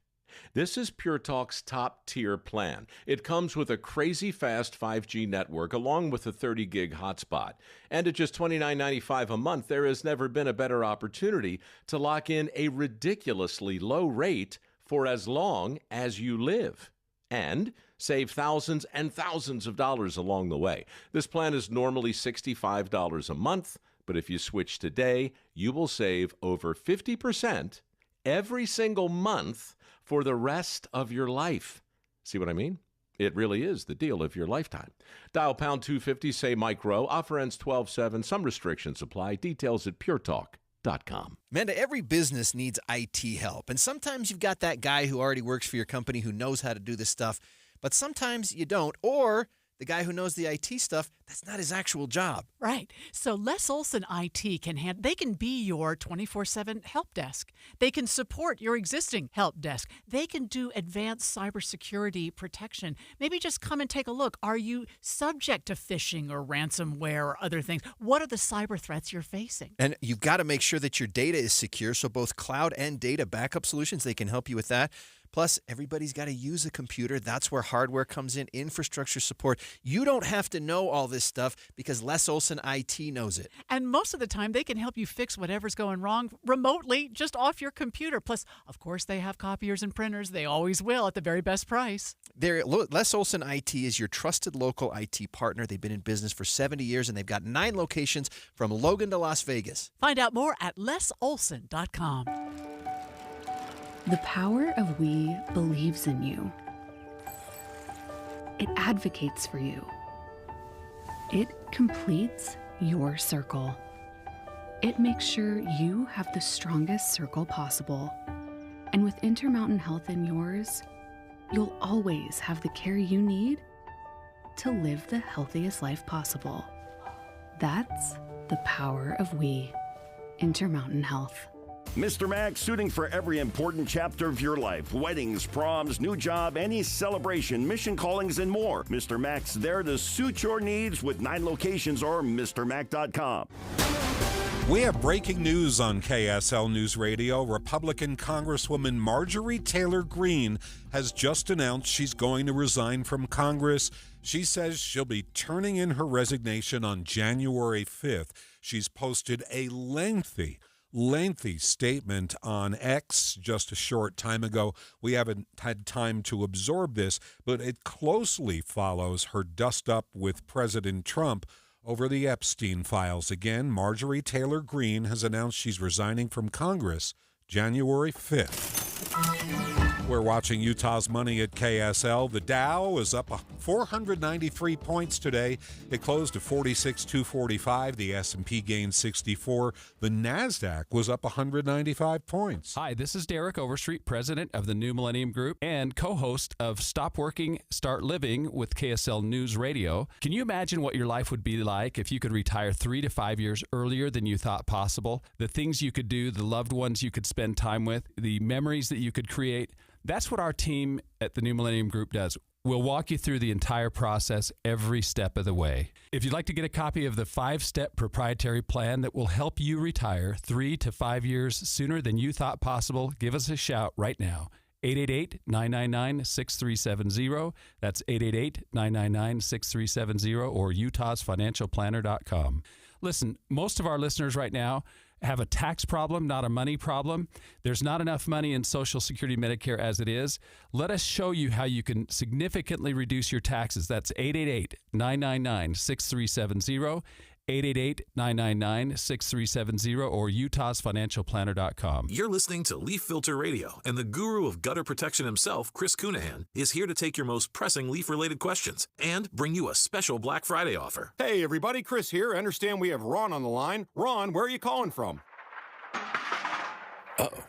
[SPEAKER 5] This is Pure Talk's top-tier plan. It comes with a crazy fast 5G network along with a 30-gig hotspot. And at just $29.95 a month, there has never been a better opportunity to lock in a ridiculously low rate for as long as you live. And save thousands and thousands of dollars along the way. This plan is normally $65 a month, but if you switch today, you will save over 50% every single month for the rest of your life. See what I mean? It really is the deal of your lifetime. Dial pound 250, say Mike Rowe. Offer ends 12/7. Some restrictions apply. Details at puretalk.com.
[SPEAKER 10] Amanda, every business needs IT help. And sometimes you've got that guy who already works for your company who knows how to do this stuff, but sometimes you don't. Or the guy who knows the IT stuff, that's not his actual job.
[SPEAKER 14] Right. So Les Olson IT they can be your 24/7 help desk. They can support your existing help desk. They can do advanced cybersecurity protection. Maybe just come and take a look. Are you subject to phishing or ransomware or other things? What are the cyber threats you're facing?
[SPEAKER 10] And you've got to make sure that your data is secure. So both cloud and data backup solutions, they can help you with that. Plus, everybody's got to use a computer. That's where hardware comes in, infrastructure support. You don't have to know all this stuff because Les Olson IT knows it.
[SPEAKER 14] And most of the time, they can help you fix whatever's going wrong remotely, just off your computer. Plus, of course, they have copiers and printers. They always will at the very best price.
[SPEAKER 10] Les Olson IT is your trusted local IT partner. They've been in business for 70 years, and they've got 9 locations from Logan to Las Vegas.
[SPEAKER 14] Find out more at lesolson.com.
[SPEAKER 15] The power of we believes in you. It advocates for you. It completes your circle. It makes sure you have the strongest circle possible. And with Intermountain Health in yours, you'll always have the care you need to live the healthiest life possible. That's the power of we. Intermountain Health.
[SPEAKER 16] Mr. Mac, suiting for every important chapter of your life. Weddings, proms, new job, any celebration, mission callings, and more. Mr. Mac's there to suit your needs with 9 locations or MrMac.com.
[SPEAKER 1] We have breaking news on KSL News Radio. Republican Congresswoman Marjorie Taylor Greene has just announced she's going to resign from Congress. She says she'll be turning in her resignation on January 5th. She's posted a lengthy statement on X just a short time ago. We haven't had time to absorb this, but it closely follows her dust-up with President Trump over the Epstein files. Again, Marjorie Taylor Greene has announced she's resigning from Congress January 5th. We're watching Utah's money at KSL. The Dow is up 493 points today. It closed at 46,245. The S&P gained 64. The NASDAQ was up 195 points.
[SPEAKER 8] Hi, this is Derek Overstreet, president of the New Millennium Group and co-host of Stop Working, Start Living with KSL News Radio. Can you imagine what your life would be like if you could retire 3 to 5 years earlier than you thought possible? The things you could do, the loved ones you could spend time with, the memories that you could create. That's what our team at the New Millennium Group does. We'll walk you through the entire process every step of the way. If you'd like to get a copy of the 5-step proprietary plan that will help you retire 3 to 5 years sooner than you thought possible, give us a shout right now. 888-999-6370. That's 888-999-6370 or utahsfinancialplanner.com. Listen, most of our listeners right now have a tax problem, not a money problem. There's not enough money in Social Security Medicare as it is. Let us show you how you can significantly reduce your taxes. That's 888-999-6370, 888-999-6370, or utahsfinancialplanner.com.
[SPEAKER 21] You're listening to Leaf Filter Radio, and the guru of gutter protection himself, Chris Cunahan, is here to take your most pressing leaf-related questions and bring you a special Black Friday offer.
[SPEAKER 17] Hey, everybody, Chris here. I understand we have Ron on the line. Ron, where are you calling from?
[SPEAKER 18] Uh-oh.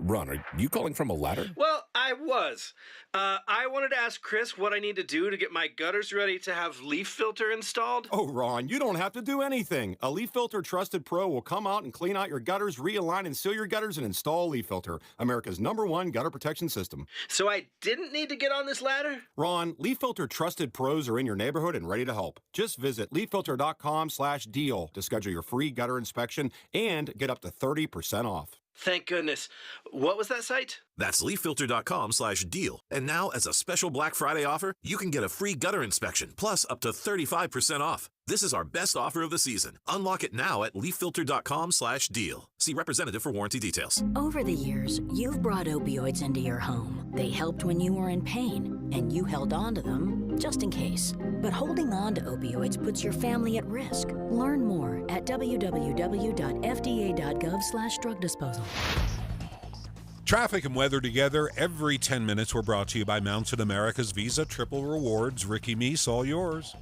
[SPEAKER 18] Ron, are you calling from a ladder?
[SPEAKER 24] Well, I was. I wanted to ask Chris what I need to do to get my gutters ready to have leaf filter installed.
[SPEAKER 17] Oh, Ron, you don't have to do anything. A Leaf Filter Trusted Pro will come out and clean out your gutters, realign and seal your gutters, and install Leaf Filter, America's #1 gutter protection system.
[SPEAKER 24] So I didn't need to get on this ladder?
[SPEAKER 17] Ron, Leaf Filter Trusted Pros are in your neighborhood and ready to help. Just visit leaffilter.com/deal to schedule your free gutter inspection and get up to 30% off.
[SPEAKER 24] Thank goodness. What was that site?
[SPEAKER 21] That's leaffilter.com/deal. And now, as a special Black Friday offer, you can get a free gutter inspection, plus up to 35% off. This is our best offer of the season. Unlock it now at leaffilter.com/deal. See representative for warranty details.
[SPEAKER 20] Over the years, you've brought opioids into your home. They helped when you were in pain, and you held on to them just in case. But holding on to opioids puts your family at risk. Learn more at www.fda.gov/drug disposal.
[SPEAKER 1] Traffic and weather together every 10 minutes. We're brought to you by Mountain America's Visa Triple Rewards. Ricky Meese, all yours.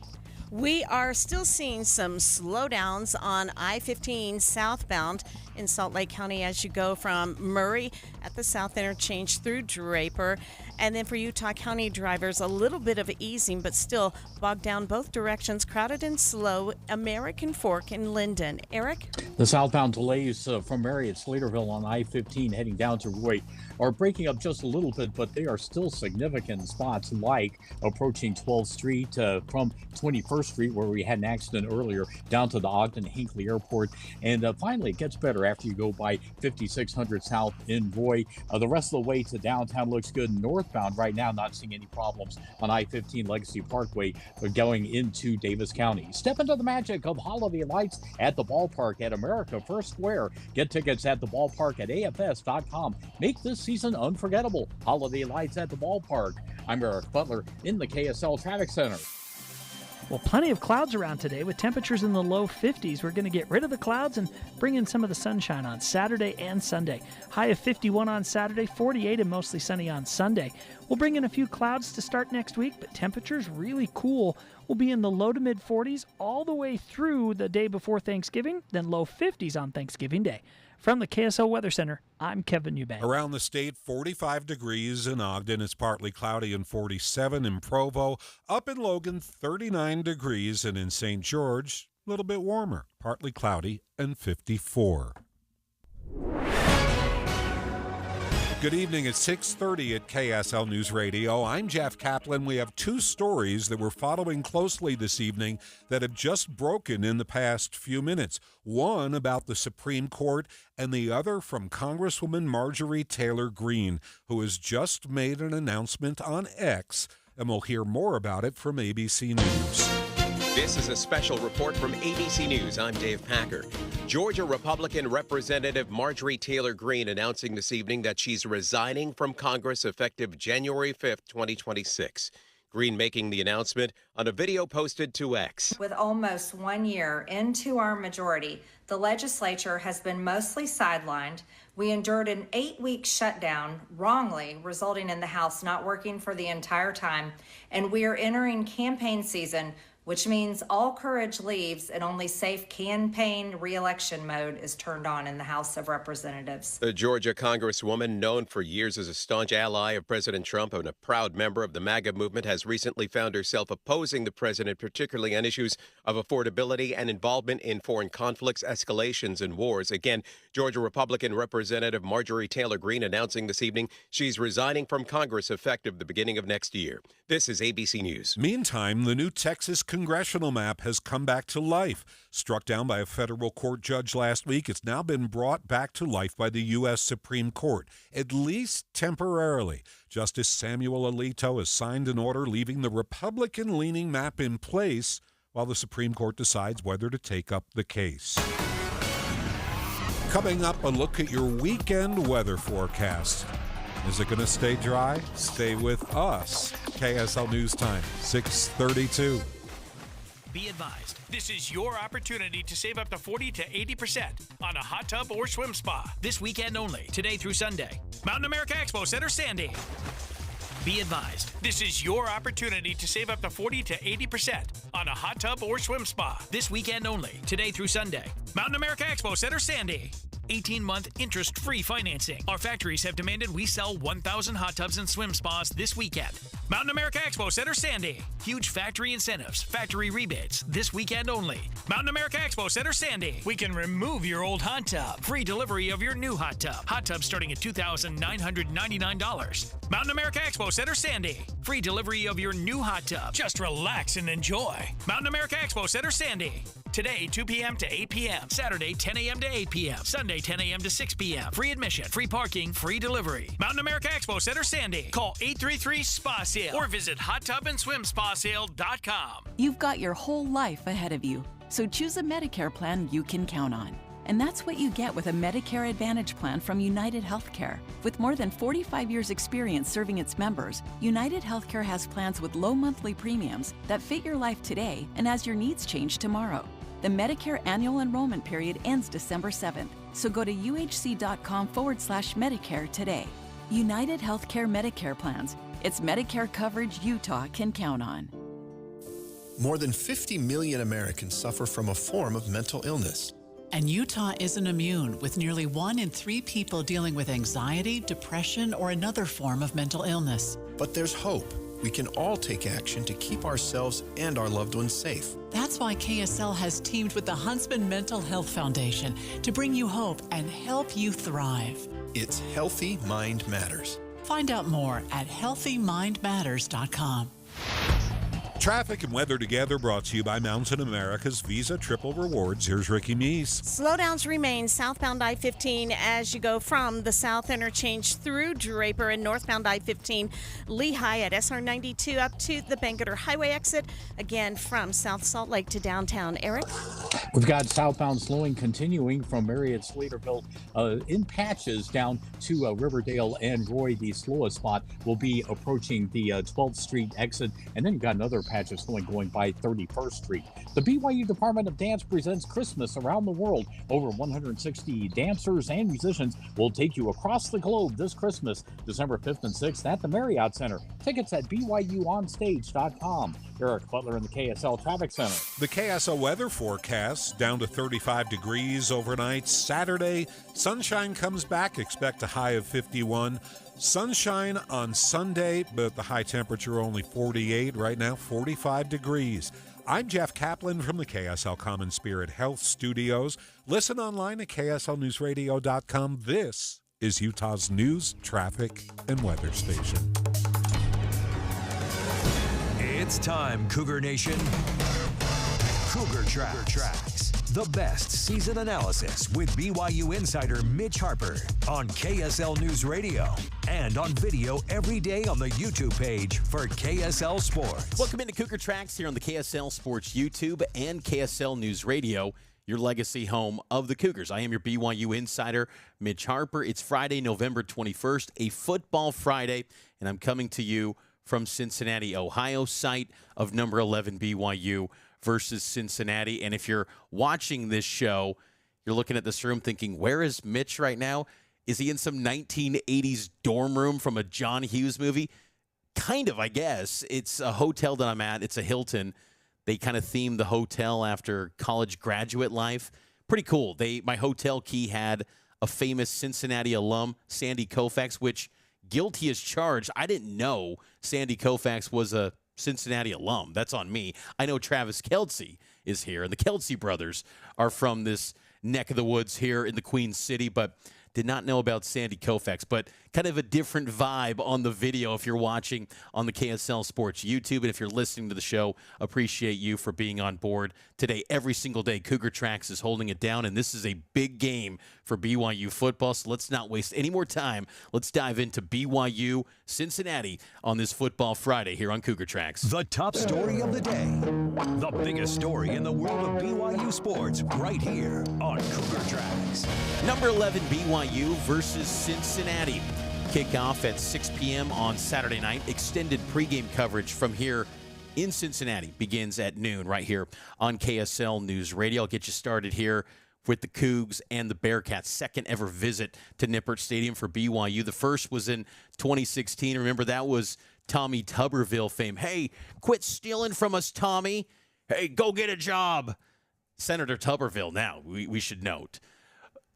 [SPEAKER 3] We are still seeing some slowdowns on I-15 southbound in Salt Lake County as you go from Murray at the south interchange through Draper. And then for Utah County drivers, a little bit of easing, but still bogged down both directions, crowded and slow. American Fork in Linden. Eric?
[SPEAKER 4] The southbound delays from Murray at Slaterville on I-15 heading down to Roy are breaking up just a little bit, but they are still significant in spots like approaching 12th Street from 21st Street, where we had an accident earlier, down to the Ogden-Hinckley Airport. And finally, it gets better after you go by 5600 South in Roy. The rest of the way to downtown looks good. Northbound right now, not seeing any problems on I-15 Legacy Parkway going into Davis County. Step into the magic of holiday lights at the ballpark at America First Square. Get tickets at the ballpark at afs.com. Make this season unforgettable. Holiday lights at the ballpark. I'm Eric Butler in the KSL Traffic Center.
[SPEAKER 19] Well, plenty of clouds around today with temperatures in the low 50s. We're going to get rid of the clouds and bring in some of the sunshine on Saturday and Sunday. High of 51 on Saturday, 48 and mostly sunny on Sunday. We'll bring in a few clouds to start next week, but temperatures really cool. We'll be in the low to mid 40s all the way through the day before Thanksgiving, then low 50s on Thanksgiving Day. From the KSL Weather Center, I'm Kevin Eubank.
[SPEAKER 1] Around the state, 45 degrees in Ogden. It's partly cloudy and 47 in Provo. Up in Logan, 39 degrees. And in St. George, a little bit warmer, partly cloudy and 54. Good evening. It's 6:30 at KSL News Radio. I'm Jeff Caplan. We have two stories that we're following closely this evening that have just broken in the past few minutes. One about the Supreme Court and the other from Congresswoman Marjorie Taylor Greene, who has just made an announcement on X, and we'll hear more about it from ABC News.
[SPEAKER 6] This is a special report from ABC News. I'm Dave Packer. Georgia Republican Representative Marjorie Taylor Greene announcing this evening that she's resigning from Congress effective January 5th, 2026. Green making the announcement on a video posted to X.
[SPEAKER 7] With almost 1 year into our majority, the legislature has been mostly sidelined. We endured an 8-week shutdown, wrongly, resulting in the House not working for the entire time. And we are entering campaign season, which means all courage leaves and only safe campaign re-election mode is turned on in the House of Representatives.
[SPEAKER 6] The Georgia Congresswoman, known for years as a staunch ally of President Trump and a proud member of the MAGA movement, has recently found herself opposing the president, particularly on issues of affordability and involvement in foreign conflicts, escalations, and wars. Again, Georgia Republican Representative Marjorie Taylor Greene announcing this evening she's resigning from Congress effective the beginning of next year. This is ABC News.
[SPEAKER 1] Meantime, the new Texas congressional map has come back to life. Struck down by a federal court judge last week, it's now been brought back to life by the U.S. Supreme Court, at least temporarily. Justice Samuel Alito has signed an order leaving the Republican-leaning map in place while the Supreme Court decides whether to take up the case. Coming up, a look at your weekend weather forecast. Is it going to stay dry? Stay with us. KSL News Time, 6:32.
[SPEAKER 9] Be advised, this is your opportunity to save up to 40 to 80% on a hot tub or swim spa. This weekend only, today through Sunday. Mountain America Expo Center, Sandy. Be advised, this is your opportunity to save up to 40 to 80% on a hot tub or swim spa. This weekend only, today through Sunday. Mountain America Expo Center, Sandy. 18-month interest-free financing. Our factories have demanded we sell 1,000 hot tubs and swim spas this weekend. Mountain America Expo Center, Sandy. Huge factory incentives, factory rebates, this weekend only. Mountain America Expo Center, Sandy. We can remove your old hot tub. Free delivery of your new hot tub. Hot tub starting at $2,999. Mountain America Expo Center, Sandy. Free delivery of your new hot tub. Just relax and enjoy. Mountain America Expo Center, Sandy. Today, 2 p.m. to 8 p.m. Saturday, 10 a.m. to 8 p.m. Sunday, 10 a.m. to 6 p.m. Free admission, free parking, free delivery. Mountain America Expo Center, Sandy. Call 833-SPA-SALE or visit hottubandSwimSpaSale.com.
[SPEAKER 11] You've got your whole life ahead of you, so choose a Medicare plan you can count on. And that's what you get with a Medicare Advantage plan from United Healthcare. With more than 45 years' experience serving its members, United Healthcare has plans with low monthly premiums that fit your life today and as your needs change tomorrow. The Medicare annual enrollment period ends December 7th, so go to uhc.com/Medicare today. United Healthcare Medicare plans. It's Medicare coverage Utah can count on.
[SPEAKER 10] More than 50 million Americans suffer from a form of mental illness.
[SPEAKER 14] And Utah isn't immune, with nearly 1 in 3 people dealing with anxiety, depression, or another form of mental illness.
[SPEAKER 10] But there's hope. We can all take action to keep ourselves and our loved ones safe.
[SPEAKER 14] That's why KSL has teamed with the Huntsman Mental Health Foundation to bring you hope and help you thrive.
[SPEAKER 10] It's Healthy Mind Matters.
[SPEAKER 14] Find out more at healthymindmatters.com.
[SPEAKER 1] Traffic and weather together brought to you by Mountain America's Visa Triple Rewards. Here's Ricky Meese.
[SPEAKER 3] Slowdowns remain southbound I-15 as you go from the South Interchange through Draper and northbound I-15 Lehigh at SR 92 up to the Bangerter Highway exit. Again, from South Salt Lake to downtown. Eric?
[SPEAKER 4] We've got southbound slowing continuing from Marietta, Slaterville in patches down to Riverdale and Roy. The slowest spot will be approaching the 12th Street exit, and then you've got another patch of slowing going by 31st Street. The BYU Department of Dance presents Christmas Around the World. Over 160 dancers and musicians will take you across the globe this Christmas, December 5th and 6th at the Marriott Center. Tickets at BYUOnStage.com. Eric Butler in the KSL Traffic Center.
[SPEAKER 1] The KSL weather forecast, down to 35 degrees overnight. Saturday, sunshine comes back. Expect a high of 51. Sunshine on Sunday, but the high temperature only 48. Right now, 45 degrees. I'm Jeff Caplan from the KSL Common Spirit Health Studios. Listen online at KSLNewsRadio.com. This is Utah's news, traffic, and weather station.
[SPEAKER 2] It's time, Cougar Nation. Cougar Tracks. The best season analysis with BYU insider Mitch Harper on KSL News Radio and on video every day on the YouTube page for KSL Sports.
[SPEAKER 22] Welcome into Cougar Tracks here on the KSL Sports YouTube and KSL News Radio, your legacy home of the Cougars. I am your BYU insider, Mitch Harper. It's Friday, November 21st, a football Friday, and I'm coming to you from Cincinnati, Ohio, site of number 11 BYU versus Cincinnati. And if you're watching this show, you're looking at this room thinking, where is Mitch right now? Is he in some 1980s dorm room from a John Hughes movie? Kind of, I guess. It's a hotel that I'm at. It's a Hilton. They kind of themed the hotel after college graduate life. Pretty cool. My hotel key had a famous Cincinnati alum, Sandy Koufax, which guilty as charged. I didn't know Sandy Koufax was a Cincinnati alum. That's on me. I know Travis Kelce is here, and the Kelce brothers are from this neck of the woods here in the Queen City, but did not know about Sandy Koufax, but kind of a different vibe on the video if you're watching on the KSL Sports YouTube. And if you're listening to the show, appreciate you for being on board today. Every single day, Cougar Tracks is holding it down, and this is a big game for BYU football, so let's not waste any more time. Let's dive into BYU Cincinnati on this Football Friday here on Cougar Tracks.
[SPEAKER 2] The top story of the day. The biggest story in the world of BYU sports right here on Cougar Tracks.
[SPEAKER 22] Number 11 BYU versus Cincinnati. Kickoff at 6 p.m. on Saturday night. Extended pregame coverage from here in Cincinnati begins at noon right here on KSL News Radio. I'll get you started here with the Cougs and the Bearcats. Second ever visit to Nippert Stadium for BYU. The first was in 2016. Remember, that was Tommy Tuberville fame. Hey, quit stealing from us, Tommy. Hey, go get a job. Senator Tuberville now, we should note.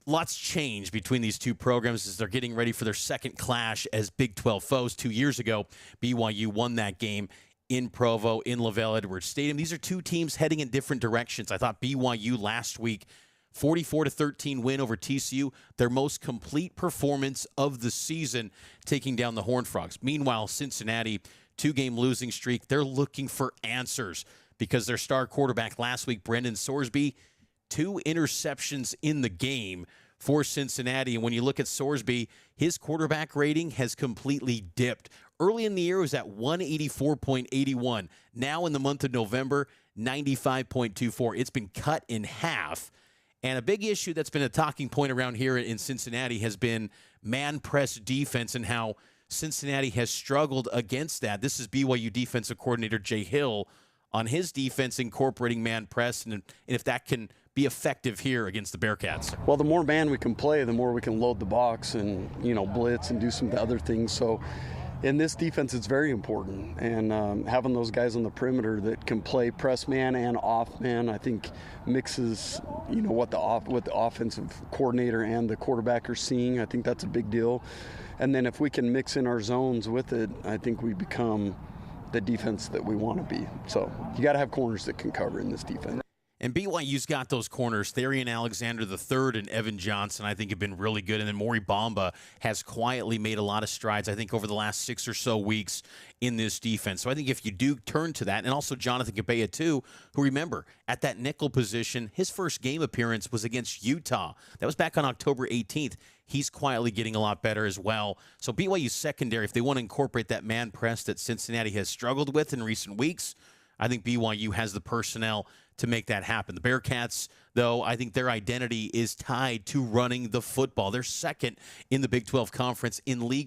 [SPEAKER 22] Lots changed between these two programs as they're getting ready for their second clash as Big 12 foes. 2 years ago, BYU won that game in Provo, in LaVell Edwards Stadium. These are two teams heading in different directions. I thought BYU last week, 44-13 win over TCU, their most complete performance of the season, taking down the Horned Frogs. Meanwhile, Cincinnati, 2-game losing streak. They're looking for answers because their star quarterback last week, Brendan Sorsby, 2 interceptions in the game for Cincinnati. And when you look at Sorsby, his quarterback rating has completely dipped. Early in the year, it was at 184.81. Now in the month of November, 95.24. It's been cut in half. And a big issue that's been a talking point around here in Cincinnati has been man-press defense and how Cincinnati has struggled against that. This is BYU defensive coordinator Jay Hill on his defense incorporating man-press, and if that can be effective here against the Bearcats.
[SPEAKER 5] Well, the more man we can play, the more we can load the box and, blitz and do some of the other things. So in this defense, it's very important. And having those guys on the perimeter that can play press man and off man, I think mixes, what the offensive coordinator and the quarterback are seeing. I think that's a big deal. And then if we can mix in our zones with it, I think we become the defense that we want to be. So you got to have corners that can cover in this defense.
[SPEAKER 22] And BYU's got those corners. Therian Alexander III and Evan Johnson, I think, have been really good. And then Maury Bamba has quietly made a lot of strides, I think, over the last 6 or so weeks in this defense. So I think if you do turn to that, and also Jonathan Cabella, too, who, remember, at that nickel position, his first game appearance was against Utah. That was back on October 18th. He's quietly getting a lot better as well. So BYU's secondary, if they want to incorporate that man press that Cincinnati has struggled with in recent weeks, I think BYU has the personnel to make that happen. The Bearcats, though, I think their identity is tied to running the football. They're second in the Big 12 Conference in league